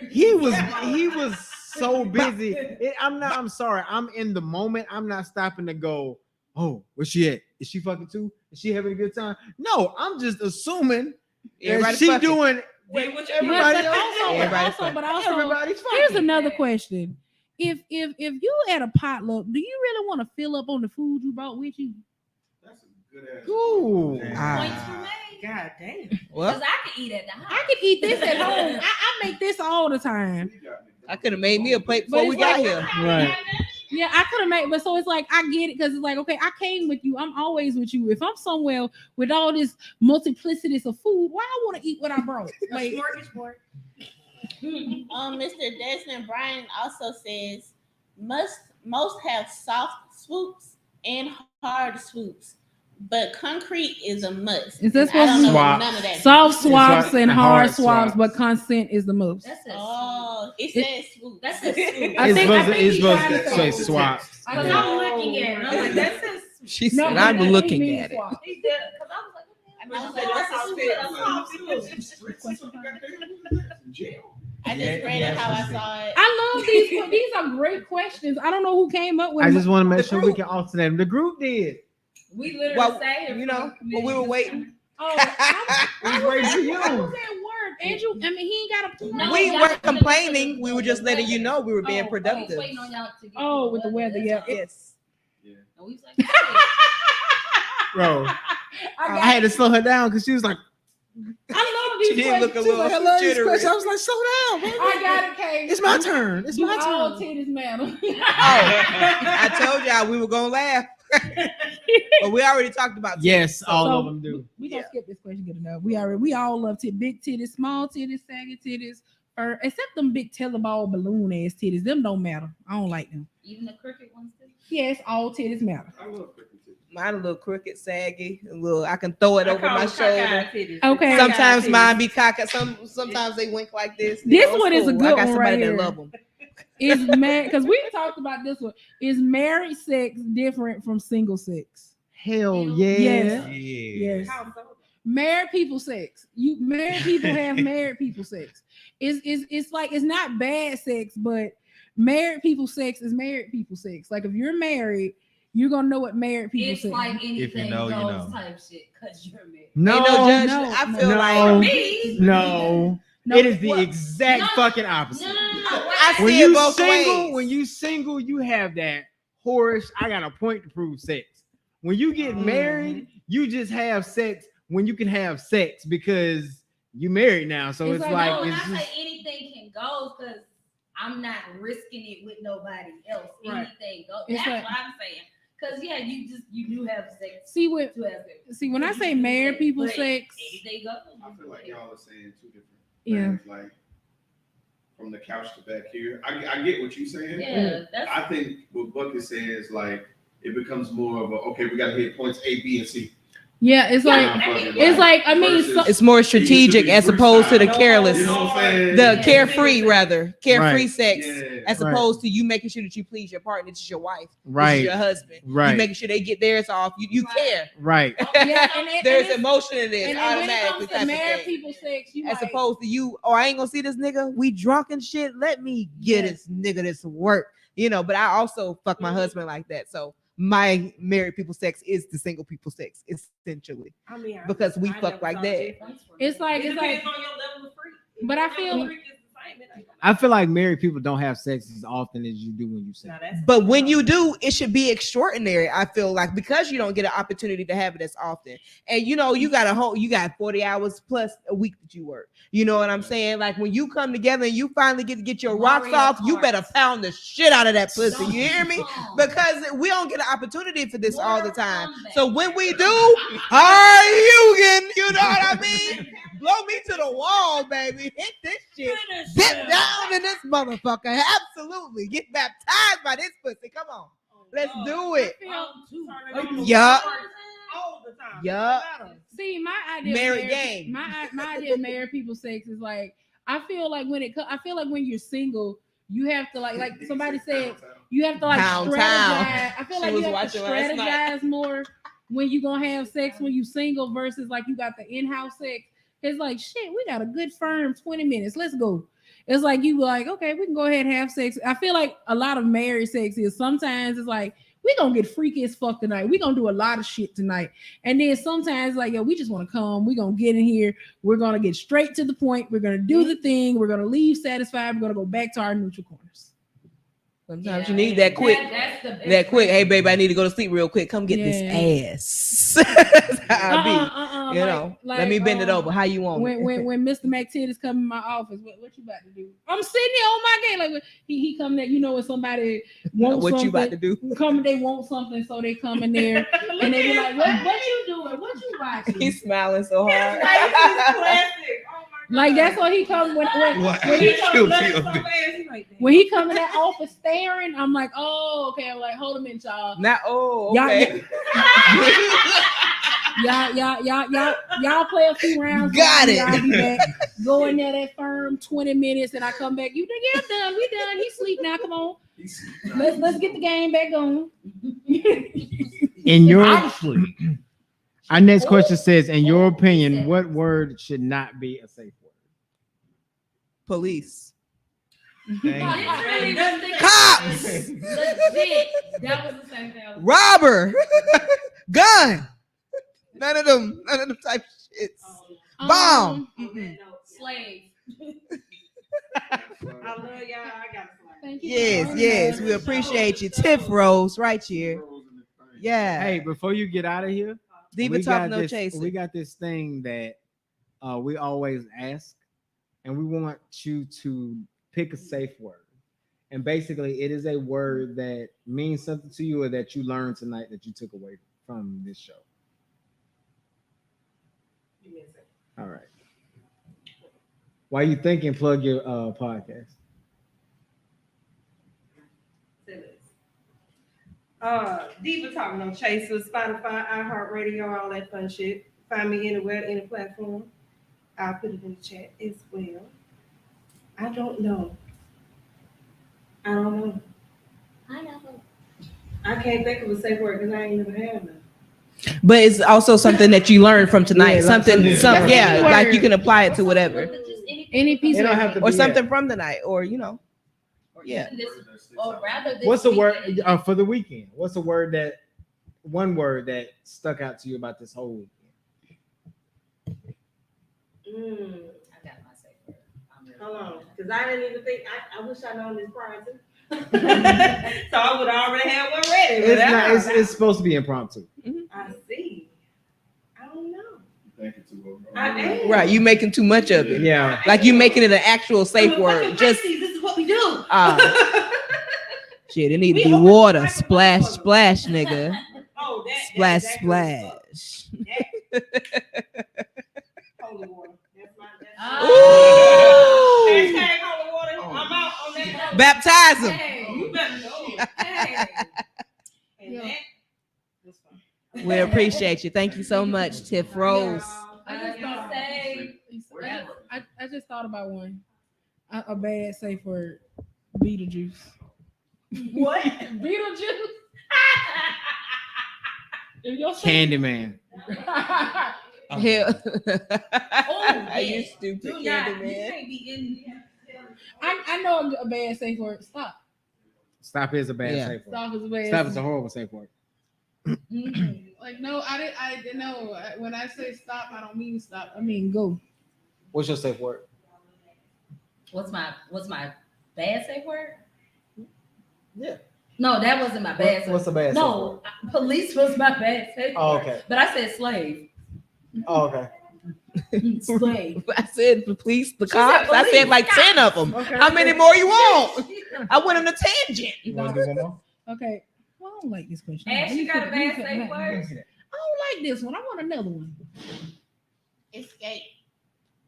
he was so busy. I'm sorry. I'm in the moment. I'm not stopping to go, oh, where's she at? Is she fucking too? Is she having a good time? No, I'm just assuming that she doing. But everybody's fucking. Here's another question. If you at a potluck, do you really want to fill up on the food you brought with you? That's a good ass. Ooh. Points for me. God damn. Because I could eat at the house. I could eat this at home. I make this all the time. I could have made me a plate before we got here. Right. Yeah, I could have made, but so it's like I get it, because it's like, okay, I came with you. I'm always with you. If I'm somewhere with all this multiplicity of food, why I want to eat what I brought? Like, Mr. Desmond Bryan also says, most have soft swoops and hard swoops, but concrete is a must. Is this supposed to be none of that? Soft swaps and hard swaps, but consent is the most. It says swoop. That's a swoop. It's supposed to say swap. Because I'm looking at it. I'm like, that says swoop. She said, I'm looking at it. He did, because I was like, I just read it how I saw it. I love these. These are great questions. I don't know who came up with I them. just want to make sure we can alternate them. The group did. We literally say, you know, when we were waiting. Oh, I was waiting for you. I was at work, Andrew. I mean, he ain't got a. No, We weren't complaining. We were just letting you know we were being productive. Waiting on y'all to get with the weather, yeah. Yes. And we was like, Bro, I had to slow her down because she was like, I love these She did look a questions. little I love these jittery. questions. I was like, slow down, baby. I got it, Kate. It's my turn. It's my All turn. titties matter. I told y'all we were gonna laugh. But we already talked about titties. Yes, all So, of them do. We gonna skip this question good enough. We all love big titties, small titties, saggy titties, or except them big tetherball balloon ass titties. Them don't matter. I don't like them. even the crooked ones too. Yes, all titties matter. I love cricket too. Mine a little crooked, saggy, a little. I can throw it over my shoulder. Okay. Sometimes mine be cockeyed. Sometimes they wink like this. This It's one is a cool. good I got one somebody right that here. love them. Is married, because we talked about this one. Is married sex different from single sex? Hell yeah. Yes. Married people sex. Married people have married people sex. It's like it's not bad sex, but married people sex is married people sex. Like if you're married, you're gonna know what married people It's say. like anything know, you goes know. type shit because you're married. No, Ain't no judge. no, I no. feel no, like no. No, It is the what- exact No, fucking opposite. No. I When see it you both single, ways. when you single, you have that whorish, I got a point to prove sex. When you get married, you just have sex when you can have sex because you married now. So it's like no, when it's I just say anything can go, because I'm not risking it with nobody else. Right. Anything goes. It's That's like- what I'm saying. Because yeah, you do have sex. See what? To have sex. See when I say married people But sex, anything goes. I feel like y'all are saying two different yeah. things. Like from the couch to back here. I get what you're saying. Yeah, that's I think what Buck is saying is like it becomes more of a okay, we gotta hit points A, B, and C. Yeah, it's like I mean, Versus- It's more strategic as opposed to the careless, You know what I'm saying? the carefree rather, carefree Right. sex, Yeah. as Right. opposed to you making sure that you please your partner, this is your wife, this right, is your husband, right, you making sure they get theirs off. You care. right. yeah, and There's it's- emotion in this and when it automatically. comes to type of married thing. people sex, you As might, opposed to you, oh, I ain't gonna see this nigga. We drunk and shit. Let me get Yes. this nigga this work, you know. But I also fuck my husband like that. So my married people sex is the single people sex, essentially, I mean, because we I fuck never like saw that. the difference. it's like It it's like. depends on your level of freak. If But your I level feel- of freak is the same, it ain't gonna I feel like married people don't have sex as often as you do when you single. Now that's- But when you do, it should be extraordinary. I feel like because you don't get an opportunity to have it as often, and you know you got 40 hours plus a week that you work. You know what I'm saying? Like when you come together and you finally get your rocks Mario off, you Kart. better pound the shit out of that pussy. Don't You hear me? come. Because we don't get an opportunity for this all the Mortal time. Kombat. So when we do, are you getting? You know what I mean? Blow me to the wall, baby. Hit this shit. Get down in this motherfucker. Absolutely. Get baptized by this pussy. Come on. Let's do it. Yup. All the time. Yup. See, my idea Married of game. my idea of married people sex is like I feel like when you're single, you have to like somebody said you have to like Pound strategize. town. I feel She like was you have to watching last night. strategize more when you gonna have sex when you single versus like you got the in-house sex. It's like shit, we got a good firm 20 minutes. Let's go. It's like you like, okay, we can go ahead and have sex. I feel like a lot of married sex is sometimes it's like we gonna get freaky as fuck tonight. We gonna do a lot of shit tonight. And then sometimes like, yo, we just want to come. We gonna get in here. We're gonna get straight to the point. We're gonna do the thing. We're gonna leave satisfied. We're gonna go back to our neutral corners. Sometimes you need that quick. That's the best That quick. Hey, thing. babe, I need to go to sleep real quick. Come get Yeah. this ass. That's how I be. You know, let me bend it over. How you want it? when Mr. McTitties come in my office, what you about to do? I'm sitting here on my game. Like when he come there, you know, when somebody wants What something, you about to do? come, they want something, so they come in there and they be like, what you doing? What you watching? He's smiling so hard. Classic. Oh my Like that's why he comes when he comes Guilty of so it. fast. He's like, when he come in that office staring. I'm like, oh, okay. I'm like, hold a minute, y'all. Not oh, Y'all- okay. Y'all play a few rounds. Got and it. I'll be back. Go in there that firm 20 minutes, and I come back. You think yeah, I'm done? We done. He sleep now. Come on, let's get the game back on. In your Obviously. our next question says, in your opinion, what word should not be a safe word? Police. Literally, that's the- Cops. Legit. That was the same thing. I was- Robber. Gun. None of them type of shits. Bomb. Mm-mm. Slave. I love y'all. I got to Thank you. Yes, we appreciate you. Tiff Rose right here. Yeah. Hey, before you get out of here, Diva we talk got no this, chaser. we got this thing that we always ask, and we want you to pick a safe word. And basically, it is a word that means something to you or that you learned tonight that you took away from this show. All right. While you thinking, plug your podcast. Diva Talk No Chaser, Spotify, iHeartRadio, all that fun shit. Find me anywhere, any platform. I'll put it in the chat as well. I don't know. I know. I can't think of a safe word because I ain't never had none. But it's also something that you learned from tonight. Yeah, like something, something- yeah, Word. like you can apply it to whatever. Any piece It of don't have to Or be something from the night, or you know. Or Yeah. even this, or rather this What's the word weekend. for the weekend? What's the word one word that stuck out to you about this whole weekend? I got my safe word. Hold on, because I didn't even think. I wish I known this prior to. So I would already have one ready. It's supposed to be impromptu. I see. I don't know. Thank you too. I am. Right, you making too much of it. Yeah. Like you making it an actual safe word. Just this is what we do. shit, it need to We be open water. the Splash, microphone. splash, nigga. Oh, Splash, that's exactly splash. holy water. That's my. Oh. Hashtag holy water. I'm out on that. Baptize them. Hey, You better know. hey. And Yeah. that was fun. We appreciate you. Thank you so much, Tiff Rose. I just thought about one. A bad safe word. Beetlejuice. What? Beetlejuice. If your Candyman. Hell. Oh, Are you yeah. stupid, Do not. Candy You Man? can't be in. I know a bad safe word. Stop. Stop is a bad Yeah. safe word. Stop is a bad. Stop is a horrible safe word. Like no, I didn't know. When I say stop, I don't mean stop. I mean go. What's your safe word? What's my bad safe word? Yeah. No, that wasn't my bad. What's the bad? No, police was my bad safe Oh, word. okay. But I said slave. Oh, okay. Slave. I said the police, the She said cops. I said police, like 10 of them. Okay. How many more you want? I went on a tangent. You want to do one more? Okay. Well, I don't like this question. And she got a bad safe I word. don't like this one. I want another one. Escape.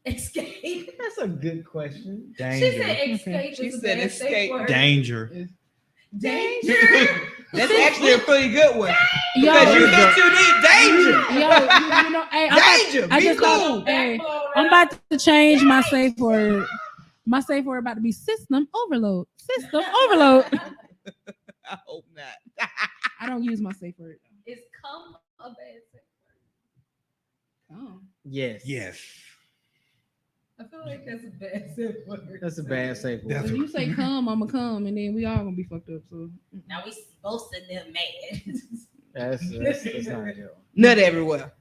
Escape. That's a good question. She Danger. said escape. She is a said bad escape. safe word. Danger. Danger. That's actually a pretty good one. Yo, Because you go too deep. Danger. you know, hey, Danger. I Be just cool. thought, hey, I'm about to change my safe word. My safe word about to be system overload. System overload. I hope not. I don't use my safe word. Is come a bad safe word? Oh. Yes. Yes. I feel like that's a bad safe word. That's a bad safe word. That's If you say come, I'ma come, and then we all gonna be fucked up. So Now we both sitting there mad. That's not good. Nut everywhere.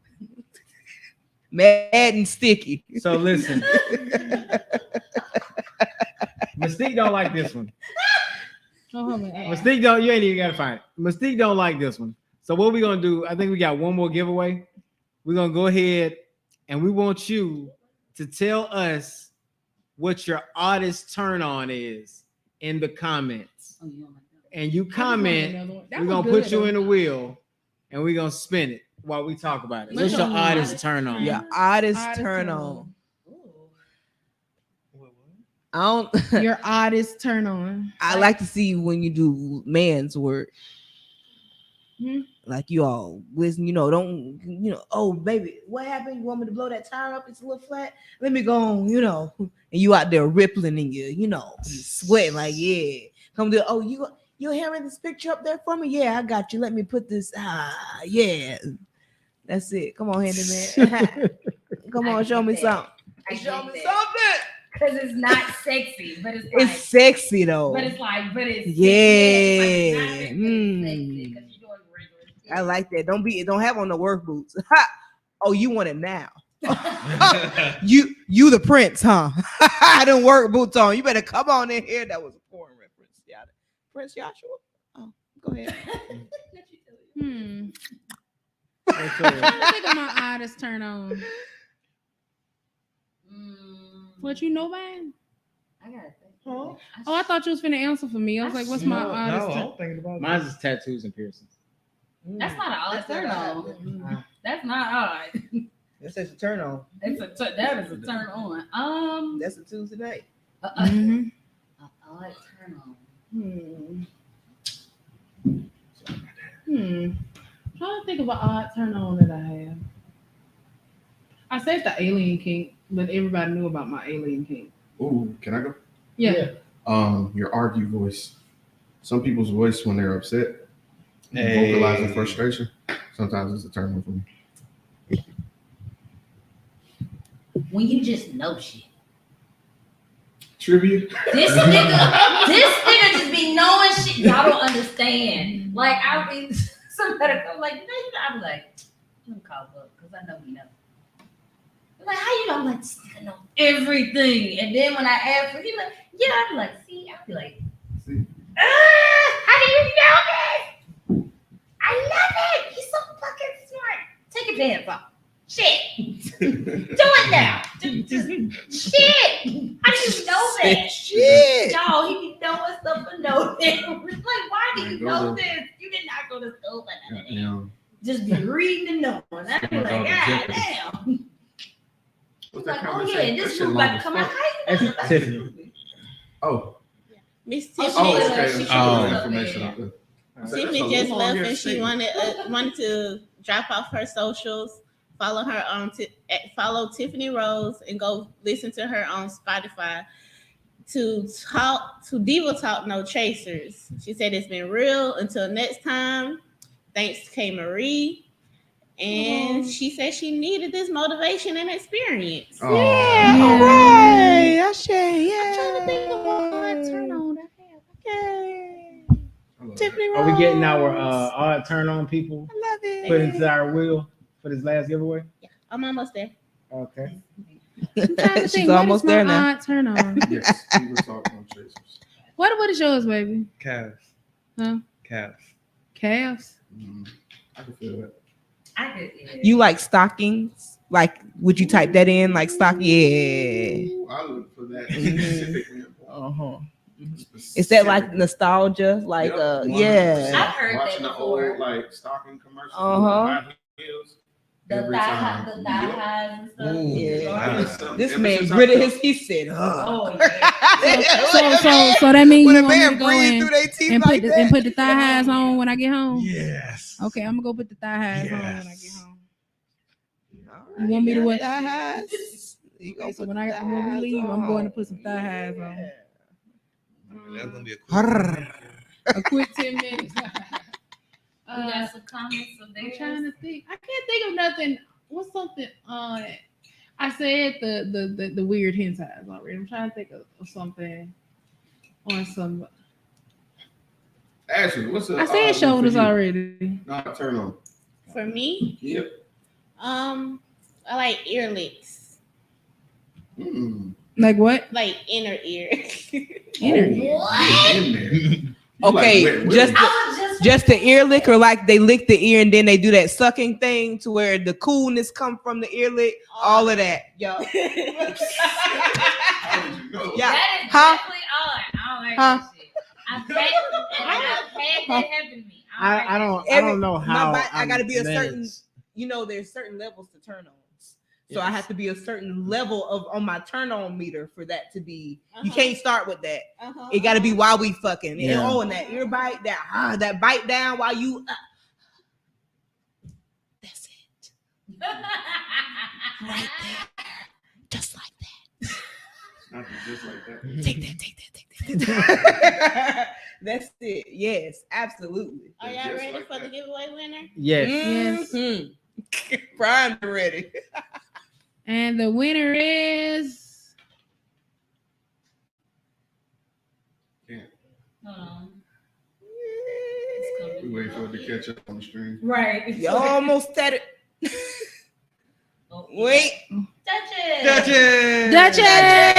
Mad and sticky. So listen, Mystique don't like this one. oh, hold on. Mystique don't. You ain't even gotta find it. Mystique don't like this one. So what we gonna do? I think we got one more giveaway. We're gonna go ahead and we want you to tell us what your oddest turn on is in the comments. Oh, you don't like that? And you comment, we're gonna put you in the wheel and we're gonna spin it while we talk about it. What's your oddest turn on? Your oddest turn on. I don't. Your oddest turn on. I like to see when you do man's work. Hmm? Like you all listen, don't, oh baby, what happened? You want me to blow that tire up? It's a little flat. Let me go on, and you out there rippling and you sweating like, yeah. Come to, oh, you're hearing this picture up there for me? Yeah, I got you. Let me put this, yeah. That's it. Come on, handyman. Come on, show me something. Show me something. Because it's not sexy, but it's like, It's sexy though. but it's Yeah. it's like, it's not sexy, but it's sexy 'cause you're doing regular shit. I like that. Don't have on the work boots. Oh, you want it now? You the prince, huh? I didn't work boots on. You better come on in here. That was a porn reference. Yeah, Prince Joshua. Oh, go ahead. I'm trying to think of my oddest turn on. What you know, man? I gotta think. Oh, I thought you was finna answer for me. I was like, what's my oddest turn? I'm thinking about Mine's is tattoos and piercings. That's not an odd turn on. That's not odd. That's a turn on. That is a turn on. That's a Tuesday night. An odd turn on. Trying to think of an odd turn on that I have. I said the alien kink, but everybody knew about my alien kink. Ooh, can I go? Yeah. Your argue voice. Some people's voice when they're upset, Hey. vocalizing frustration. Sometimes it's a turn on for me. When you just know shit. Trivia. This nigga just be knowing shit. Y'all don't understand. Like I'll be somebody come like, I'm like, I'm gonna call up because I know we know. Like, how you know? I'm like, this nigga know everything. And then when I ask him, he like, yeah, I'm like, see, I'll be like, how do you know this? I love it. He's so fucking smart. Take your pants off. Shit. Do it now. Just shit. How do you know that? Shit. Y'all, he be knowing stuff for no damn. Like, why do you know this? You did not go to school for none of that. Just be reading and knowing. I be like, God damn. What's Like, that oh yeah, conversation? this That movie shit about long to come as out. fuck. How you know? Tiffany. Oh. Miss Oh, Tiffany. Oh, okay. She She put put it up information there. out there. Tiffany just left and she wanted to drop off her socials, follow her on follow Tiffany Rose and go listen to her on Spotify to Diva Talk No Chasers. She said it's been real. Until next time, thanks K Marie. And she said she needed this motivation and experience. Yeah, all right. I say, yeah. I'm trying to think of what turn on I have. Okay. Tiffany Are we getting our Rose. odd turn on people I love it. put into our wheel for this last giveaway? Yeah, I'm almost there. Okay. I'm trying to She's think, almost what is there my now. odd turn on? Yes, we were talking on chasers. What is yours, baby? Calves. Huh? Calves. Calves? I can feel that. I could, yeah. You like stockings? Like, would you type that in? Like stock? Yeah. Ooh, I look for that specifically. Uh-huh. Is that like nostalgia? Like, Yep, yeah. I've heard Watching that the old before. like stocking commercials. Uh-huh. with high heels The every thigh time. the thigh Yep. highs and stuff. Ooh, Yeah. This Ever man since I gritted felt- his. He said, Oh yeah. So that means when you a want me man to go breathe in through their teeth and like that. put the thigh highs on when I get home? Yes. Okay, I'm gonna go put the thigh highs on when I get Yes. home. You want me to what? Thigh highs. You Okay, gonna so put when the thigh we highs leave, I'm on. going to put some thigh highs on. That's gonna be a quick A quick 10 minutes. We got some comments of I'm theirs. trying to think. I can't think of nothing. What's something on? I said the weird hentais already. I'm trying to think of something on some. Ashley, what's the I said shoulders already. already. Not turn on. For me, Yep. I like ear licks, Like what? like inner ear. Inner ear. What? In there. You Okay, like wet just willies. I was just just the ear lick, or like they lick the ear and then they do that sucking thing to where the coolness come from the ear lick. All of that, yo. How would you know? Yeah. That is Huh? definitely odd. I don't like Huh? that shit. I've had that happen to me. I don't know how. I gotta be a managed. certain, there's certain levels to turn ons. So I have to be a certain level of on my turn on meter for that to be. You can't start with that. It got to be while we fucking. Yeah. And that ear bite, that bite down while you. That's it. Right there, just like that. Not just like that. Take that. That's it. Yes, absolutely. Are y'all ready for the giveaway winner? Yes. Mhm. Brian ready. And the winner is. Hold on. We wait for it to catch up on the screen. Right. You almost said it. Oh, Wait. touch it. Duchess.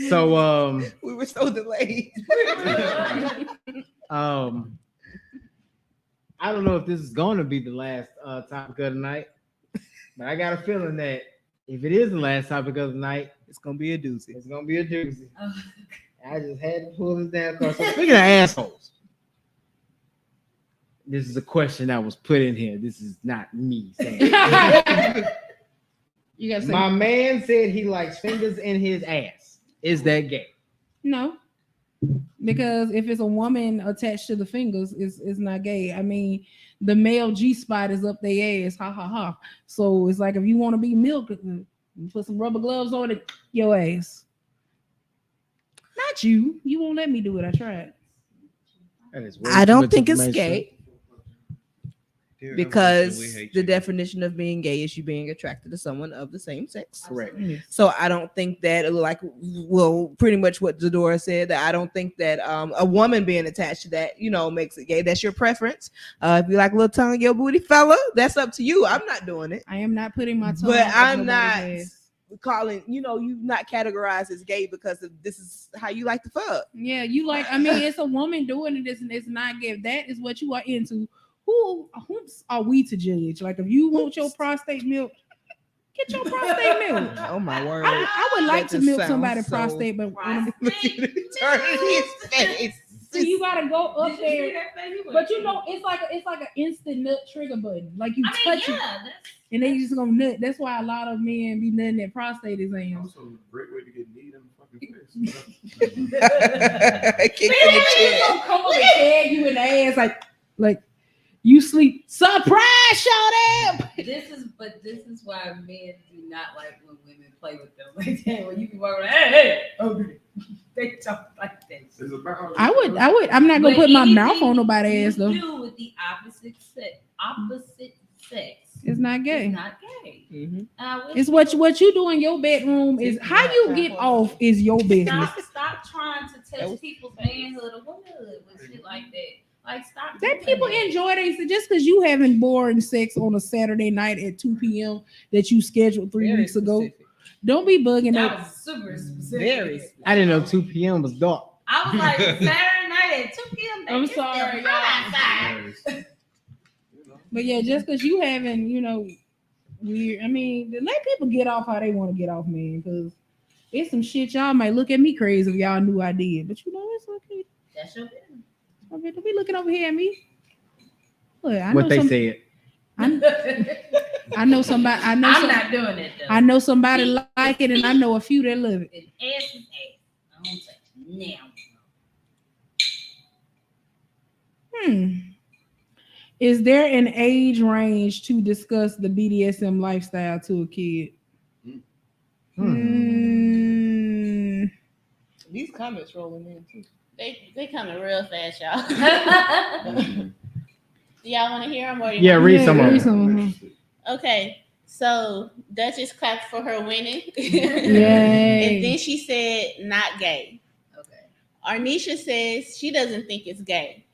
So We were so delayed. I don't know if this is going to be the last topic of the night, but I got a feeling that if it is the last topic of the night, It's gonna be a doozy. it's going to be a doozy. Oh. I just had to pull this down. So speaking of assholes, this is a question that was put in here. This is not me saying it. You gotta say My man said he likes fingers in his ass. Is that gay? no, because if it's a woman attached to the fingers, it's not gay. I mean, the male G spot is up their ass, ha ha ha. So it's like if you want to be milked, you put some rubber gloves on it, your ass. Not you. You won't let me do it. I tried. That is way I too don't much think it's information. gay. Dear because evolution, we hate the you. definition of being gay is you being attracted to someone of the same sex. Correct. So I don't think that, like, well, pretty much what Zadora said, that I don't think that a woman being attached to that, makes it gay. That's your preference. If you like a little tongue in your booty, fella, that's up to you. I'm not doing it. I am not putting my tongue. But up I'm nobody's not ass. calling, you not categorized as gay because of this is how you like to fuck. Yeah, you like. I mean, it's a woman doing it. It's not gay. If that is what you are into. Who are we to judge? Like, if you want your prostate milk, get your prostate milk. Oh my word! I would like That to milk just somebody's sounds so- prostate, but Turn his face. so you gotta go up there. But you it's like an instant nut trigger button. Like you I mean, touch it, yeah, and they just gonna nut. That's why a lot of men be nutting their prostate exams. Also, a great way to get kneed in the fucking face. Kick in the They chin. gonna come up and tag you in the ass like you sleep. Surprise, shawty. This is why men do not like when women play with them like that. When you be walking, hey, okay. They talk like that. It's about I would. I'm not gonna But put my anything mouth on nobody's ass though. You do with the opposite sex. It's not gay. It's not gay. Mhm. It's what you do in your bedroom is how you get off is your business. Stop trying to test people's manhood or womanhood with shit like that. Like, stop. That doing people that. enjoy they just because you having boring sex on a Saturday night at 2 p.m. that you scheduled 3 Very weeks ago. specific. Don't be bugging That up. was super specific. Very. I didn't know 2 p.m. was dark. I was like, Saturday night at 2 p.m. I'm it's still sorry, hot y'all. outside. But yeah, just because you having, weird. I mean, let people get off how they want to get off, man. Because it's some shit y'all might look at me crazy if y'all knew I did. But it's okay. That's your business. Okay, don't be looking over here at me. Look, I What know they said. I know somebody. I'm not doing it though. I know somebody like it, and I know a few that love it. And ass is ass. I don't touch it now. Is there an age range to discuss the BDSM lifestyle to a kid? These comments rolling in too. They coming real fast, y'all. Do y'all want to hear them? Or Yeah, read some of them. Okay, so Duchess clapped for her winning. Yay. And then she said, not gay. Okay. Arnisha says she doesn't think it's gay.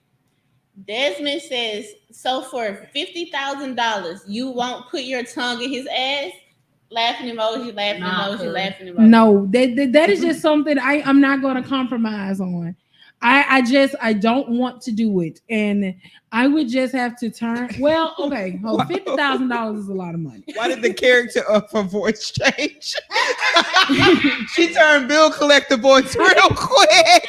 Desmond says, so for $50,000, you won't put your tongue in his ass? Laughing emoji, laughing emoji, laughing emoji. No, that is just something I'm not going to compromise on. I don't want to do it, and I would just have to turn. Well, okay, $50,000 is a lot of money. Why did the character of her voice change? She turned bill collector voice real quick.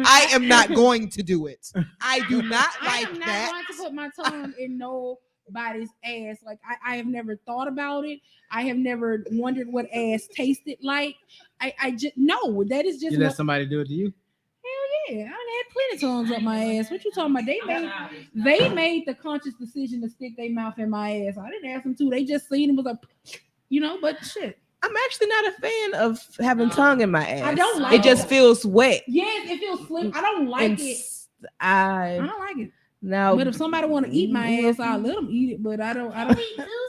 I am not going to do it. I do not like I'm not that. going to put my tongue in nobody's ass. Like I have never thought about it. I have never wondered what ass tasted like. I just no. That is just You let somebody do it to you? hell yeah. I done had plenty of tongues up my ass. What you talking about? They made the conscious decision to stick their mouth in my ass. I didn't ask them to. They just seen it was a, but shit. I'm actually not a fan of having tongue in my ass. I don't like it. Just feels wet. Yes, it feels slim. I don't like And it. I I don't like it. now, But if somebody want to eat my ass, I'll let them eat it. But I don't.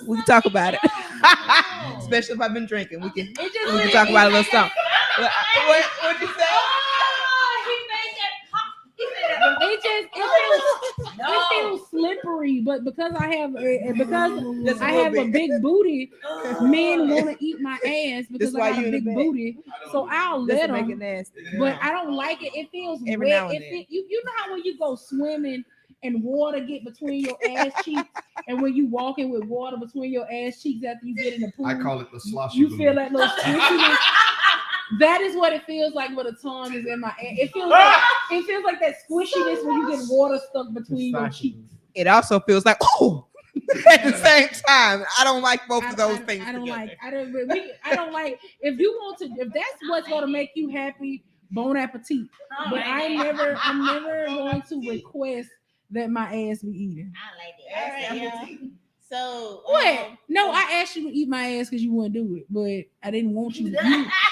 we can talk about it. No. Especially if I've been drinking, we can It just we can talk about it a little something. What'd you say? It feels slippery, but because I have Just a I little have a bit. big booty, men want to eat my ass because That's why I got you a in the big bed. booty. So I'll Just let to make it them. nasty. But I don't like it. It feels Every wet. now and then. You know how when you go swimming and water get between your ass cheeks, and when you walking with water between your ass cheeks after you get in the pool, I call it the sloshy. you feel that little squishiness. That is what it feels like when a tongue is in my ass. It feels like that squishiness when you get water stuck between your cheeks. It also feels like at the same time. I don't like both of those things. I don't together. like. I don't like. If you want to, if that's what's gonna make you happy, bon appetit. But I'm never going to request that my ass be eaten. All right, y'all. So What? No, I asked you to eat my ass because you wouldn't do it, but I didn't want you to.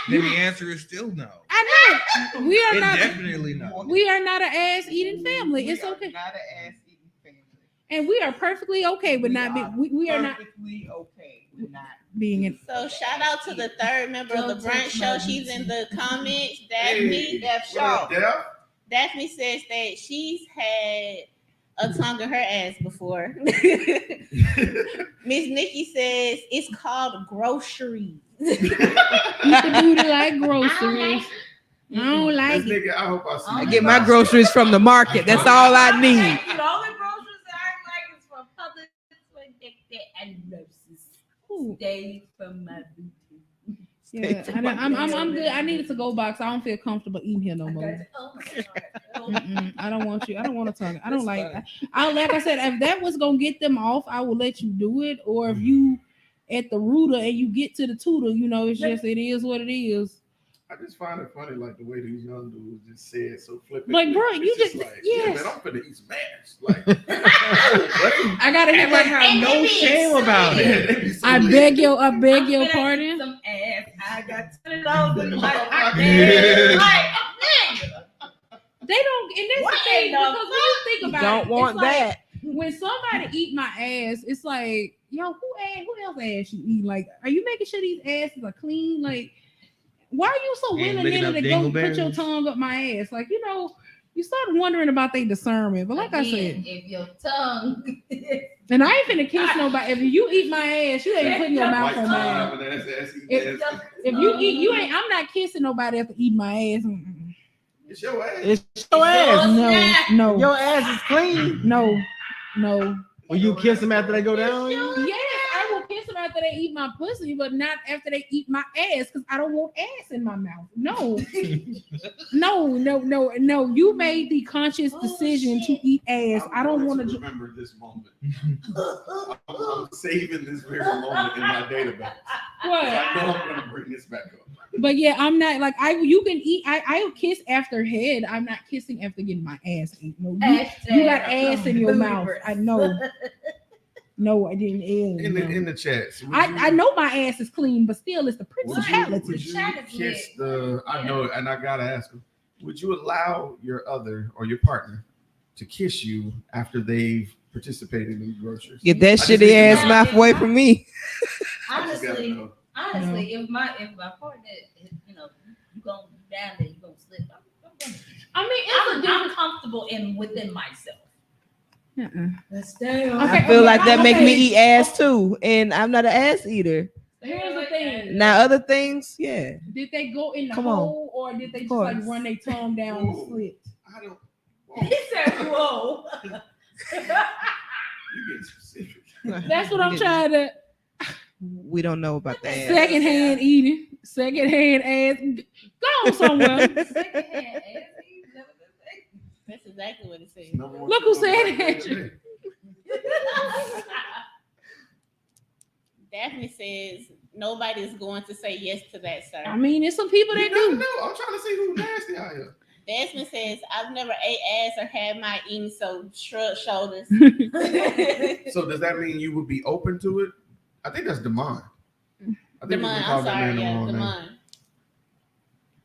Then the answer is still no. I know we are It's not. definitely no. We are not an ass eating family. It's okay. Not an ass eating family. And we are perfectly okay with not being. We are not perfectly okay with not being in. So shout out to the third member of the brunch show. She's in the comments. Daphne. Daphne says that she's had a tongue in her ass before. Miss Nikki says it's called groceries. You can do it like groceries. I don't like it. Nigga, I hope I see I get my groceries from the market. That's all I need. The only groceries that I like is from Publix and nurses. Stay from my booty. Yeah, I'm good. I needed to go box. I don't feel comfortable eating here no more. Oh my God. I don't want you. I don't want to talk. I don't like. Like I said, if that was gonna get them off, I will let you do it. Or if you at the rooter and you get to the tutor, it's just it is what it is. I just find it funny, like the way these young dudes just say it so flippant. Like, bro, you just yes. Man, I'm finna eat smash. Like, I gotta have like have no shame about it. I beg your pardon. Some ass. I got $10 like They don't, and that's the thing because when you think about don't want that. When somebody eat my ass, it's like, yo, who else ass you eat? Like, are you making sure these asses are clean? Like, why are you so willy-nilly to go put your tongue up my ass? Like, you start wondering about their discernment. But like I said, if your tongue and I ain't finna kiss nobody. If you eat my ass, you ain't putting your mouth on my ass. If you eat, you ain't. I'm not kissing nobody after eating my ass. It's your ass. It's your ass. No. Your ass is clean. No. Will you kiss them after they go down? Yes, I will kiss them after they eat my pussy, but not after they eat my ass because I don't want ass in my mouth. No. No. You made the conscious decision to eat ass. I don't want to remember this moment. I'm saving this very moment in my database. What? I know I'm gonna bring this back up. But yeah, I'm not like you can eat. I'll kiss after head. I'm not kissing after getting my ass eaten. No, you got ass in your mouth. I know. No, I didn't. In the chats, I know my ass is clean, but still, it's the principality. Would you kiss the? I know, and I gotta ask him. Would you allow your other or your partner to kiss you after they've participated in groceries? Get that shitty ass mouth away from me. Honestly, if my partner, you gonna be down there, you gonna slip. I'm comfortable within myself. I feel like that make me eat ass too, and I'm not an ass eater. Here's the thing. Now other things, yeah. Did they go in the hole or did they just like run their tongue down the slit? I don't. He said, "Whoa." You get specific. That's what I'm trying to. We don't know about that. Secondhand eating, secondhand ass. Go on somewhere. That's exactly what it says. Look who said it. Daphne says nobody's going to say yes to that, sir. I mean, there's some people that do. No, I'm trying to see who's nasty out here. Desmond says, I've never ate ass or had my eating, so shrug shoulders. So does that mean you would be open to it? I think that's Demond. Demond, I'm sorry, Demond.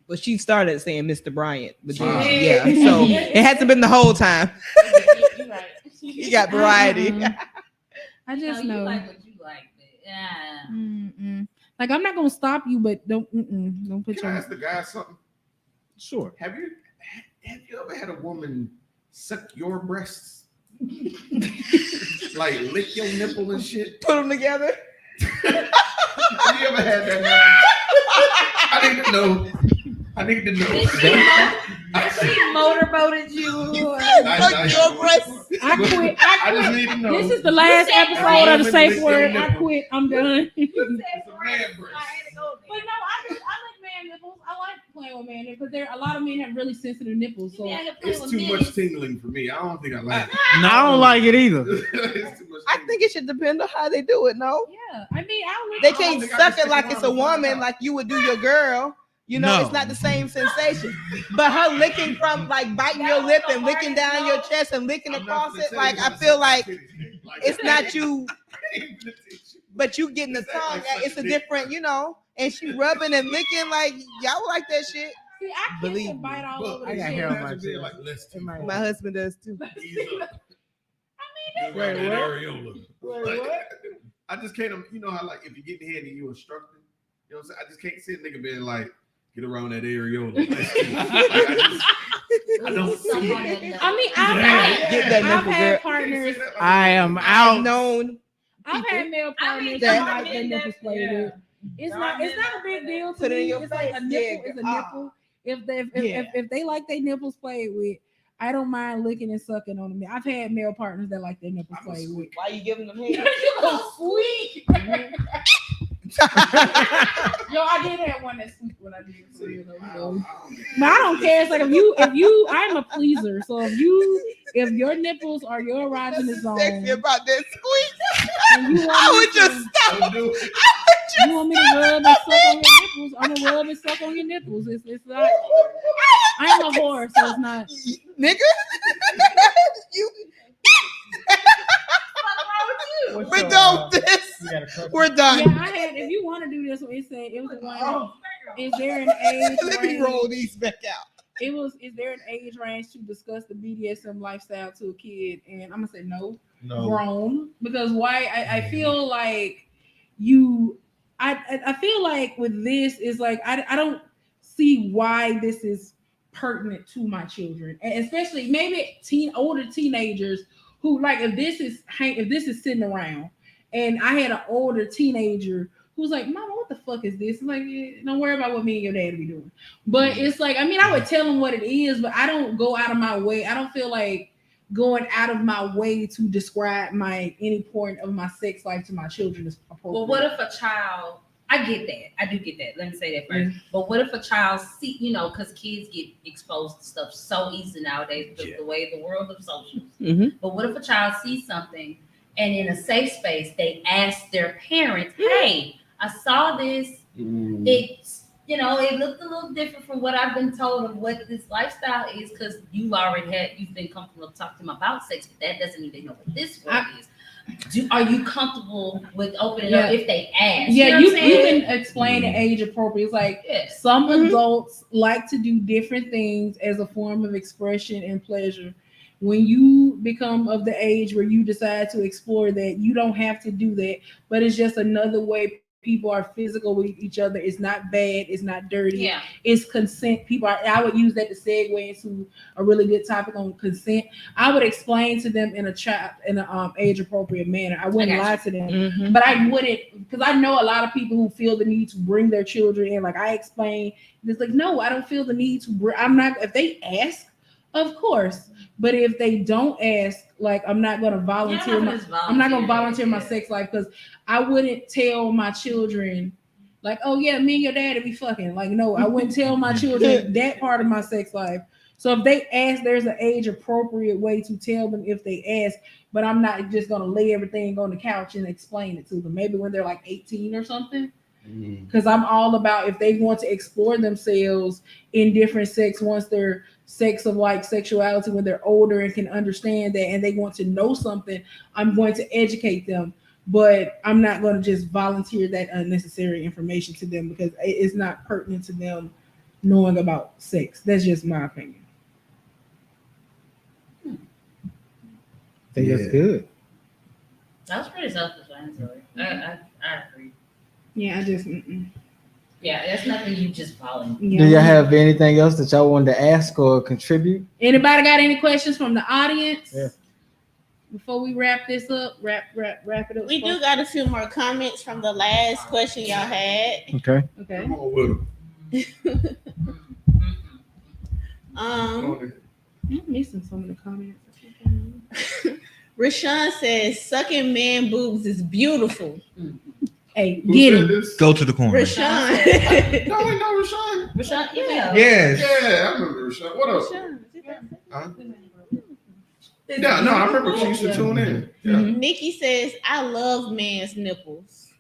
But she started saying Mr. Bryant, but then so it hasn't been the whole time. You're right. You got variety. I just know. You like what you like, but yeah. Like I'm not gonna stop you, but don't put Can I ask the guy something? Sure. Have you ever had a woman suck your breasts? Like lick your nipple and shit? Put them together. Have you ever had that? I need to know. She motorboated you. Suck your breasts. I quit. I just need to know. This is the last episode of the safe word. I quit. I'm done. It's a man breast. But no, I like man nipples. I like playing with man nipples because a lot of men have really sensitive nipples. So it's too much tingling for me. I don't think I like it. No, I don't like it either. It's too much I think it should depend on how they do it. No, yeah, I mean, they can't suck it like it's a woman, like you would do your girl. You know, it's not the same sensation. But her licking from like biting your lip and licking down your chest and licking across it, like I feel like it's not you, but you getting the tongue. It's a different, and she rubbing and licking like y'all like that shit. See, I can't bite all over. I got hair on my like My husband does too. I mean, Wait, That what? areola. Wait, what? I just can't. You know how like if you get in the head and you instructing, you know what I'm saying? I just can't see a nigga being like, get around that areola. I don't see it. I mean, Get that I've nipple, had girl. partners. I am I've out. known. I've had male partners that- that like their nipples played with. It's not a big deal to Put it in me. your It's like a face. nipple Yeah, is a nipple. If they like their nipples played with, I don't mind licking and sucking on them. I've had male partners that like their nipples played with. Why you giving them head? You so sweet. Yo, I did have one that's sweet when I did it. So, you know. But I don't care. It's like if you, I'm a pleaser. So if your nipples are your erogenous zone, Sexy about that squeak. and you want I me would to- just stop. Don't do it. you want me to rub and suck on your nipples? I'm gonna rub and suck on your nipples. It's not. I'm a whore, so it's not. Nigga. You. We're done with this. We're done. Yeah, I had. If you want to do this, it was one. Is there an age Let me range? roll these back out. Is there an age range to discuss the BDSM lifestyle to a kid? And I'm gonna say no. No. Grown, because why? I feel like I feel like with this is like I don't see why this is pertinent to my children, and especially maybe older teenagers who like if this is sitting around, and I had an older teenager who's like, Mama, what the fuck is this? I'm like, don't worry about what me and your dad be doing. But it's like, I mean, I would tell them what it is, but I don't go out of my way. I don't feel like going out of my way to describe any point of my sex life to my children is appropriate. Well, what if a child? I get that. I do get that. Let me say that first. But what if a child see, because kids get exposed to stuff so easy nowadays because of the way the world of socials. Mm-hmm. But what if a child sees something and in a safe space they ask their parents, "Hey, I saw this. It's it looked a little different from what I've been told of what this lifestyle is because you've been comfortable to talk to them about sex, but that doesn't mean they know what this world is." Are you comfortable with opening up if they ask? Yeah, you can explain it age appropriate. It's like some adults like to do different things as a form of expression and pleasure. When you become of the age where you decide to explore that, you don't have to do that, but it's just another way people are physical with each other. It's not bad. It's not dirty. Yeah. It's consent. I would use that to segue into a really good topic on consent. I would explain to them in a age appropriate manner. I wouldn't lie to them, but I wouldn't, because I know a lot of people who feel the need to bring their children in. Like I explain, it's like, no, I don't feel the need to bring. I'm not. If they ask, of course. But if they don't ask, like I'm not gonna volunteer. I'm not gonna volunteer my sex life because I wouldn't tell my children, like, oh yeah, me and your daddy be fucking. Like, no, I wouldn't tell my children that part of my sex life. So if they ask, there's an age appropriate way to tell them if they ask. But I'm not just gonna lay everything on the couch and explain it to them. Maybe when they're like 18 or something. Because I'm all about if they want to explore themselves in different sex once they're sex of like sexuality when they're older and can understand that and they want to know something, I'm going to educate them, but I'm not going to just volunteer that unnecessary information to them because it's not pertinent to them knowing about sex. That's just my opinion. I think that's good. That was pretty self-explanatory. I agree. Yeah, I just yeah, that's nothing you just volunteer. Yeah. Do y'all have anything else that y'all wanted to ask or contribute? Anybody got any questions from the audience? Yeah. Before we wrap this up, wrap it up. We do got a few more comments from the last question y'all had. Okay. Come on with them. I'm missing some of the comments. Rashawn says sucking man boobs is beautiful. Hey, get him. Go to the corner. Rashawn. No, we know Rashawn. Rashawn, yeah. Yes. Yeah, I remember Rashawn. What else? Huh? Yeah, no, I remember she used to tune in. Yeah. Nikki says, I love man's nipples.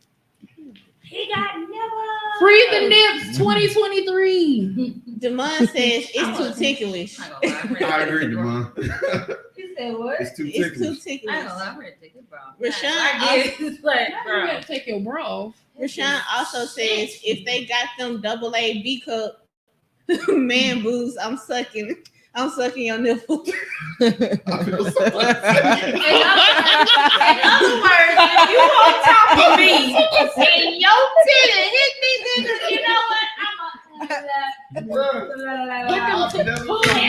He got nipples. Free the nips 2023. Demond says it's too ticklish. I agree, Demond. He said what? It's too It's too ticklish. ticklish. I know, I'm ready to take it, bro. Rashawn, like, You bro. gotta take your bra off. Rashawn also says if they got them AA B cup man boobs, I'm sucking. I'm sucking your nipple. I feel so In other words, if you on top of me and your titty hit me, nigga, you know what? It's just like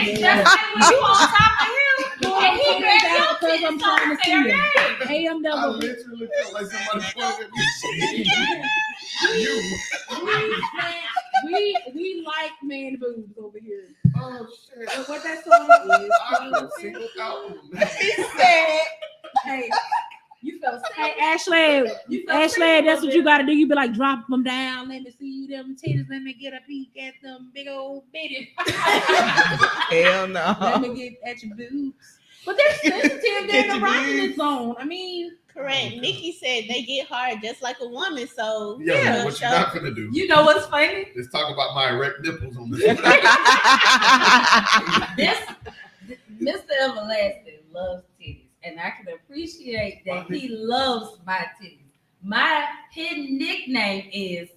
when you on top of him and he grabs your titty, I'm trying to see him. I AMW. literally felt like somebody pointed at me. You. We like man boobs over here. Oh shit. What that song is? I felt singled out. He said, Hey, you felt hey, sick. Ashley. You felt Ashley, sick that's a what you gotta do. You be like, drop them down. Let me see them titties. Let me get a peek at them big old bitties. hell no. Let me get at your boobs. But they're sensitive. They're in the rocking zone. I mean, Correct. Nikki said they get hard just like a woman. So Yeah, what you're not gonna do You know what's funny? is talk about my erect nipples on this. This Mr. Everlasting loves titties, and I can appreciate that he loves my titties. My hidden nickname is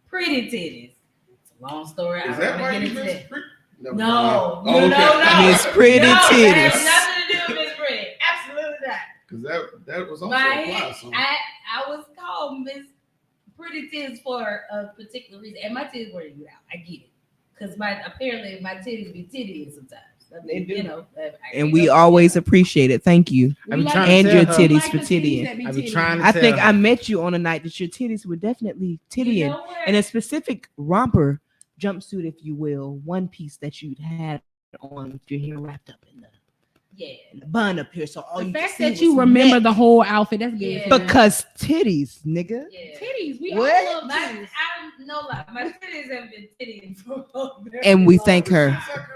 Pretty Titties. It's a long story. Is I that don't why want to you get into miss that. pretty? No, Oh, no, okay. no. Miss Pretty That has Titties. nothing to do with Miss Pretty. Absolutely not. Because that was also My a fly song. I was called Miss Pretty Titties for a particular reason, and my titties were even out. I get it, because apparently my titties be titty sometimes. I mean, They do. you know, And we always appreciate it. Thank you. I be we trying And to your tell her. titties like for the titties tittying. that be I be tittying. trying to I tell think her. I met you on a night that your titties were definitely tittying. You know what? And a specific romper jumpsuit, if you will, one piece that you'd had on with your hair wrapped up in the bun up here. So all The you fact could see that you was remember neck. the whole outfit, that's good. Yeah. Because titties, nigga. Yeah. Titties, we What? all love My, titties. I'm no lie. My titties have been tittying for a very And we long thank her. time.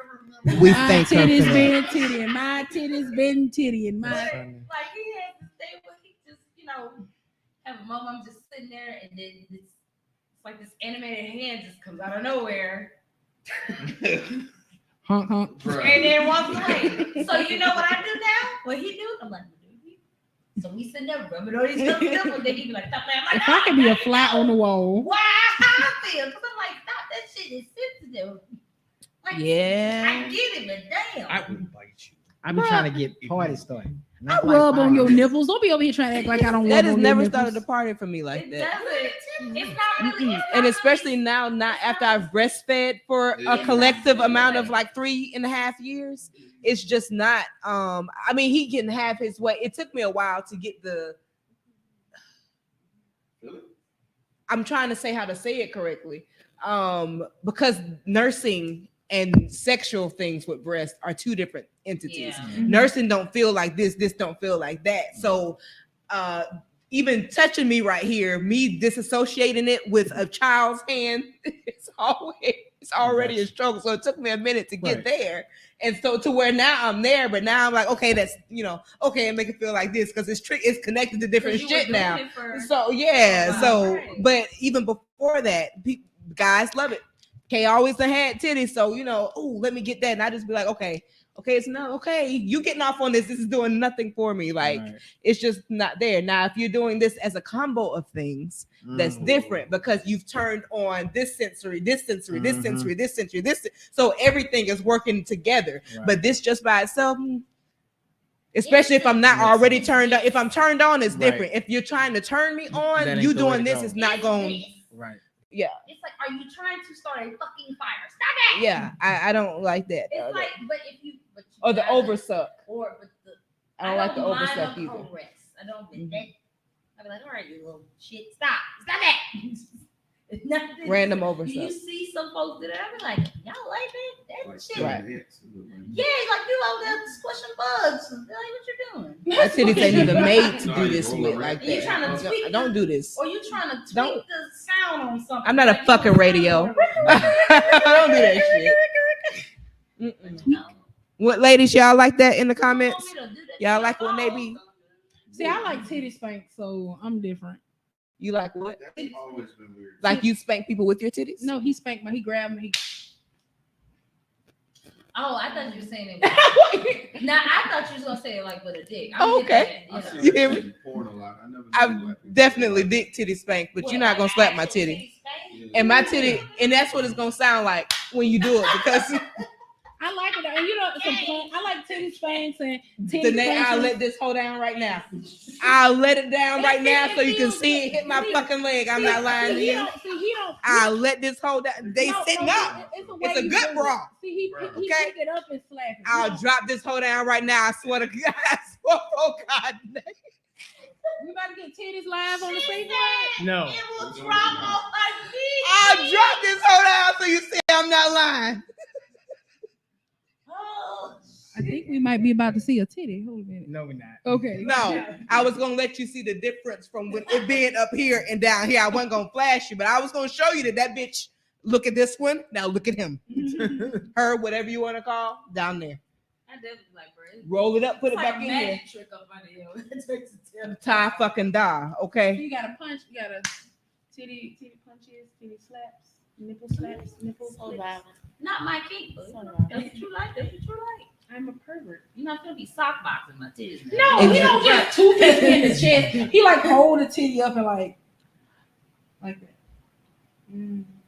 We My thank her for titties that. been tittying. My titties been tittying. But, My like he has this day where he just, have a moment. I'm just sitting there, and then it's like this animated hand just comes out of nowhere, honk honk. and then walks away. So you know what I do now? What he do? I'm like, so we sitting there rubbing on each other's nipples. Then he be like, stop playing. I'm like, If I could be a fly on the wall, why? How I feel? Because I'm like, stop. That shit is sensitive. Like, Yeah. I get it, but damn. I wouldn't bite you. I be trying to get party started. I Not like rub on your violence. nipples. Don't be over here trying to act like I don't That rub has on never your started nipples. the party for me like It that. doesn't. It's not really. It's And not especially really- now, not after I've breastfed for Yeah. a collective amount of like 3.5 years. It's just not. I mean, he can have his way. It took me a while to get the. I'm trying to say how to say it correctly, because nursing and sexual things with breast are two different entities. Yeah. Nursing don't feel like this don't feel like that. So even touching me right here, me disassociating it with a child's hand, it's already a struggle. So it took me a minute to get Right. there. And so to where now I'm there, but now I'm like, okay, that's okay, and make it feel like this because it's connected to different 'Cause you were shit now. doing it for- So yeah, Wow. so Right. but even before that, guys love it. Kay always done had titties, so oh, let me get that, and I just be like, okay, it's no, okay, you getting off on this. This is doing nothing for me. Like Right. it's just not there. Now, if you're doing this as a combo of things, that's different because you've turned on this sensory, this sensory, this sensory, this sensory, this. So everything is working together. Right. But this just by itself, especially if I'm not already turned on. If I'm turned on, it's Right. different. If you're trying to turn me That on, ain't you the way doing to this go. is not going. Right. Yeah, It's like, are you trying to start a fucking fire? Stop it. yeah. I don't like that. It's like, but if you, or the gotta- oversuck. or but the I don't like the mind oversuck a either. caress. I don't think that. I'd be like, all right, you little shit, stop that. It's nothing. Random You oversuck. see some folks that I be like, y'all like that? That shit. Right. Yeah, like you over there squishing bugs. Like, what you doing? My titties ain't even made to No, do you this roll with around. like You trying to that. tweak Don't do this. Or you trying to tweak Don't- the sound on something? I'm not a Like, you fucking know, radio. sound Don't do that shit. Mm-mm. No. What ladies, y'all like that in the You don't want comments? me to do that Y'all to like your when they phone? be? See, I like titty spank, so I'm different. You like what? That's always been weird. Like you spank people with your titties? No, he spanked me. He grabbed me. Oh, I thought you were saying it. Nah, I thought you was gonna say it like with a dick. I'm Oh, with okay. that, I you know. see You hear that me? shit in porn a lot. I never knew I've black people definitely like dick titty spank, but What, you're not gonna like slap my actual titty. spank? that. And my titty, and that's what it's gonna sound like when you do it because I like it, and you know, I like titty spanks and titty. Today, I'll let this hold down right now. I'll let it down right now so you can see it hit my fucking leg. I'm not lying to you. I'll let this hold down. They sitting up. It's a good bra. See, he pick it up and slap it. I'll drop this hold down right now. I swear to God. I swear, oh God. We about to get titties live on the Facebook. No. It will drop off like this. I'll drop this hold down so you see I'm not lying. Oh, I think we might be about to see a titty. Hold a minute. No, we're not. Okay. No, I was gonna let you see the difference from with it being up here and down here. I wasn't gonna flash you, but I was gonna show you that bitch. Look at this one. Now look at him. Her, whatever you want to call, down there. I definitely like, bro. Roll it up, put it It's back like in a here. magic trick up under here. It takes a tell. Tie fucking die, okay? You gotta punch. You gotta titty punches, titty slaps, nipple slaps, nipple slaps. Not my kink, but So that's what you like. That's what you like. I'm a pervert. You're not gonna be sock boxing my titties. No, he don't just toothpick in the chest. He like hold the titty up and like that.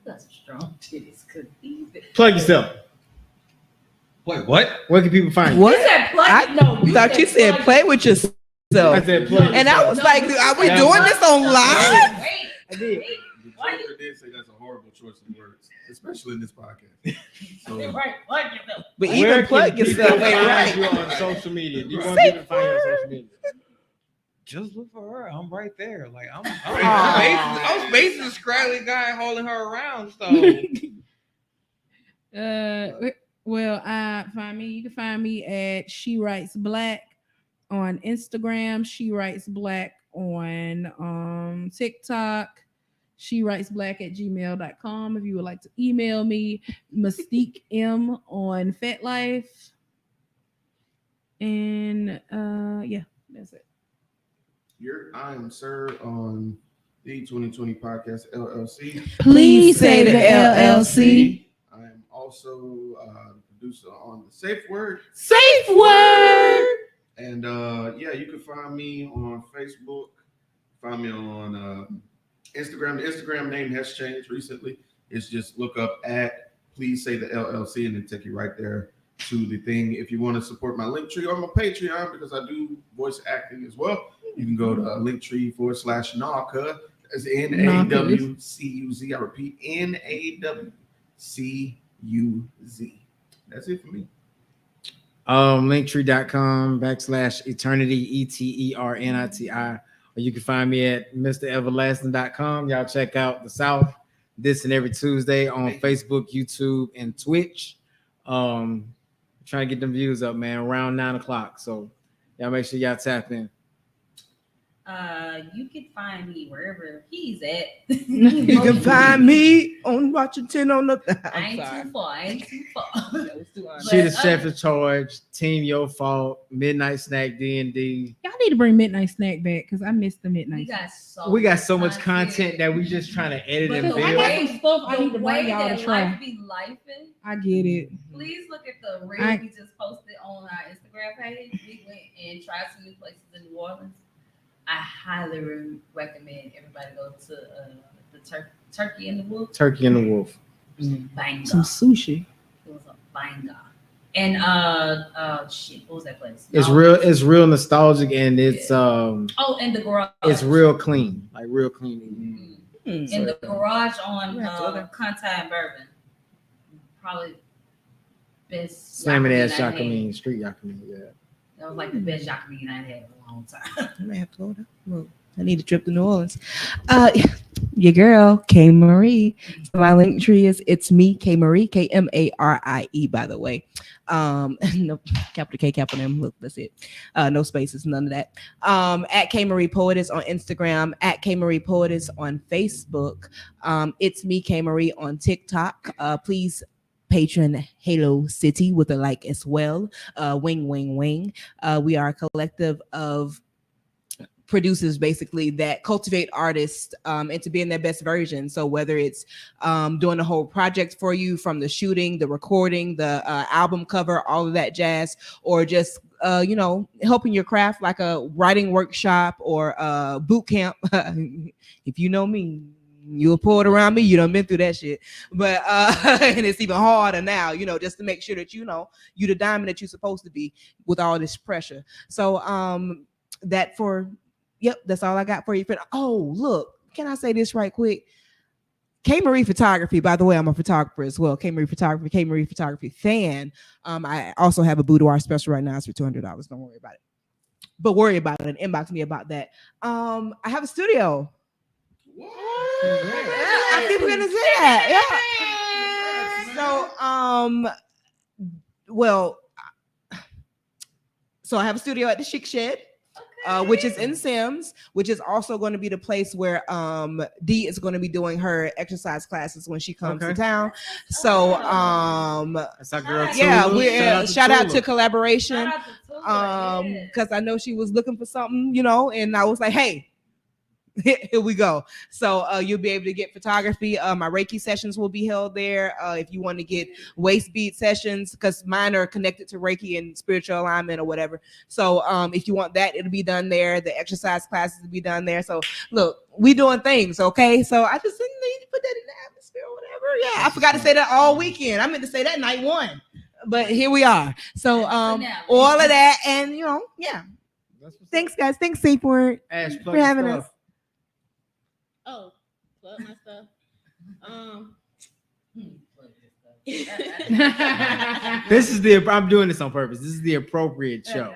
That's strong titties. Could even. Plug yourself. Wait, what? Where can people find you? What? You said plug. I thought you said plug. play with yourself. I said plug. And I was like, are we doing this on live? Wait. I did. Wait. The Why Joker did say that's a horrible choice of words, especially in this podcast. So Right. Plug yourself. But Where even can plug people yourself ain't find right. you on social media? Do you want Say people to find you on social media? Just look for her. I'm right there. Like I'm Aw. basically a scraggly guy holding her around. So Well, you can find me at She Writes Black on Instagram. She Writes Black on TikTok. She Writes Black at gmail.com. If you would like to email me, Mystique M on FetLife. And yeah, that's it. I am Sir on the 2020 Podcast LLC. Please say the LLC. I am also producer on the Safe Word. Safe word. And yeah, you can find me on Facebook. Find me on Instagram. The Instagram name has changed recently. It's just look up at Please Say the LLC and then take you right there to the thing. If you want to support my Linktree or my Patreon, because I do voice acting as well, you can go to Linktree/Nawcuz. That's NAWCUZ. I repeat, NAWCUZ. That's it for me. Linktree.com/eternity, ETERNITI. Or you can find me at MrEverlasting.com. Y'all check out the South this and every Tuesday on Facebook, YouTube, and Twitch. Trying to get them views up, man, around 9 o'clock. So y'all make sure y'all tap in. You can find me wherever he's at. You can find me on Washington on the. I ain't too far. That was too honest. She the chef in charge. Team Your Fault. Midnight Snack D&D. Y'all need to bring Midnight Snack back because I missed the We Midnight. got So much content that we just trying to edit and But I build. got some stuff I the need to way bring y'all that to try. life be lifing, I get it. please look at the reel we just posted on our Instagram page. We went and tried some new places in New Orleans. I highly recommend everybody go to the Turkey and the Wolf. Turkey and the Wolf. Banger. Some sushi. It was a banger. And shit, what was that place? It's real nostalgic, and it's Oh, and the garage. it's real clean, like real clean. In the garage on Conti and Bourbon. Probably best Slamming ass Yakameen I had. Yakameen, street Yakameen, yeah. That was like the best Yakameen I had in a long time. I may have to go there. Well, I need a trip to New Orleans. Your girl, K Marie. So my link tree is It's Me, K Marie, KMARIE, by the way. No capital K, capital M. Look, that's it. No spaces, none of that. At K Marie Poetess on Instagram, at K Marie Poetess on Facebook. It's Me, K Marie on TikTok. Please patron Halo City with a like as well. Wing, wing, wing. We are a collective of producers basically that cultivate artists into being their best version. So whether it's doing the whole project for you, from the shooting, the recording, the album cover, all of that jazz, or just helping your craft, like a writing workshop or boot camp. If you know me, You'll pull it around me. You done been through that shit. But and it's even harder now, just to make sure that you the diamond that you're supposed to be with all this pressure. So that's all I got for you. Oh, look, can I say this right quick? K Marie Photography, by the way, I'm a photographer as well. K Marie Photography fan. I also have a boudoir special right now. It's for $200. Don't worry about it. But worry about it and inbox me about that. I have a studio. I keep gonna say that. Yeah. So I have a studio at the Chic Shed. Which is in Sims, which is also going to be the place where Dee is going to be doing her exercise classes when she comes to town. So that's our girl. Yeah, Tula. Shout out to collaboration. Because I know she was looking for something, and I was like, hey, here we go. So you'll be able to get photography. My Reiki sessions will be held there. If you want to get waist bead sessions, because mine are connected to Reiki and spiritual alignment or whatever. So if you want that, it'll be done there. The exercise classes will be done there. So look, we doing things, okay? So I just need to put that in the atmosphere or whatever. Yeah, I forgot to say that all weekend. I meant to say that night one, but here we are. So all of that, and yeah. Thanks, guys. Thanks, Seaport, Ash, for having us. Oh, plug my stuff. I'm doing this on purpose. This is the appropriate show.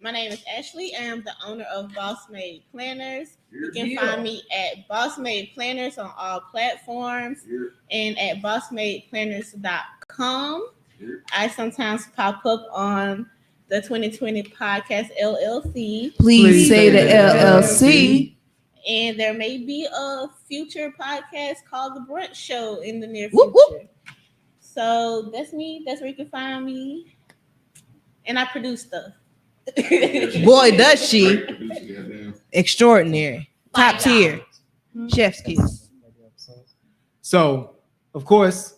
My name is Ashley. I am the owner of Boss Made Planners. You can find me at Boss Made Planners on all platforms and at bossmadeplanners.com. I sometimes pop up on the 2020 Podcast LLC. Please say the LLC. And there may be a future podcast called The Brunch Show in the near future. Whoop, whoop. So that's me. That's where you can find me. And I produce stuff. Boy, does she. Extraordinary. Top tier. Chef's kiss. So, of course,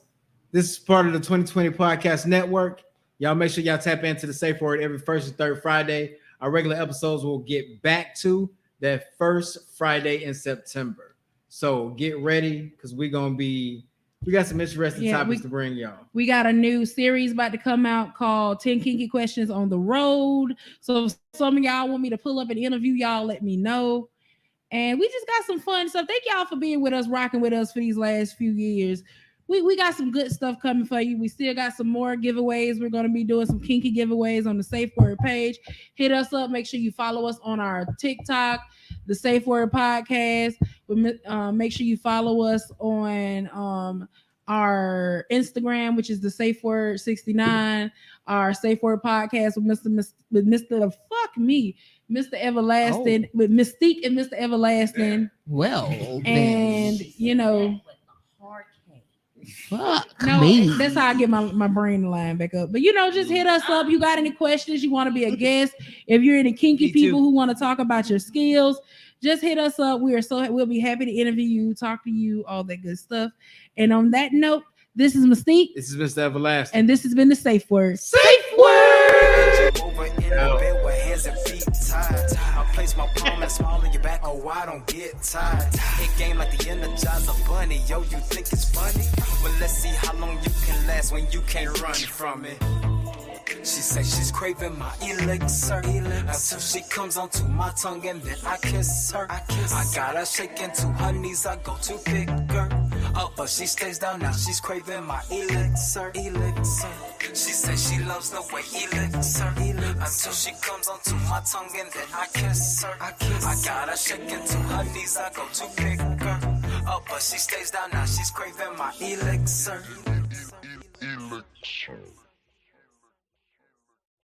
this is part of the 2020 Podcast Network. Y'all make sure y'all tap into the Safe Word every first and third Friday. Our regular episodes will get back to that first Friday in September. So get ready because we got some interesting topics to bring y'all. We got a new series about to come out called 10 Kinky Questions on the Road. So if some of y'all want me to pull up and interview y'all, let me know. And we just got some fun stuff. Thank y'all for being with us, rocking with us for these last few years. We got some good stuff coming for you. We still got some more giveaways. We're going to be doing some kinky giveaways on the Safe Word page. Hit us up. Make sure you follow us on our TikTok, the Safe Word Podcast. Make sure you follow us on our Instagram, which is the Safe Word 69. Our Safe Word Podcast with Mr. Everlasting, with Mystique and Mr. Everlasting. Well, and fuck no, me. That's how I get my brain line back up. But just hit us up. You got any questions? You want to be a guest? If you're any kinky people who want to talk about your skills, just hit us up. We'll be happy to interview you, talk to you, all that good stuff. And on that note, this is Mystique. This is Mr. Everlasting. And this has been the Safe Word. Safe Word! I place my palm and smile on your back. Oh, I don't get tired. It game like the Energizer Bunny. Yo, you think it's funny? Well, let's see how long you can last when you can't run from it. She says she's craving my elixir until she comes onto my tongue and then I kiss her. I got her shaking to her knees. I go to pick her up, but she stays down now. She's craving my elixir. She says she loves the way elixir until she comes onto my tongue and then I kiss her. I got her shaking to her knees. I go to pick her up, but she stays down now. She's craving my elixir.